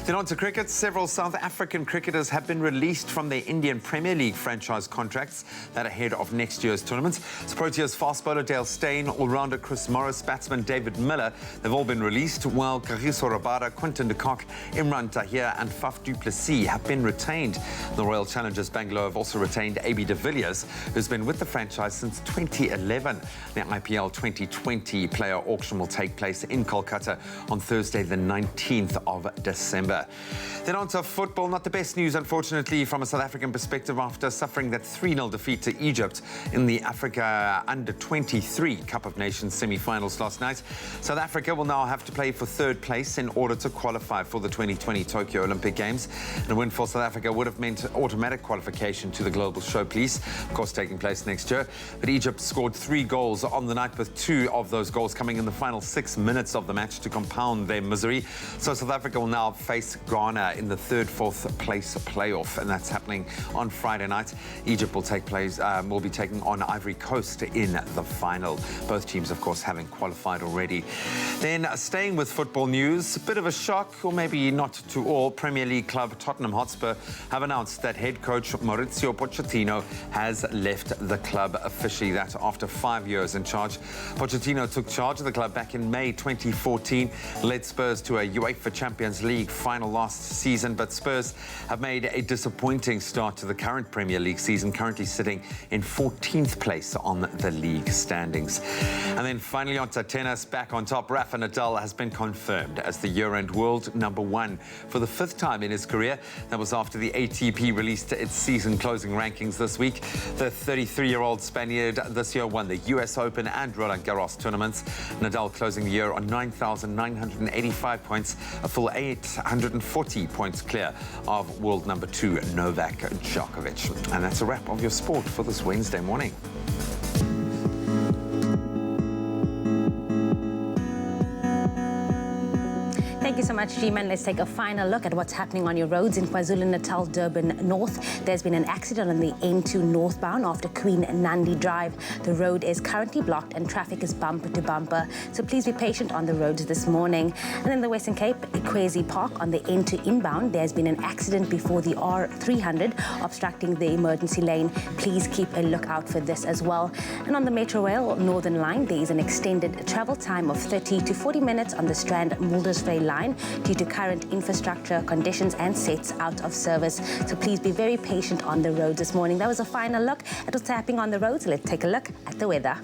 Then on to cricket. Several South African cricketers have been released from their Indian Premier League franchise contracts that ahead of next year's tournament. So Proteas fast bowler Dale Steyn, all-rounder Chris Morris, batsman David Miller, they've all been released, while Kagiso Rabada, Quinton de Kock, Imran Tahir and Faf du Plessis have been retained. The Royal Challengers Bangalore have also retained AB de Villiers, who's been with the franchise since 2011. The IPL 2020 player auction will take place in Kolkata on Thursday, the 19th of December. Then on to football. Not the best news, unfortunately, from a South African perspective after suffering that 3-0 defeat to Egypt in the Africa Under-23 Cup of Nations semi-finals last night. South Africa will now have to play for 3rd place in order to qualify for the 2020 Tokyo Olympic Games. And a win for South Africa would have meant automatic qualification to the Global Showpiece, of course taking place next year. But Egypt scored 3 goals on the night, with 2 of those goals coming in the final 6 minutes of the match to compound their misery. So South Africa will now face Ghana in the 3rd, 4th place playoff, and that's happening on Friday night. Egypt will will be taking on Ivory Coast in the final. Both teams, of course, having qualified already. Then, staying with football news, a bit of a shock, or maybe not to all. Premier League club Tottenham Hotspur have announced that head coach Maurizio Pochettino has left the club officially. That after 5 years in charge. Pochettino took charge of the club back in May 2014, led Spurs to a UEFA Champions League final last season, but Spurs have made a disappointing start to the current Premier League season, currently sitting in 14th place on the league standings. And then finally on to tennis, back on top, Rafa Nadal has been confirmed as the year-end world #1 for the 5th time in his career. That was after the ATP released its season-closing rankings this week. The 33-year-old Spaniard this year won the US Open and Roland Garros tournaments. Nadal closing the year on 9,985 points, a full 840 points clear of world #2 Novak Djokovic. And that's a wrap of your sport for this Wednesday morning. Thank you so much, G-Man. Let's take a final look at what's happening on your roads in KwaZulu-Natal, Durban North. There's been an accident on the N2 northbound after Queen Nandi Drive. The road is currently blocked and traffic is bumper to bumper, so please be patient on the roads this morning. And in the Western Cape, Ekwezi Park on the N2 inbound, there's been an accident before the R300 obstructing the emergency lane. Please keep a lookout for this as well. And on the Metro Rail Northern Line, there is an extended travel time of 30 to 40 minutes on the Strand-Muldersville line due to current infrastructure conditions and sets out of service. So please be very patient on the roads this morning. That was a final look at what's happening on the roads. Let's take a look at the weather.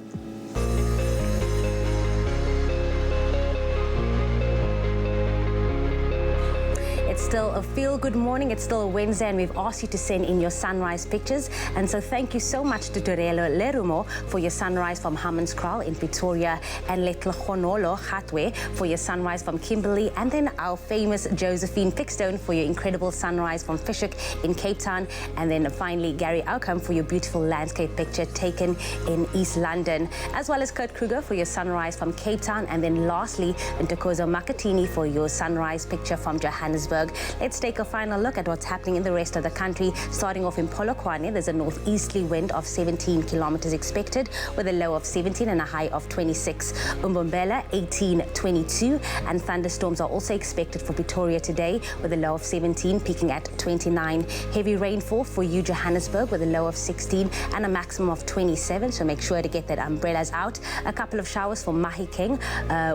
It's still a feel-good morning. It's still a Wednesday, and we've asked you to send in your sunrise pictures. And so thank you so much to Dorelo Lerumo for your sunrise from Hammanskraal in Pretoria, and Letlhonolo Gatwe for your sunrise from Kimberley, and then our famous Josephine Pickstone for your incredible sunrise from Fishhook in Cape Town, and then finally Gary Outcome for your beautiful landscape picture taken in East London, as well as Kurt Kruger for your sunrise from Cape Town, and then lastly Ntokozo Makatini for your sunrise picture from Johannesburg. Let's take a final look at what's happening in the rest of the country. Starting off in Polokwane, there's a northeasterly wind of 17 kilometers expected with a low of 17 and a high of 26. Umbombela 18-22, and thunderstorms are also expected for Pretoria today with a low of 17 peaking at 29. Heavy rainfall for you Johannesburg with a low of 16 and a maximum of 27, so make sure to get that umbrellas out. A couple of showers for Mahikeng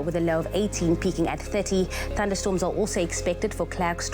with a low of 18 peaking at 30. Thunderstorms are also expected for Klerksdorp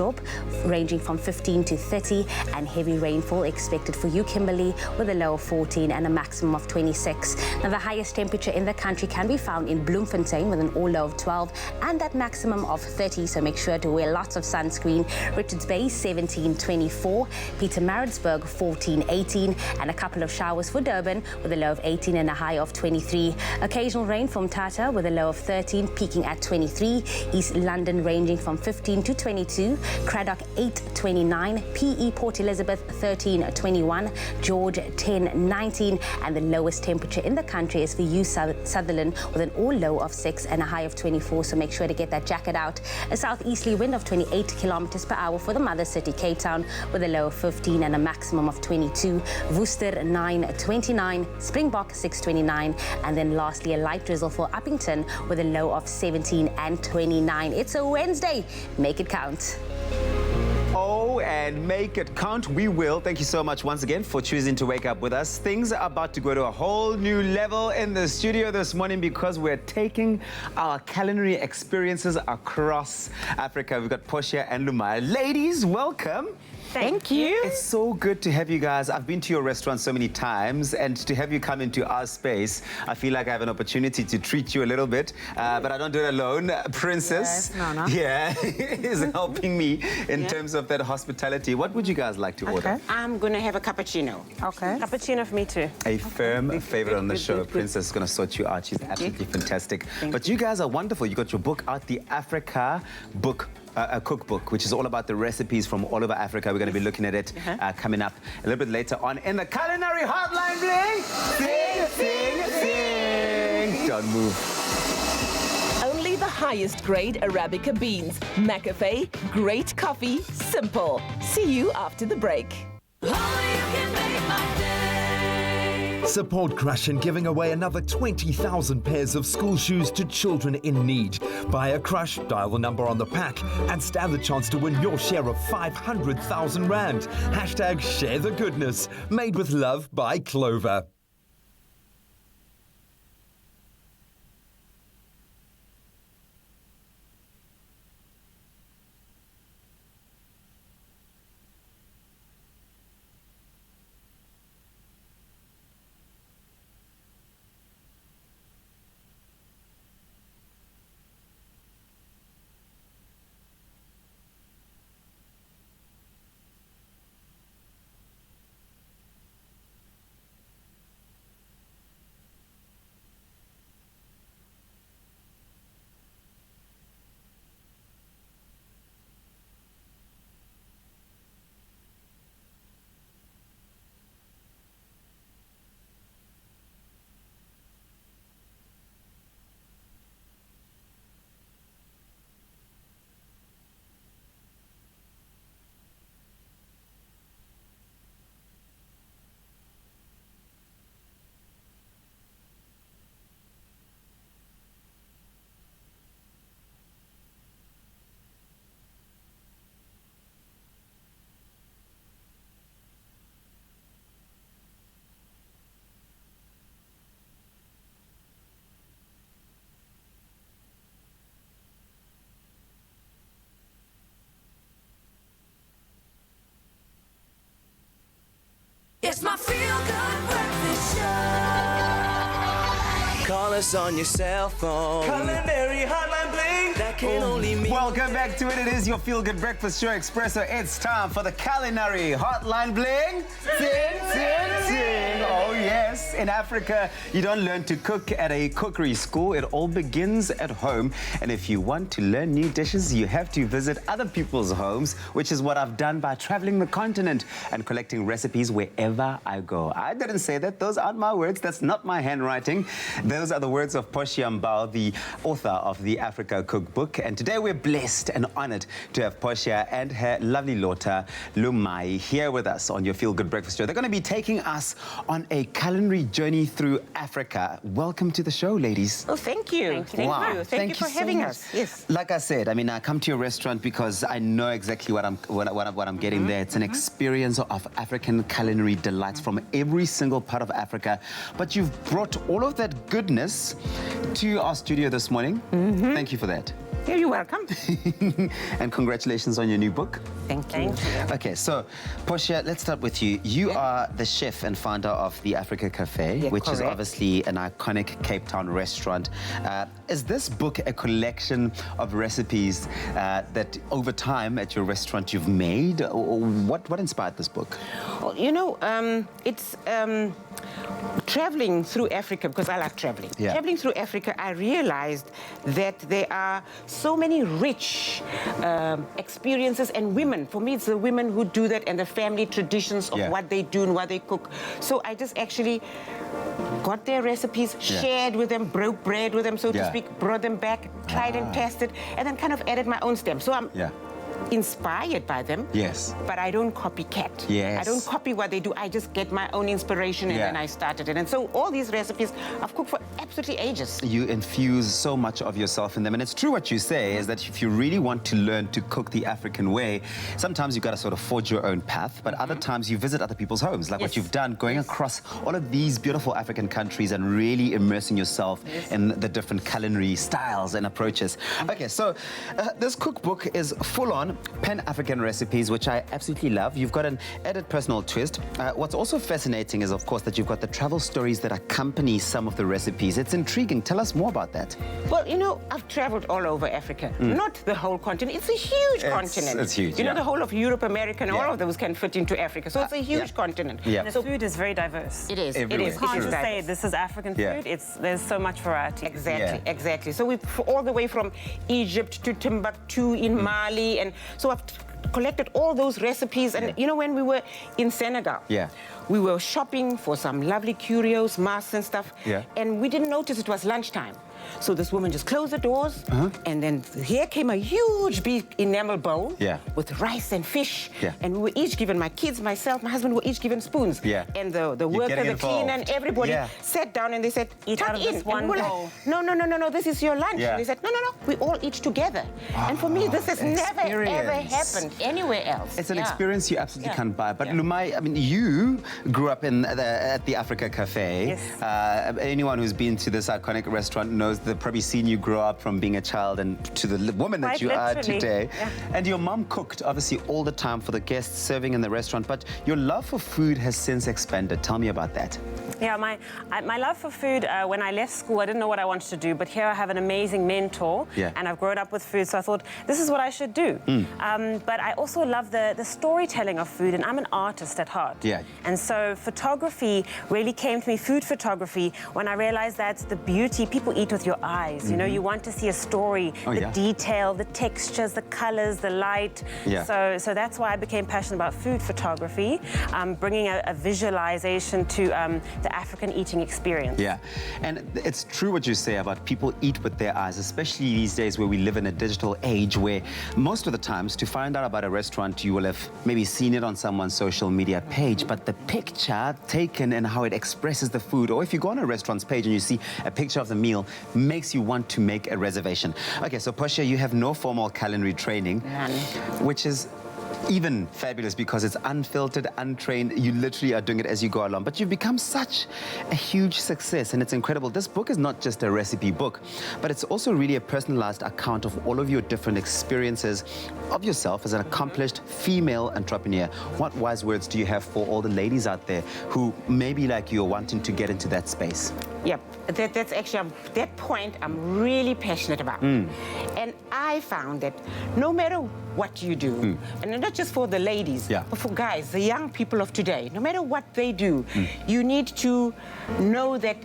ranging from 15 to 30, and heavy rainfall expected for you Kimberley with a low of 14 and a maximum of 26. Now the highest temperature in the country can be found in Bloemfontein with an all low of 12 and that maximum of 30, so make sure to wear lots of sunscreen. Richards Bay 17-24, Pietermaritzburg 14-18, and a couple of showers for Durban with a low of 18 and a high of 23. Occasional rain from Tata with a low of 13 peaking at 23. East London ranging from 15 to 22, Craddock 8.29, PE Port Elizabeth 13.21, George 10.19, and the lowest temperature in the country is for you, Sutherland, with an all low of 6 and a high of 24, so make sure to get that jacket out. A southeasterly wind of 28 kilometers per hour for the mother city, Cape Town, with a low of 15 and a maximum of 22. Worcester 9.29, Springbok 6.29, and then lastly a light drizzle for Uppington with a low of 17 and 29. It's a Wednesday. Make it count. Oh, and make it count. We will. Thank you so much once again for choosing to wake up with us. Things are about to go to a whole new level in the studio this morning because we're taking our culinary experiences across Africa. We've got Portia and Lumaya. Ladies, welcome. Thank you. It's so good to have you guys. I've been to your restaurant so many times, and to have you come into our space, I feel like I have an opportunity to treat you a little bit, but I don't do it alone. Princess, is helping me in terms of that hospitality. What would you guys like to order? I'm going to have a cappuccino. Okay. Cappuccino for me too. A firm favorite on the show. Princess is going to sort you out. She's absolutely fantastic. But you guys are wonderful. You got your book out, the Africa book. A cookbook, which is all about the recipes from all over Africa. We're going to be looking at it coming up a little bit later on in the Culinary Hotline Bling. Sing, sing, sing. Don't move. Only the highest grade Arabica beans. McAfee, great coffee, simple. See you after the break. Support Crush in giving away another 20,000 pairs of school shoes to children in need. Buy a Crush, dial the number on the pack, and stand the chance to win your share of 500,000 Rand. Hashtag share the goodness. Made with love by Clover. It's my feel-good breakfast show. Call us on your cell phone. Culinary Hotline Bling. That can only mean. Welcome back to it. It is your feel-good breakfast show, Expresso. It's time for the Culinary Hotline Bling. Sing, sing, sing. Oh, yes. In Africa, you don't learn to cook at a cookery school. It all begins at home. And if you want to learn new dishes, you have to visit other people's homes, which is what I've done by traveling the continent and collecting recipes wherever I go. I didn't say that. Those aren't my words. That's not my handwriting. Those are the words of Portia Mbao, the author of the Africa Cookbook. And today we're blessed and honored to have Portia and her lovely daughter, Lumaya, here with us on your Feel Good Breakfast Show. They're going to be taking us on a culinary journey through Africa. Welcome to the show, ladies. Oh, thank you. Thank you. Thank you for having us. Yes. Like I said, I mean, I come to your restaurant because I know exactly what I'm getting there. It's an experience of African culinary delights from every single part of Africa. But you've brought all of that goodness to our studio this morning. Thank you for that. You're welcome. And congratulations on your new book. Thank you. Okay, so Portia, let's start with you. You are the chef and founder of the Africa Cafe, which is obviously an iconic Cape Town restaurant. Is this book a collection of recipes that over time at your restaurant you've made? Or what inspired this book? Well, you know, it's traveling through Africa, because I like traveling. Yeah. Traveling through Africa, I realized that there are so many rich experiences and women. For me, it's the women who do that and the family traditions of what they do and what they cook. So I just actually got their recipes, shared with them, broke bread with them, so to speak, brought them back, tried and tested, and then kind of added my own stamp. So I'm inspired by them, but I don't copycat. I don't copy what they do. I just get my own inspiration and then I started it. And so all these recipes I've cooked for absolutely ages. You infuse so much of yourself in them, and it's true what you say, is that if you really want to learn to cook the African way, sometimes you've got to sort of forge your own path, but other times you visit other people's homes, like what you've done, going across all of these beautiful African countries and really immersing yourself in the different culinary styles and approaches. Okay, so this cookbook is full on Pan-African recipes, which I absolutely love. You've got an added personal twist. What's also fascinating is, of course, that you've got the travel stories that accompany some of the recipes. It's intriguing. Tell us more about that. Well, you know, I've traveled all over Africa. Not the whole continent. It's a huge continent. It's huge, You know, the whole of Europe, America, and all of those can fit into Africa. So it's a huge continent. And the food is very diverse. It is. It is. You can't just say this is African food. There's so much variety. Exactly. So we all the way from Egypt to Timbuktu in Mali, and so I've collected all those recipes. And you know, when we were in Senegal, we were shopping for some lovely curios, masks and stuff, and we didn't notice it was lunchtime. So this woman just closed the doors, and then here came a huge big enamel bowl with rice and fish, and we were each given, my kids, myself, my husband, were each given spoons. And the worker, the cleaner, and everybody sat down and they said, eat out of this one bowl. Like, no, this is your lunch. And they said, no, we all eat together. And for me, this has never, ever happened anywhere else. It's an experience you absolutely can't buy. But Lumai, I mean, you grew up at the Africa Cafe. Anyone who's been to this iconic restaurant knows they've probably seen you grow up from being a child and to the woman that you are today. And your mom cooked, obviously, all the time for the guests serving in the restaurant, but your love for food has since expanded. Tell me about that. Yeah, my love for food, when I left school, I didn't know what I wanted to do, but here I have an amazing mentor, and I've grown up with food, so I thought, this is what I should do. But I also love the storytelling of food, and I'm an artist at heart. And so photography really came to me, food photography, when I realized that the beauty, people eat with your eyes. You know, you want to see a story, the detail, the textures, the colors, the light. So that's why I became passionate about food photography, bringing a visualization to the African eating experience. And it's true what you say about people eat with their eyes, especially these days where we live in a digital age where most of the times to find out about a restaurant, you will have maybe seen it on someone's social media page, but the picture taken and how it expresses the food, or if you go on a restaurant's page and you see a picture of the meal, makes you want to make a reservation. Okay, so Portia, you have no formal culinary training, which is even fabulous because it's unfiltered, untrained. You literally are doing it as you go along. But you've become such a huge success, and it's incredible. This book is not just a recipe book, but it's also really a personalized account of all of your different experiences of yourself as an accomplished female entrepreneur. What wise words do you have for all the ladies out there who maybe like you are wanting to get into that space? That's actually, that point I'm really passionate about. And I found that no matter what you do, and not just for the ladies, but for guys, the young people of today, no matter what they do, you need to know that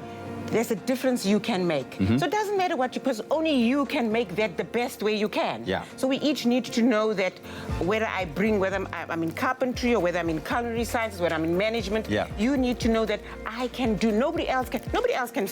there's a difference you can make. So it doesn't matter what you, because only you can make that the best way you can. So we each need to know that whether I bring, whether I'm in carpentry or whether I'm in culinary sciences, whether I'm in management, you need to know that I can do, nobody else can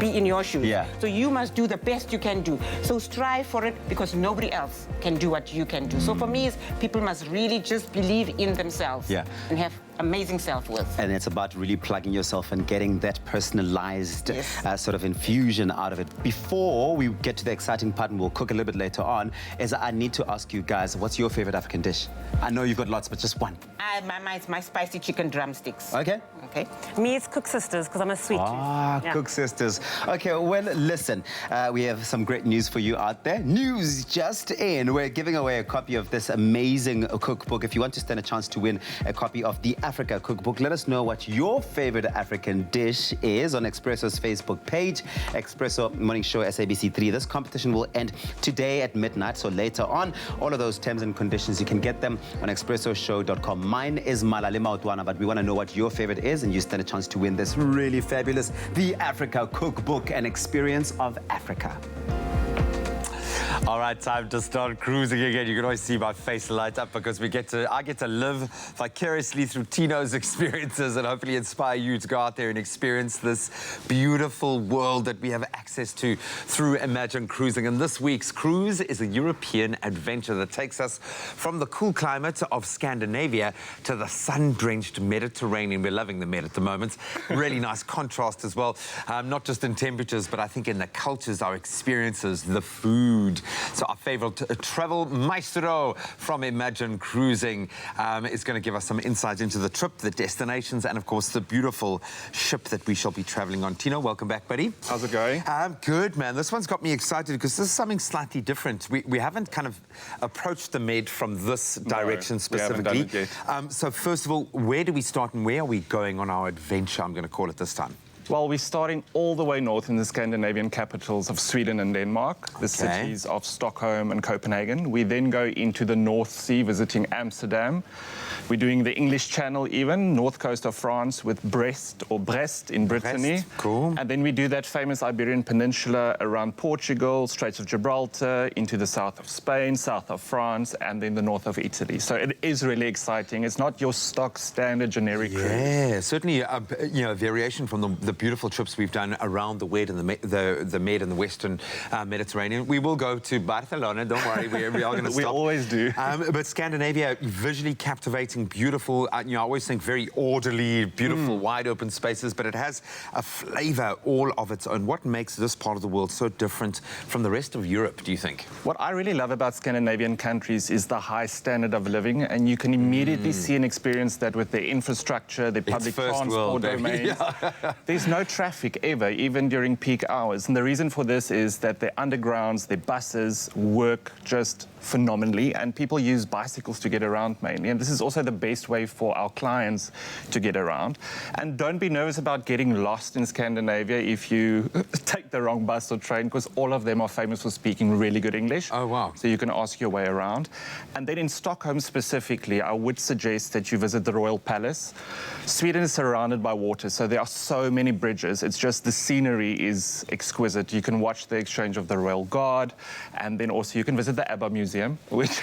be in your shoes. So you must do the best you can do. So strive for it because nobody else can do what you can do. So for me, people must really just believe in themselves and have amazing self-worth. And it's about really plugging yourself and getting that personalized sort of infusion out of it. Before we get to the exciting part, and we'll cook a little bit later on, is I need to ask you guys, what's your favorite African dish? I know you've got lots, but just one. My spicy chicken drumsticks. Okay. Me, it's Cook Sisters, because I'm a sweet tooth. Cook Sisters. Okay, well, listen, we have some great news for you out there. News just in. We're giving away a copy of this amazing cookbook. If you want to stand a chance to win a copy of the Africa Cookbook. Let us know what your favorite African dish is on Expresso's Facebook page, Expresso Morning Show SABC3. This competition will end today at midnight, so later on. All of those terms and conditions, you can get them on expressoshow.com. Mine is Malale Mautwana, but we want to know what your favorite is, and you stand a chance to win this really fabulous The Africa Cookbook, an experience of Africa. All right, time to start cruising again. You can always see my face light up because I get to live vicariously through Tino's experiences and hopefully inspire you to go out there and experience this beautiful world that we have access to through Imagine Cruising. And this week's cruise is a European adventure that takes us from the cool climate of Scandinavia to the sun-drenched Mediterranean. We're loving the Med at the moment. Really nice contrast as well, not just in temperatures, but I think in the cultures, our experiences, the food. So our favorite travel maestro from Imagine Cruising is going to give us some insights into the trip, the destinations, and of course the beautiful ship that we shall be traveling on. Tino, welcome back, buddy. How's it going? Good, man. This one's got me excited because this is something slightly different. We haven't kind of approached the Med from this direction specifically. We haven't done it yet. So first of all, where do we start and where are we going on our adventure, I'm going to call it this time? Well, we're starting all the way north in the Scandinavian capitals of Sweden and Denmark, the cities of Stockholm and Copenhagen. We then go into the North Sea, visiting Amsterdam. We're doing the English Channel even, north coast of France with Brest in Brittany. Cool. And then we do that famous Iberian Peninsula around Portugal, Straits of Gibraltar, into the south of Spain, south of France, and then the north of Italy. So it is really exciting. It's not your stock standard generic cruise. Yeah, certainly a variation from the beautiful trips we've done around the Med and the Med and the Western Mediterranean. We will go to Barcelona, don't worry, we are going to stop. We always do. But Scandinavia, visually captivating, beautiful. I always think very orderly, beautiful, wide open spaces, but it has a flavor all of its own. What makes this part of the world so different from the rest of Europe, do you think? What I really love about Scandinavian countries is the high standard of living, and you can immediately see and experience that with their infrastructure, their public transport domains. There's no traffic ever, even during peak hours. And the reason for this is that their undergrounds, their buses work just phenomenally, and people use bicycles to get around mainly. And this is also the best way for our clients to get around. And don't be nervous about getting lost in Scandinavia if you take the wrong bus or train, because all of them are famous for speaking really good English. Oh, wow. So you can ask your way around. And then in Stockholm specifically, I would suggest that you visit the Royal Palace. Sweden is surrounded by water, so there are so many bridges. It's just the scenery is exquisite. You can watch the exchange of the Royal Guard, and then also you can visit the ABBA Museum, which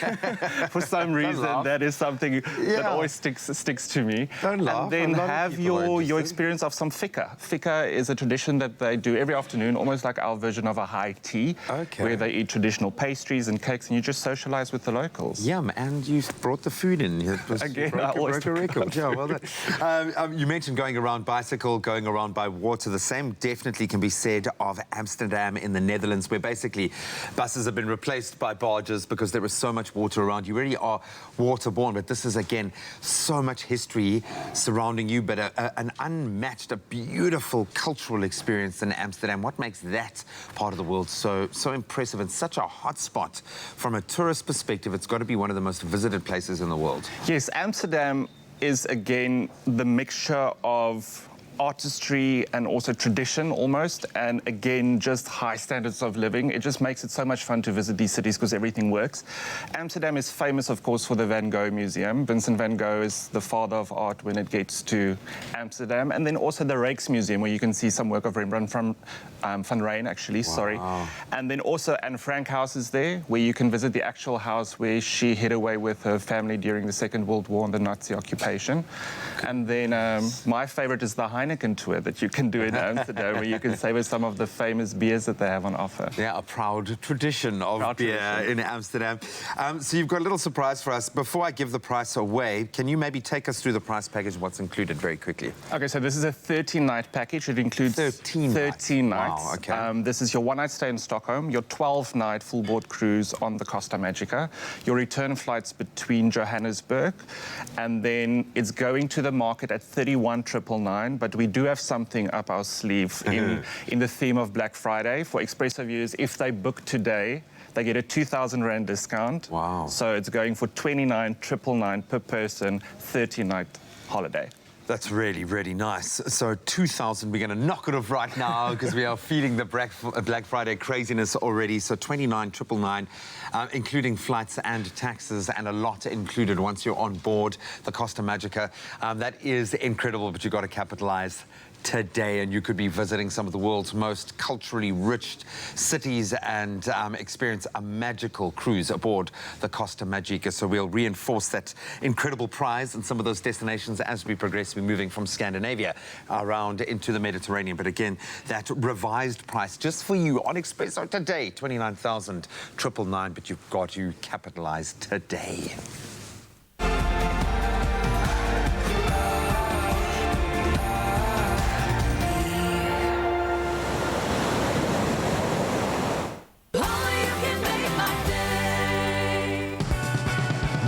for some reason that is something that always sticks to me. Don't laugh. And then have your experience of some fika. Fika is a tradition that they do every afternoon, almost like our version of a high tea, where they eat traditional pastries and cakes, and you just socialize with the locals. Yum, and you brought the food in. Again, I always broke a record. Yeah, well done. You mentioned going around bicycle, going around by water. The same definitely can be said of Amsterdam in the Netherlands, where basically buses have been replaced by barges because there is so much water around. You really are waterborne, but this is, again, so much history surrounding you, but an unmatched, a beautiful cultural experience in Amsterdam. What makes that part of the world so impressive and such a hot spot? From a tourist perspective, it's got to be one of the most visited places in the world. Yes, Amsterdam is, again, the mixture of artistry and also tradition almost, and again just high standards of living. It just makes it so much fun to visit these cities because everything works. Amsterdam is famous, of course, for the Van Gogh Museum. Vincent van Gogh is the father of art when it gets to Amsterdam. And then also the Rijks Museum, where you can see some work of Rembrandt from Van Rijn, actually, sorry. And then also Anne Frank House is there, where you can visit the actual house where she hid away with her family during the Second World War and the Nazi occupation. And then my favorite is the Heineken tour that you can do in Amsterdam, where you can savor some of the famous beers that they have on offer. Yeah, a proud tradition of beer in Amsterdam. So you've got a little surprise for us. Before I give the price away, can you maybe take us through the price package and what's included very quickly? Okay, so this is a 13-night package. It includes 13 nights. Wow, okay. This is your one-night stay in Stockholm, your 12-night full-board cruise on the Costa Magica, your return flights between Johannesburg, and then it's going to the market at 31,999, but we do have something up our sleeve in the theme of Black Friday. For Expresso viewers, if they book today, they get a 2,000 Rand discount. Wow. So it's going for 29,999 per person, 30-night holiday. That's really, really nice. So 2,000, we're going to knock it off right now because we are feeling the Black Friday craziness already. So 29,999, including flights and taxes, and a lot included once you're on board the Costa Magica. That is incredible, but you've got to capitalize today, and you could be visiting some of the world's most culturally rich cities and experience a magical cruise aboard the Costa Magica. So we'll reinforce that incredible prize and some of those destinations as we progress. We're moving from Scandinavia around into the Mediterranean. But again, that revised price just for you on Expresso today, 29,999, but you've got to capitalize today.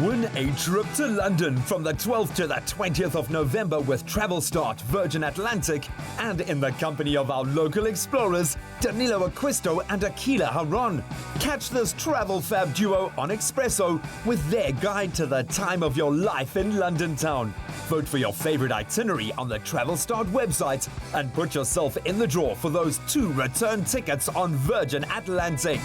Win a trip to London from the 12th to the 20th of November with Travelstart, Virgin Atlantic, and in the company of our local explorers, Danilo Acquisto and Aquila Haron. Catch this travel fab duo on Expresso with their guide to the time of your life in London town. Vote for your favorite itinerary on the Travelstart website and put yourself in the draw for those 2 return tickets on Virgin Atlantic.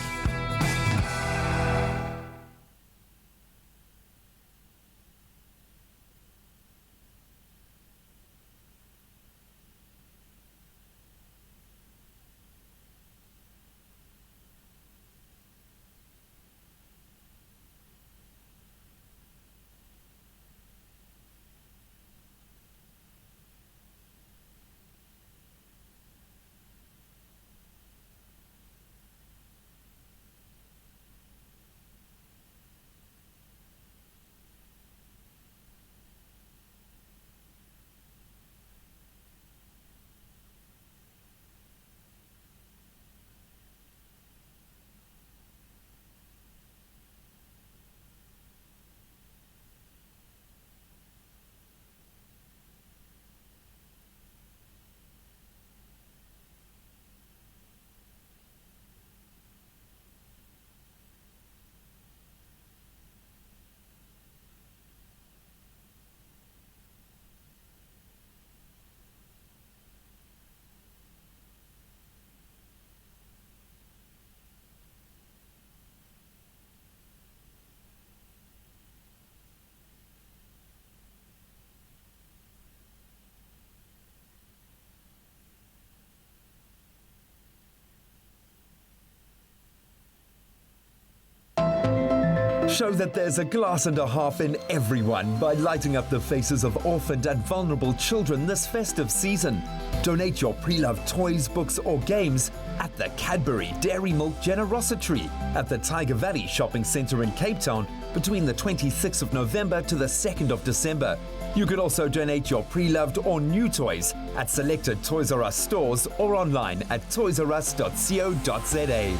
Show that there's a glass and a half in everyone by lighting up the faces of orphaned and vulnerable children this festive season. Donate your pre-loved toys, books or games at the Cadbury Dairy Milk Generosity at the Tiger Valley Shopping Centre in Cape Town between the 26th of November to the 2nd of December. You could also donate your pre-loved or new toys at selected Toys R Us stores or online at toysrus.co.za.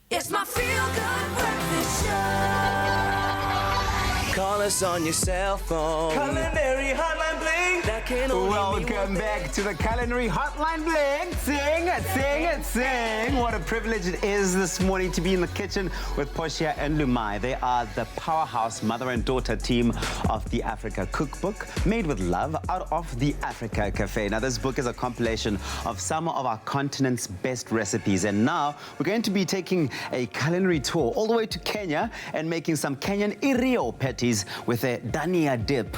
It's my feel-good breakfast show. Call us on your cell phone. Culinary hotline bling. That can only Welcome back to the Culinary Hotline Bling. Sing it, sing it, sing. What a privilege it is this morning to be in the kitchen with Portia and Lumai. They are the powerhouse mother and daughter team of the Africa Cookbook, made with love out of the Africa Cafe. Now, this book is a compilation of some of our continent's best recipes. And now we're going to be taking a culinary tour all the way to Kenya and making some Kenyan irio patties with a dania dip.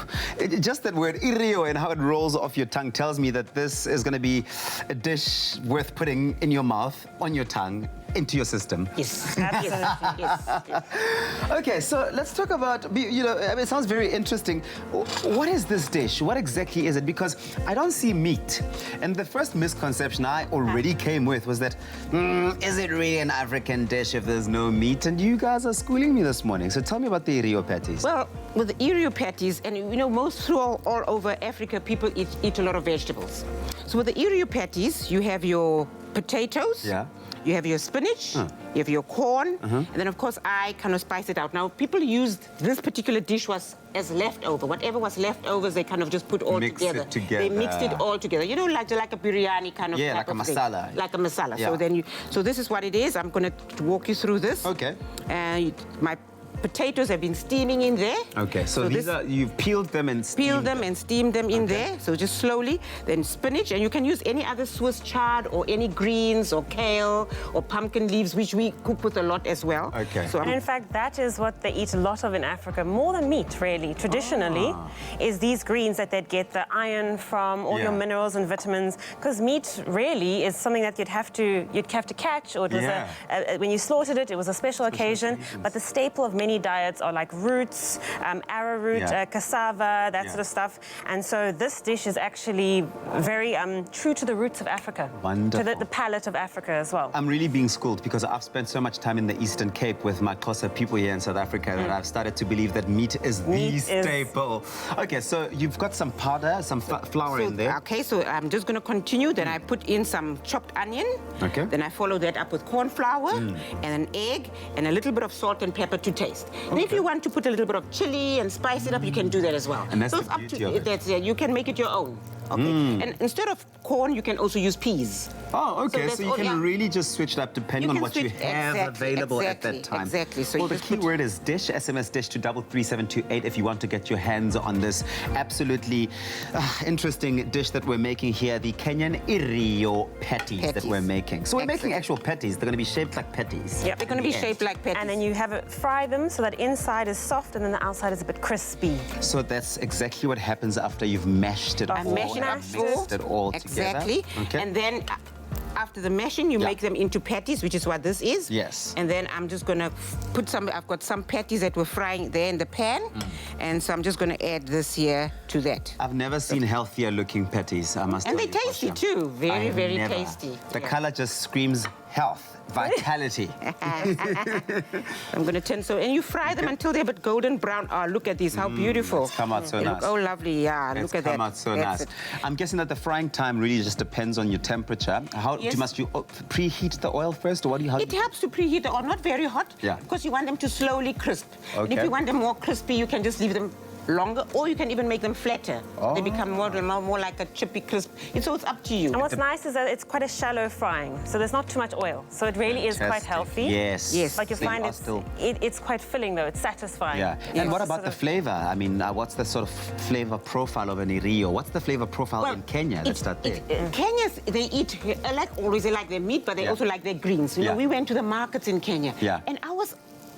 Just that word irio and how it rolls off your tongue tells me that this is going to be a dish worth putting in your mouth, on your tongue, into your system. Yes, absolutely. Yes. Okay, so let's talk about, it sounds very interesting. What is this dish? What exactly is it? Because I don't see meat. And the first misconception I already came with was that, is it really an African dish if there's no meat? And you guys are schooling me this morning. So tell me about the irio patties. Well, with the irio patties, and most all over Africa, people eat a lot of vegetables. So with the irio patties, you have your potatoes. Yeah. You have your spinach, you have your corn, and then of course I kind of spice it out. Now people used this particular dish was as leftover. Whatever was leftovers, they kind of just put all together. They mixed it all together. You know, like a biryani kind of like a masala. Like a masala. Yeah. So this is what it is. I'm going to walk you through this. Okay. My potatoes have been steaming in there. Okay, so these are, you've peeled them and steamed them in there. So just slowly. Then spinach, and you can use any other Swiss chard or any greens or kale or pumpkin leaves, which we cook with a lot as well. Okay. So and in fact, that is what they eat a lot of in Africa, more than meat, really. Traditionally, is these greens that they'd get the iron from, all your minerals and vitamins. Because meat really is something that you'd have to catch, or it was when you slaughtered it, it was a special occasion. But the staple of many diets are like roots, arrowroot, cassava, that sort of stuff. And so this dish is actually very true to the roots of Africa. Wonderful. To the palate of Africa as well. I'm really being schooled because I've spent so much time in the Eastern Cape with my Xhosa people here in South Africa that I've started to believe that meat is the staple. Okay, so you've got some powder, some flour in there. Okay, so I'm just going to continue. Then I put in some chopped onion. Okay. Then I follow that up with corn flour and an egg and a little bit of salt and pepper to taste. And if you want to put a little bit of chili and spice it up, you can do that as well. And that's so the it's up beauty to of it. you can make it your own. Okay. And instead of corn, you can also use peas. Oh, okay. So you can really just switch it up depending on what you have available at that time. Exactly. So well, the key word is dish. SMS dish to 33728 if you want to get your hands on this absolutely interesting dish that we're making here, the Kenyan Irio patties that we're making. So we're making actual patties. They're going to be shaped like patties. Yeah, they're going to be shaped like patties. And then you have it fry them so that inside is soft and then the outside is a bit crispy. So that's exactly what happens after you've mashed it all. Mixed it all together. Exactly. Okay. And then after the mashing, you make them into patties, which is what this is. Yes. And then I'm just going to put some, I've got some patties that were frying there in the pan. And so I'm just going to add this here to that. I've never seen healthier looking patties, I must tell you. And they're tasty too. Very, very tasty. The color just screams health, vitality. I'm going to turn and you fry them until they're a bit golden brown. Oh, look at these, how beautiful. It's come out so nice. Oh, lovely, yeah, look at that. It's come out so nice. I'm guessing that the frying time really just depends on your temperature. Must you preheat the oil first, or what do you have? It helps to preheat the oil, not very hot, because you want them to slowly crisp. Okay. And if you want them more crispy, you can just leave them longer, or you can even make them flatter. They become more like a chippy crisp. So it's up to you. And what's nice is that it's quite a shallow frying, so there's not too much oil. So it really is quite healthy. Yes. But you find it's quite filling, though. It's satisfying. Yeah. And what about the flavor? I mean, what's the sort of flavor profile of an irio? What's the flavor profile in Kenya? Let's start there. Kenyans, they eat, like always, they like their meat, but they also like their greens. You know, we went to the markets in Kenya, and I was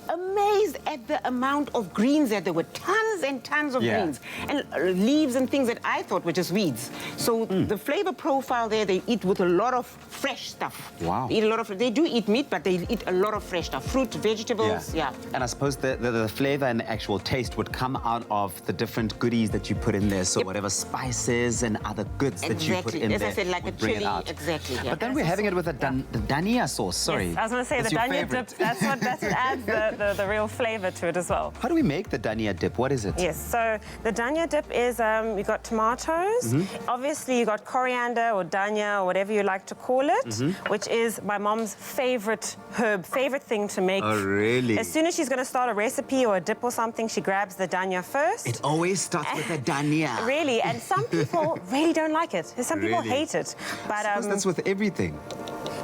amazed at the amount of greens that there were. Tons and tons of greens and leaves and things that I thought were just weeds. So the flavor profile there, they eat with a lot of fresh stuff. Wow. They eat a lot of. They do eat meat, but they eat a lot of fresh stuff, fruit, vegetables. Yeah. And I suppose the flavor and the actual taste would come out of the different goodies that you put in there. So whatever spices and other goods that you put in there. As I said, like a chili. Exactly. Yeah. But then we're having it with the dania sauce. Sorry. Yes, I was going to say the dania dip. That's what adds the real flavor to it as well. How do we make the dania dip? What is it? Yes, so the dania dip is, you got tomatoes, obviously you got coriander or dania or whatever you like to call it, which is my mom's favorite herb, favorite thing to make. Oh, really? As soon as she's going to start a recipe or a dip or something, she grabs the dania first. It always starts with a dania. Really, and some people really don't like it. Some people hate it. But I suppose that's with everything.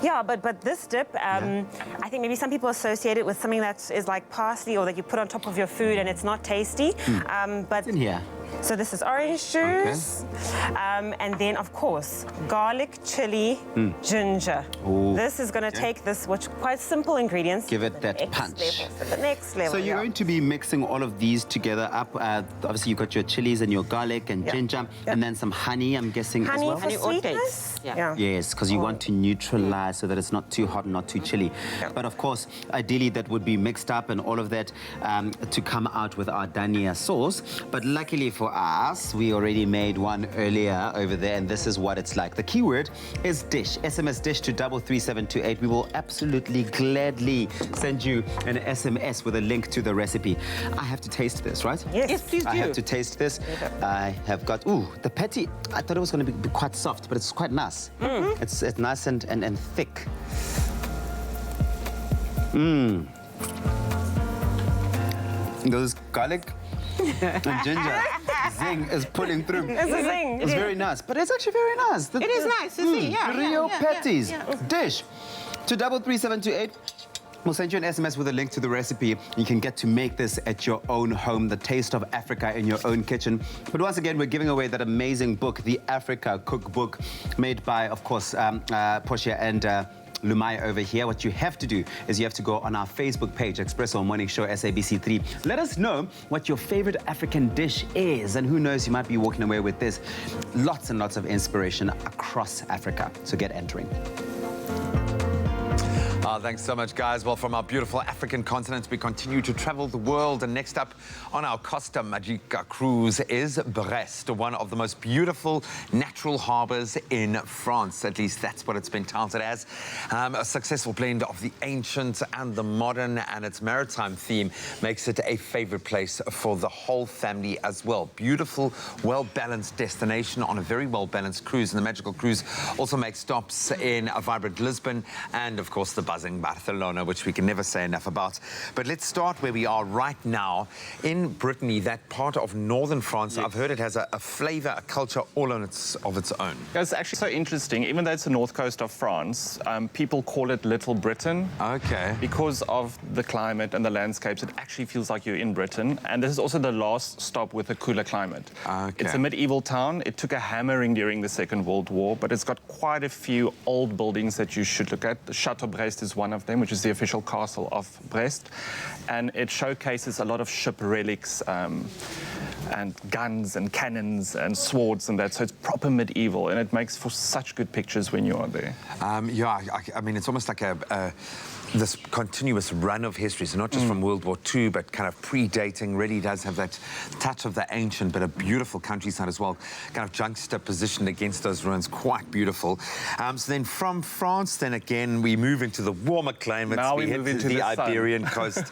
Yeah, but this dip, I think maybe some people associate it with something that is like parsley or that you put on top of your food and it's not tasty. But in here. So this is orange juice, and then of course garlic, chili, ginger. Ooh. This is going to take this, which quite simple ingredients. Give it that punch. The next level. So you're going to be mixing all of these together up. Obviously you've got your chilies and your garlic and ginger, and then some honey. I'm guessing honey as well. for sweetness. Yes, because you want to neutralize so that it's not too hot and not too chilly. But of course, ideally that would be mixed up and all of that to come out with our dania sauce. But luckily for us, we already made one earlier over there, and this is what it's like. The keyword is dish. SMS dish to 33728. We will absolutely gladly send you an SMS with a link to the recipe. I have to taste this, right? Yes, please do. I have to taste this. I have got, the patty. I thought it was going to be quite soft, but it's quite nice. It's nice and thick. Those garlic and ginger zing is pulling through. It's a zing. It's very nice, but it's actually very nice. It is nice to see, yeah. Rio patties. Dish to 33728. We'll send you an SMS with a link to the recipe. You can get to make this at your own home, the taste of Africa in your own kitchen. But once again, we're giving away that amazing book, the Africa Cookbook, made by, of course, Portia and Lumai over here. What you have to do is you have to go on our Facebook page, Expresso Morning Show SABC3. Let us know what your favorite African dish is, and who knows, you might be walking away with this. Lots and lots of inspiration across Africa. So get entering. Thanks so much, guys. Well, from our beautiful African continent, we continue to travel the world. And next up on our Costa Magica cruise is Brest, one of the most beautiful natural harbors in France. At least that's what it's been touted as. A successful blend of the ancient and the modern, and its maritime theme makes it a favorite place for the whole family as well. Beautiful, well-balanced destination on a very well-balanced cruise. And the Magical Cruise also makes stops in a vibrant Lisbon and, of course, the buzzing Barcelona, which we can never say enough about. But let's start where we are right now in Brittany, that part of northern France. Yes. I've heard it has a flavor, a culture all on of its own. It's actually so interesting. Even though it's the north coast of France, people call it Little Britain. Okay. Because of the climate and the landscapes, it actually feels like you're in Britain. And this is also the last stop with a cooler climate. Okay. It's a medieval town. It took a hammering during the Second World War, but it's got quite a few old buildings that you should look at. The Chateau Brest is one of them, which is the official castle of Brest, and it showcases a lot of ship relics and guns and cannons and swords and that, so it's proper medieval, and it makes for such good pictures when you are there. Yeah, I mean, it's almost like this continuous run of history, so not just from World War II, but kind of predating, really does have that touch of the ancient, but a beautiful countryside as well, kind of juxtapositioned against those ruins, quite beautiful. So then from France, then again, we move into the warmer climates. Now we move into the sun. Iberian coast.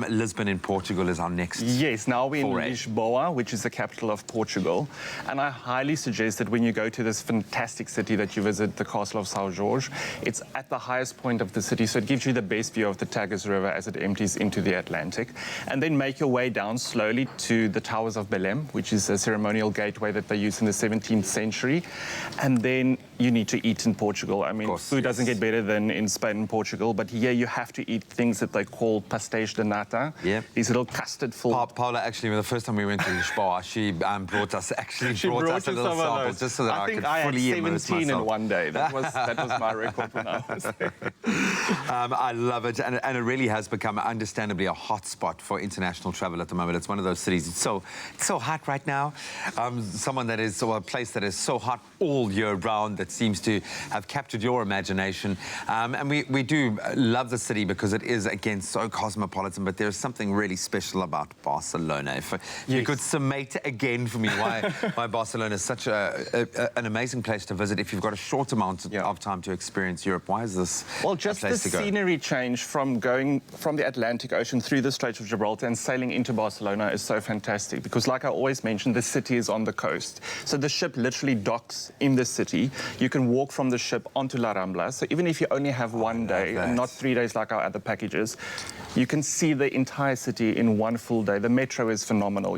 Lisbon in Portugal is our next Yes, now we're foray. in Lisboa, which is the capital of Portugal. And I highly suggest that when you go to this fantastic city that you visit the castle of São Jorge, it's at the highest point of the city, so it gives you the best view of the Tagus River as it empties into the Atlantic. And then make your way down slowly to the Towers of Belém, which is a ceremonial gateway that they used in the 17th century. And then you need to eat in Portugal. I mean, food doesn't get better than in Spain and Portugal, but here you have to eat things that they call pastéis de nata. Yeah. These little custard-filled... Paula, actually, the first time we went to Lisboa, she brought us a little sample, just so that I could fully immerse myself. I think I had 17 in one day. That was my record when I was there. I love it, and it really has become, understandably, a hot spot for international travel at the moment. It's one of those cities. It's so hot right now. A place that is so hot all year round, that seems to have captured your imagination. And we do love the city because it is, again, so cosmopolitan. But there's something really special about Barcelona. If you could summate again for me why Barcelona is such an amazing place to visit if you've got a short amount of time to experience Europe. Why is this well, just a place the to go? Scenery change from going from the Atlantic Ocean through the Straits of Gibraltar and sailing into Barcelona is so fantastic because, like I always mention, the city is on the coast. So the ship literally docks in the city. You can walk from the ship onto La Rambla. So even if you only have one day and not 3 days like our other packages, you can see the entire city in one full day. The metro is phenomenal.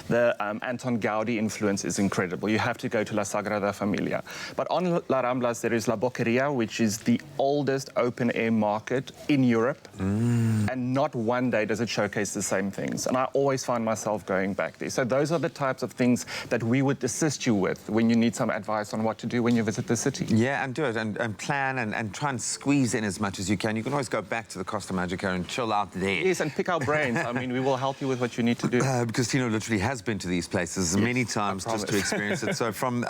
The Anton Gaudi influence is incredible. You have to go to La Sagrada Familia. But on La Ramblas, there is La Boqueria, which is the oldest open-air market in Europe. And not one day does it showcase the same things. And I always find myself going back there. So those are the types of things that we would assist you with when you need some advice on what to do when you visit the city. Yeah, and do it, and plan, and try and squeeze in as much as you can. You can always go back to the Costa Magica and chill out there. Yes, and pick our brains. I mean, we will help you with what you need to do. Because Tino literally has been to these places many times just to experience it. So from,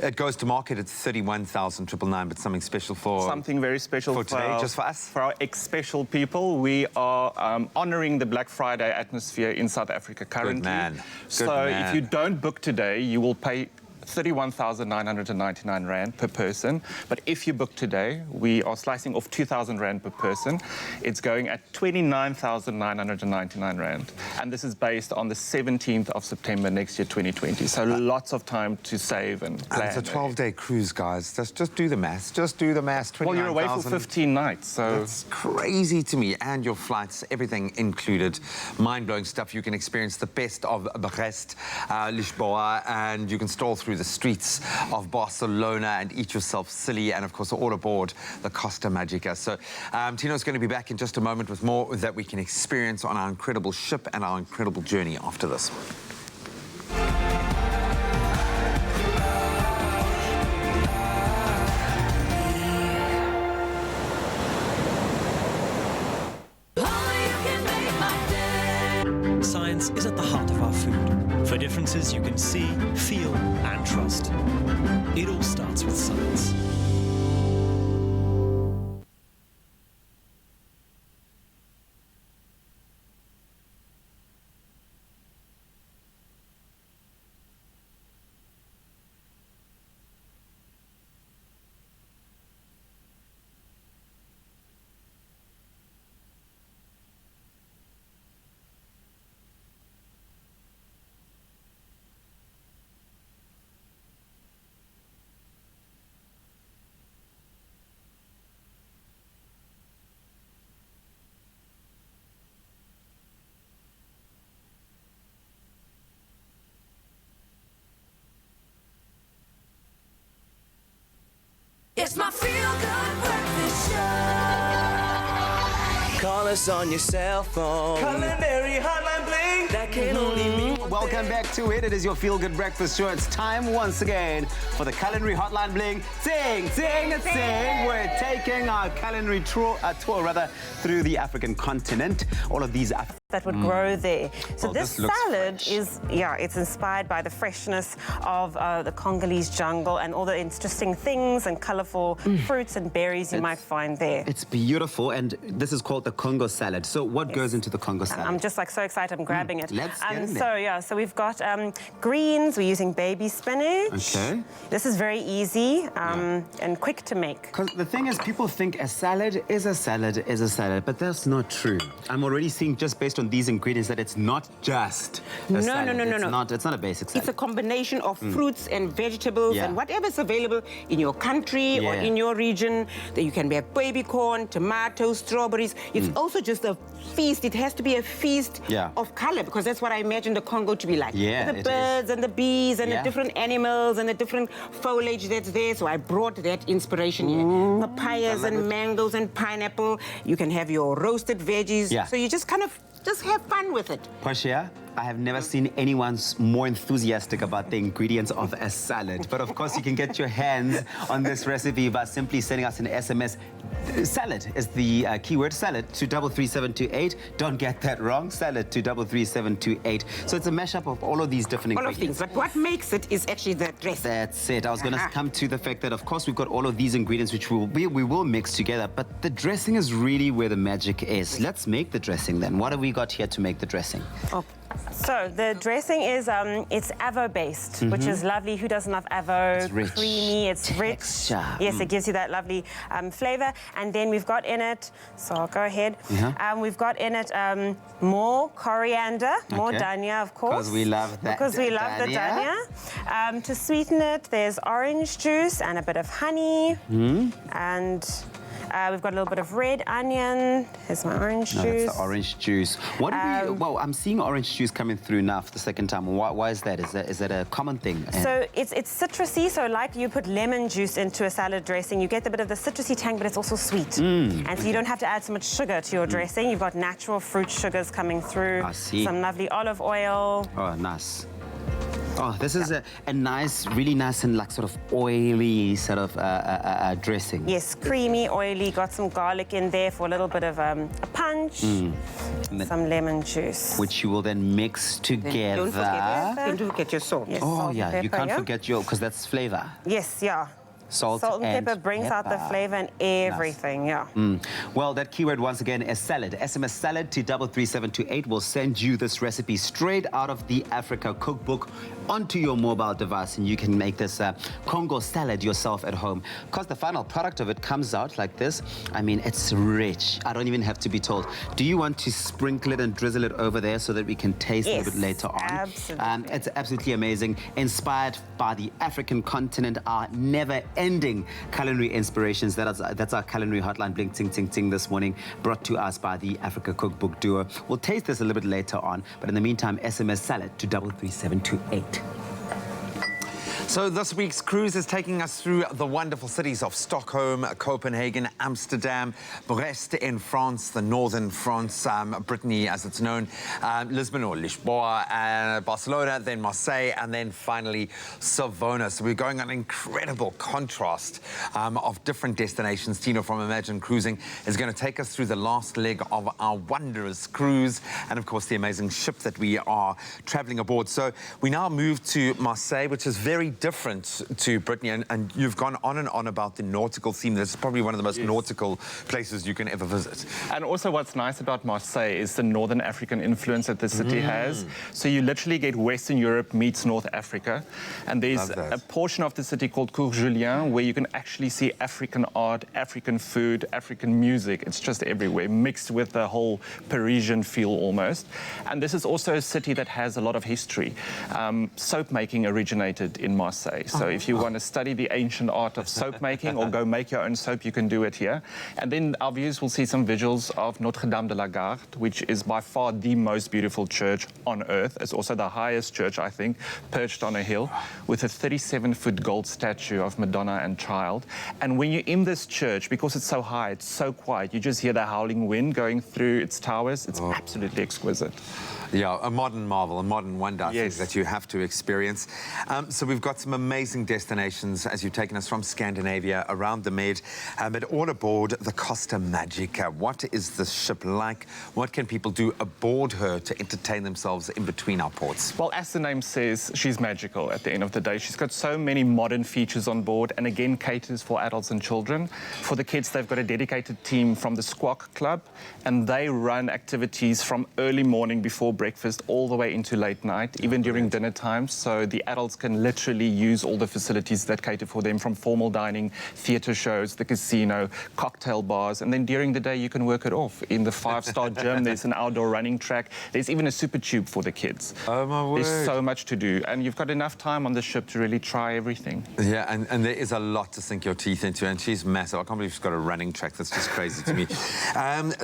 it goes to market at 31,999, but something special for... Something very special for today, just for us? For our ex-special people, we are honouring the Black Friday atmosphere in South Africa currently. Good man. So if you don't book today, you will pay 31,999 Rand per person. But if you book today, we are slicing off 2,000 Rand per person. It's going at 29,999 Rand. And this is based on the 17th of September next year, 2020. So lots of time to save and plan. And it's a 12-day cruise, guys. Just do the maths. Just do the maths. Well, you're away for 15 nights, so... That's crazy to me. And your flights, everything included. Mind-blowing stuff. You can experience the best of Brest, Lisboa, and you can stroll through the streets of Barcelona and eat yourself silly, and of course all aboard the Costa Magica. So Tino's going to be back in just a moment with more that we can experience on our incredible ship and our incredible journey after this. Science is at the heart of our food. For differences you can see, feel, and trust. It all starts with science. It's my feel-good breakfast show. Call us on your cell phone. Culinary hotline bling. That can only mean. Welcome back to it. It is your feel-good breakfast show. It's time once again for the culinary hotline bling. Sing, sing, and sing. We're taking our culinary tour through the African continent. All of these that would grow there. So this salad fresh. is, it's inspired by the freshness of the Congolese jungle and all the interesting things and colorful fruits and berries you might find there. It's beautiful, and this is called the Congo salad. So what goes into the Congo salad? I'm just like so excited, I'm grabbing it. Let's get in there. So we've got greens, we're using baby spinach. Okay. This is very easy and quick to make. Because the thing is, people think a salad is a salad is a salad, but that's not true. I'm already seeing, just based on these ingredients, that it's not just a salad. No. It's not a basic salad. It's a combination of fruits and vegetables and whatever's available in your country or in your region. That you can have baby corn, tomatoes, strawberries. It's also just a feast. It has to be a feast of color, because that's what I imagine the Congo to be like. Yeah, the birds and the bees and the different animals and the different foliage that's there. So I brought that inspiration here. Papayas and mangoes and pineapple. You can have your roasted veggies. Yeah. So you just kind of have fun with it. Portia, I have never seen anyone more enthusiastic about the ingredients of a salad. But of course, you can get your hands on this recipe by simply sending us an SMS. Salad is the keyword, salad, to 33728. Don't get that wrong, salad to 33728. So it's a mashup of all of these different ingredients. But what makes it is actually the dressing. That's it. I was going to come to the fact that, of course, we've got all of these ingredients which we will mix together, but the dressing is really where the magic is. Let's make the dressing then. What have we got here to make the dressing? So the dressing is it's avo-based, which is lovely. Who doesn't love avo? It's rich. Creamy, it's rich. Texture. Yes, it gives you that lovely flavor. And then we've got in it, so I'll go ahead. We've got in it more coriander, more dhania, of course. Because we love that. Because we love the dhania. To sweeten it, there's orange juice and a bit of honey. And we've got a little bit of red onion. Here's my orange juice. That's the orange juice. What do we? Well, I'm seeing orange juice coming through now for the second time. Why is that? Is that a common thing? So it's citrusy. So like you put lemon juice into a salad dressing, you get a bit of the citrusy tang, but it's also sweet. And so you don't have to add so much sugar to your dressing. You've got natural fruit sugars coming through. I see. Some lovely olive oil. Oh, nice. Oh, this is a nice, really nice and like sort of oily sort of dressing. Yes, creamy, oily, got some garlic in there for a little bit of a punch. Some lemon juice. Which you will then mix together. Don't forget your salt. Yes, oh, salt yeah, and you pepper, can't forget because that's flavor. Yes, yeah. Salt and pepper brings out the flavor and everything, yeah. Well, that keyword once again is salad. SMS salad to 33728 will send you this recipe straight out of the Africa cookbook onto your mobile device, and you can make this Congo salad yourself at home. Because the final product of it comes out like this. I mean, it's rich. I don't even have to be told. Do you want to sprinkle it and drizzle it over there so that we can taste it a bit later on? Absolutely. It's absolutely amazing. Inspired by the African continent, our never-ending culinary inspirations. That's our culinary hotline, bling, ting, ting, ting, this morning, brought to us by the Africa Cookbook duo. We'll taste this a little bit later on, but in the meantime, SMS salad to 33728. So this week's cruise is taking us through the wonderful cities of Stockholm, Copenhagen, Amsterdam, Brest in France, the northern France, Brittany as it's known, Lisbon or Lisboa, Barcelona, then Marseille, and then finally Savona. So we're going on an incredible contrast of different destinations. Tino from Imagine Cruising is going to take us through the last leg of our wondrous cruise and, of course, the amazing ship that we are traveling aboard. So we now move to Marseille, which is very different to Brittany, and you've gone on and on about the nautical theme. This is probably one of the most nautical places you can ever visit. And also what's nice about Marseille is the Northern African influence that the city has. So you literally get Western Europe meets North Africa, and there's a portion of the city called Cours Julien where you can actually see African art, African food, African music. It's just everywhere, mixed with the whole Parisian feel almost. And this is also a city that has a lot of history. Soap making originated in Marseille. So if you want to study the ancient art of soap making or go make your own soap, you can do it here. And then our viewers will see some visuals of Notre Dame de la Garde, which is by far the most beautiful church on earth. It's also the highest church, I think, perched on a hill with a 37-foot gold statue of Madonna and Child. And when you're in this church, because it's so high, it's so quiet, you just hear the howling wind going through its towers. It's absolutely exquisite. Yeah, a modern marvel, a modern wonder that you have to experience. So we've got some amazing destinations as you've taken us from Scandinavia around the Med, but all aboard the Costa Magica. What is this ship like? What can people do aboard her to entertain themselves in between our ports? Well, as the name says, she's magical at the end of the day. She's got so many modern features on board, and again caters for adults and children. For the kids, they've got a dedicated team from the Squawk Club, and they run activities from early morning before breakfast all the way into late night, even during dinner time. So the adults can literally use all the facilities that cater for them, from formal dining, theatre shows, the casino, cocktail bars, and then during the day you can work it off. In the 5-star gym, there's an outdoor running track. There's even a super tube for the kids. Oh, my word. There's so much to do, and you've got enough time on the ship to really try everything. Yeah, and there is a lot to sink your teeth into, and she's massive. I can't believe she's got a running track. That's just crazy to me.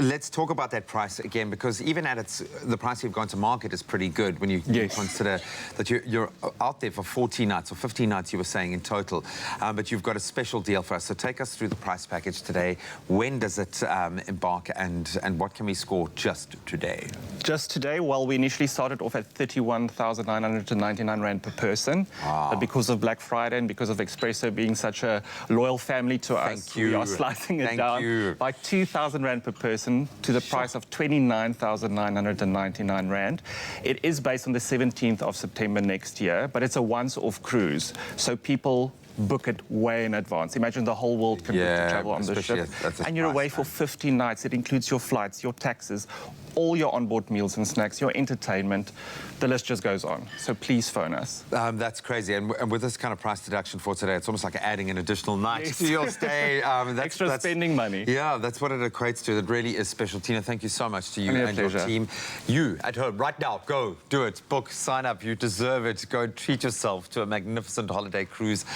Let's talk about that price again, because even at the price you've gone to market is pretty good when you consider that you're out there for 14 nights or 15 nights, you were saying, in total. But you've got a special deal for us. So take us through the price package today. When does it embark, and what can we score just today? Just today, well, we initially started off at 31,999 Rand per person. Wow. But because of Black Friday and because of Expresso being such a loyal family to us, we are slicing it down by 2,000 Rand per person to the price of 29,999 Rand. It is based on the 17th of September next year, but it's a once-off cruise, so people book it way in advance. Imagine the whole world can book to travel on the ship, and you're away for 15 nights. It includes your flights, your taxes, all your onboard meals and snacks, your entertainment. The list just goes on. So please phone us. That's crazy. And with this kind of price deduction for today, it's almost like adding an additional night to your stay. That's extra spending money. Yeah, that's what it equates to. It really is special. Tina, thank you so much to you and your team. You at home right now, go do it. Book, sign up. You deserve it. Go treat yourself to a magnificent holiday cruise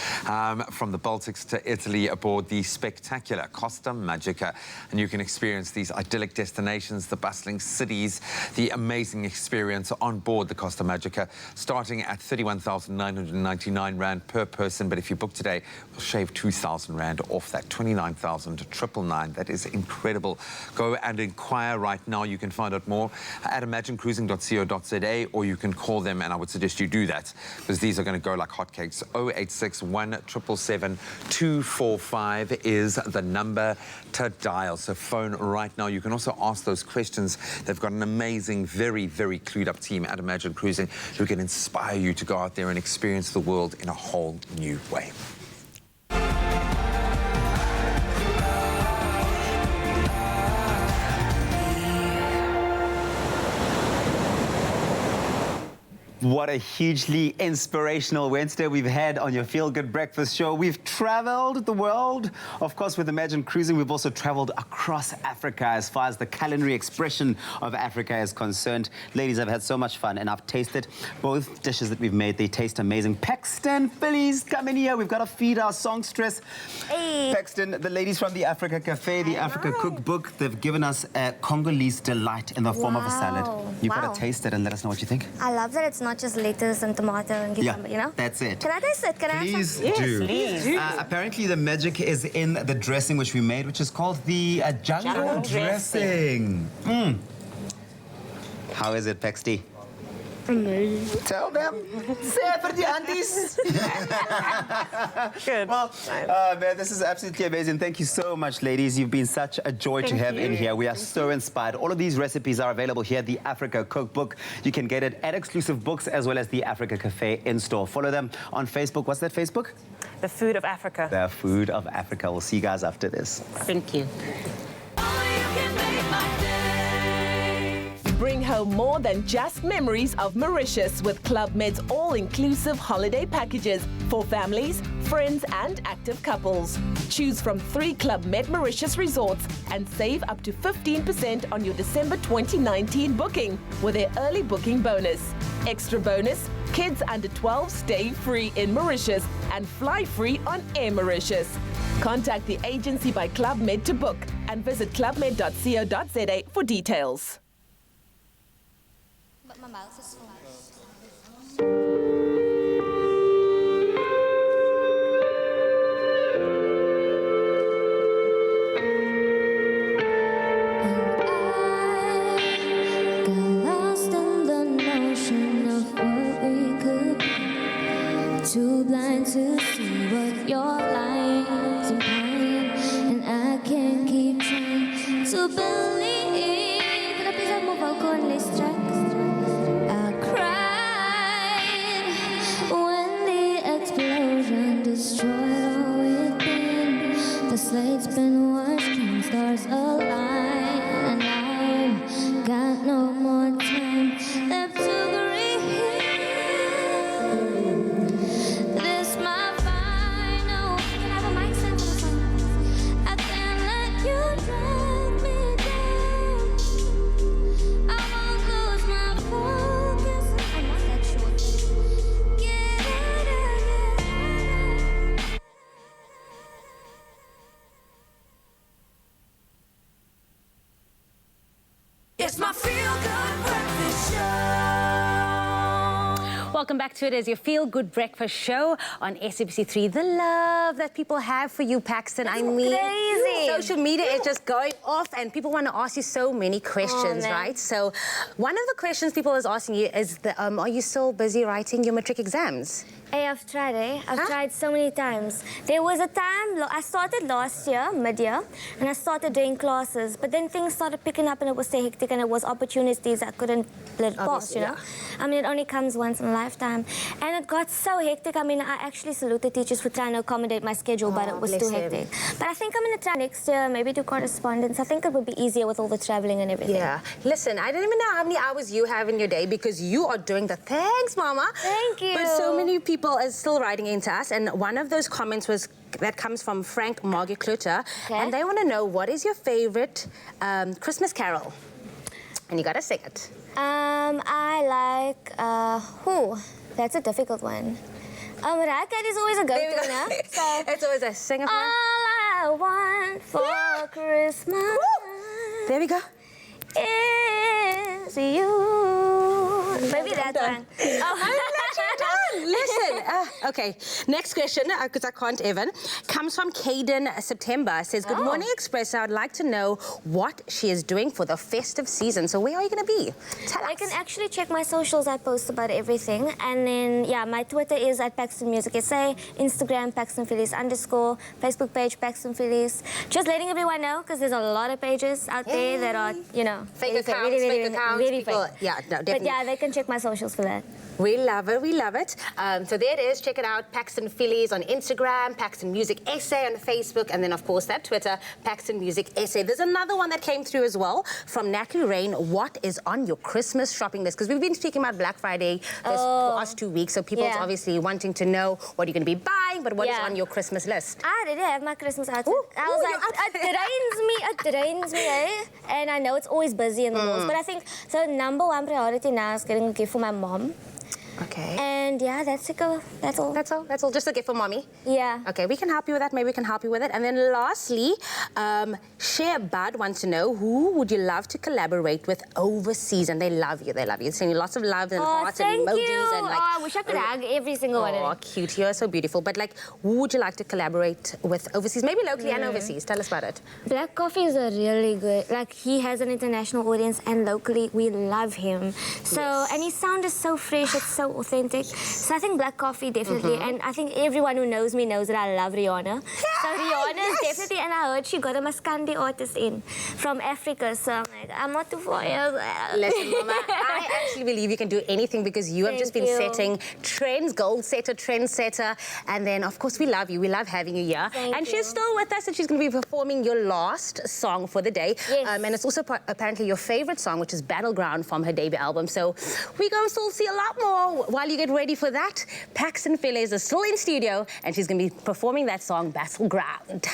from the Baltics to Italy aboard the spectacular Costa Magica. And you can experience these idyllic destinations, the bustling cities, the amazing experience on board the Costa Magica, starting at 31,999 Rand per person. But if you book today, we'll shave 2,000 Rand off that, 29,999. That is incredible. Go and inquire right now. You can find out more at imaginecruising.co.za, or you can call them, and I would suggest you do that, because these are going to go like hotcakes. 0861 777 245 is the number to dial. So phone right now. You can also ask those questions. They've got an amazing, very, very clued up team at Imagine Cruising who can inspire you to go out there and experience the world in a whole new way. What a hugely inspirational Wednesday we've had on your Feel Good Breakfast show. We've traveled the world. Of course, with Imagine Cruising, we've also traveled across Africa as far as the culinary expression of Africa is concerned. Ladies, I've had so much fun, and I've tasted both dishes that we've made. They taste amazing. Paxton, Phillies, come in here. We've got to feed our songstress. Hey. Paxton, the ladies from the Africa Cafe, the Africa Cookbook, they've given us a Congolese delight in the form of a salad. You've got to taste it and let us know what you think. I love that it's not just lettuce and tomato and cucumber, you know? That's it. Can I taste it? Can Please I have some? do. Yes, please. Apparently, the magic is in the dressing which we made, which is called the jungle dressing. How is it, Paxty? Amazing. Tell them. Say it for the aunties. Good. Well, man, this is absolutely amazing. Thank you so much, ladies. You've been such a joy to have in here. We are so inspired. All of these recipes are available here at the Africa Cookbook. You can get it at exclusive books as well as the Africa Cafe in-store. Follow them on Facebook. What's that Facebook? The Food of Africa. The Food of Africa. We'll see you guys after this. Thank you. Bring home more than just memories of Mauritius with Club Med's all-inclusive holiday packages for families, friends and active couples. Choose from 3 Club Med Mauritius resorts and save up to 15% on your December 2019 booking with their early booking bonus. Extra bonus, kids under 12 stay free in Mauritius and fly free on Air Mauritius. Contact the agency by Club Med to book and visit clubmed.co.za for details. But my mouth is full. Too blind to see what your lies implying, and I can't keep trying to believe. Can I please have more vocal on this track? I cried when the explosion destroyed all within. The slate's been washed and stars align, and I've got no more time left to grieve. It's my Feel Good Breakfast Show. Welcome back to it as your Feel Good Breakfast Show on SABC3. The love that people have for you, Paxton. I mean, crazy. Social media is just going off, and people want to ask you so many questions, right? So, one of the questions people is asking you is, are you still busy writing your matric exams? Hey, I've tried, I've tried so many times. There was a time, I started last year, mid-year, and I started doing classes, but then things started picking up and it was so hectic and it was opportunities I couldn't let pass, you know? I mean, it only comes once in a lifetime. And it got so hectic. I mean, I actually salute the teachers for trying to accommodate my schedule, but it was too hectic. But I think I'm going to try next year, maybe do correspondence. I think it would be easier with all the traveling and everything. Yeah. Listen, I don't even know how many hours you have in your day because you are doing the thanks, Mama. Thank you. But so many people are still writing into us, and one of those comments was that comes from Frank Margikluter, and they want to know, what is your favorite Christmas carol? And you got to sing it. I like, that's a difficult one. Mariah Carey's always a go-to, you know? So, it's always a singer. All I want for Christmas. Woo! There we go. Is you. Maybe that one. Listen, okay, next question, because I can't even, comes from Caden September. Says, good morning, Expresso. I'd like to know what she is doing for the festive season. So where are you going to be? Tell us. I can actually check my socials. I post about everything. And then, yeah, my Twitter is at Paxton Music SA, Instagram, Paxton Phillies _, Facebook page, Paxton Phillies. Just letting everyone know, because there's a lot of pages out there that are, you know, fake accounts, really fake accounts. really people, fake. yeah, no, definitely. But yeah, they can check my socials for that. We love it, we love it. So there it is. Check it out. Paxton Phillies on Instagram, Paxton Music Essay on Facebook, and then, of course, that Twitter, Paxton Music Essay. There's another one that came through as well from Natalie Rain. What is on your Christmas shopping list? Because we've been speaking about Black Friday this past 2 weeks, so people's obviously wanting to know what you're going to be buying, but what is on your Christmas list? I already have my Christmas outfit. I was like, it drains me, eh? And I know it's always busy in the malls, but I think, so number one priority now is getting a gift for my mom. Okay. And yeah, that's it. That's all. That's all? That's all? Just a gift for mommy? Yeah. Okay, we can help you with that. Maybe we can help you with it. And then lastly, Share Bud wants to know, who would you love to collaborate with overseas? And they love you. They love you. Sending you lots of love and hearts and emojis. You. And like, I wish I could hug every single one of them. Oh, cute. You're so beautiful. But like, who would you like to collaborate with overseas? Maybe locally and overseas. Tell us about it. Black Coffee is a really good, like, he has an international audience, and locally we love him. So, and his sound is so fresh, it's so authentic. So I think Black Coffee definitely, and I think everyone who knows me knows that I love Rihanna. So Rihanna is definitely, and I heard she got a Maskandi artist in from Africa, so I'm like, I'm not too far. Listen, Mama, I actually believe you can do anything because you have just been setting trends, trendsetter, and then, of course, we love you. We love having you here. And she's still with us, and she's going to be performing your last song for the day. And it's also apparently your favorite song, which is Battleground from her debut album. So we're going to still see a lot more while you get ready for that. Paxton Phillies is still in studio, and she's going to be performing that song, Battleground.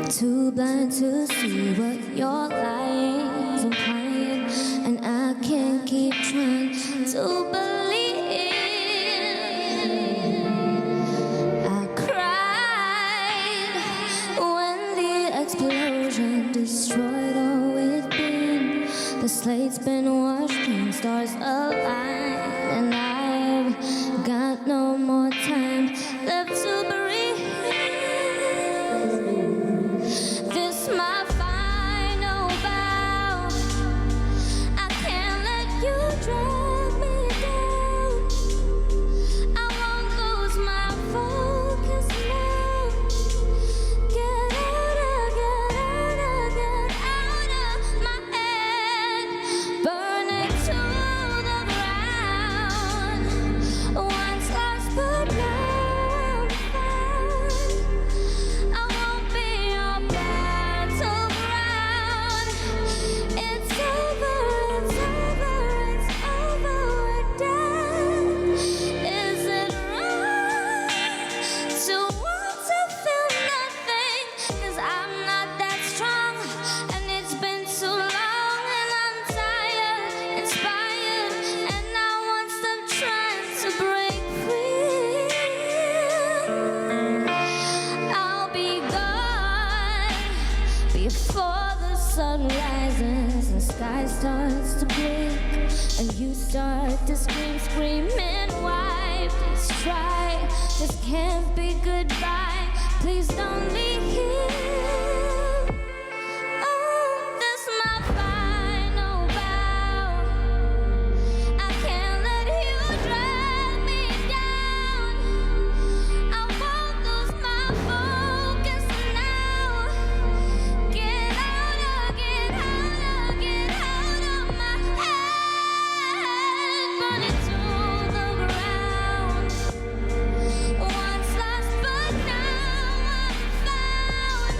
Too blind to see what your lies implying, and I can't keep trying to believe. I cried when the explosion destroyed all we've been. The slate's been washed clean, stars align, and I've got no more time left to breathe. My final vow, I can't let you drag me down. I won't lose my focus now. Get out of my head, burning to the ground. Once lost but now I'm found. I won't be your back. Before the sun rises and sky starts to blink, and you start to screaming, why? Please try, this can't be goodbye. Please don't leave here. Oh, this is my final vow. I can't let you drag me down. I won't lose my focus now. Get out of my head, burning to the ground. Once lost, but now I'm found.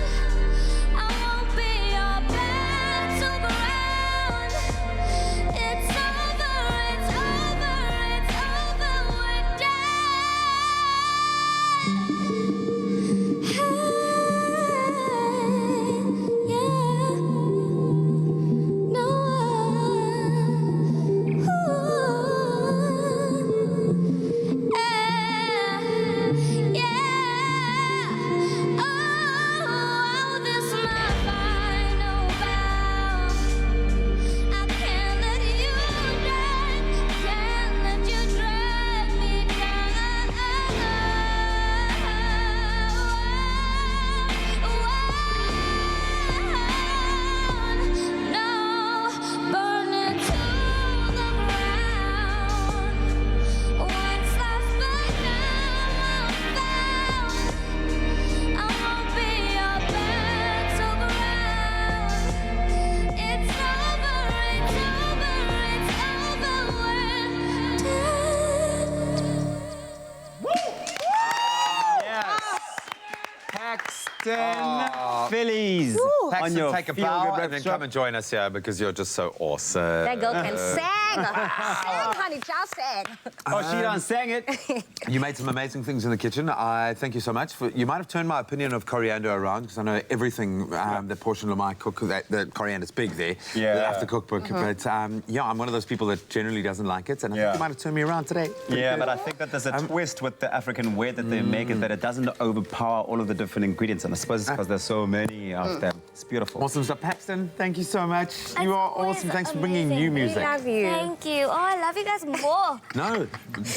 Paxton Phillies. on Paxton, your take a Feel bow Good and then Extra. come and join us here because you're just so awesome. That girl can sing. Sing, honey, just sing. Oh, she done sang it. You made some amazing things in the kitchen. I thank you so much. You might have turned my opinion of coriander around because I know everything that portion of my cook, the coriander's big there, after cookbook. But yeah, I'm one of those people that generally doesn't like it, and I think you might have turned me around today. Yeah, but I think that there's a twist with the African way that they make it, that it doesn't overpower all of the different ingredients, and I suppose it's because there's so many of them. It's beautiful. Awesome stuff. Paxton, thank you so much. You are awesome. Thanks for bringing new music. We love you. Thank you. Oh, I love you guys more. No,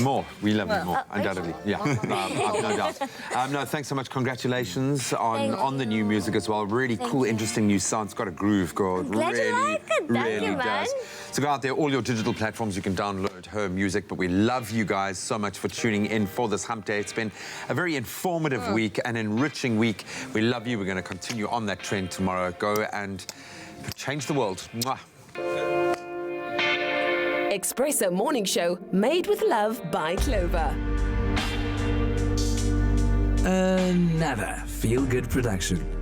more. We love you more, undoubtedly. Yeah, I've no doubt. No, thanks so much. Congratulations on the new music as well. Really cool, interesting new sound. It's got a groove, girl. Glad you like it. Thank you, man. Does. So go out there, all your digital platforms, you can download her music. But we love you guys so much for tuning in for this hump day. It's been a very informative week, an enriching week. We love you. We're going to continue on that trend tomorrow. Go and change the world. Mwah. Expresso Morning Show, made with love by Clover. Another feel-good production.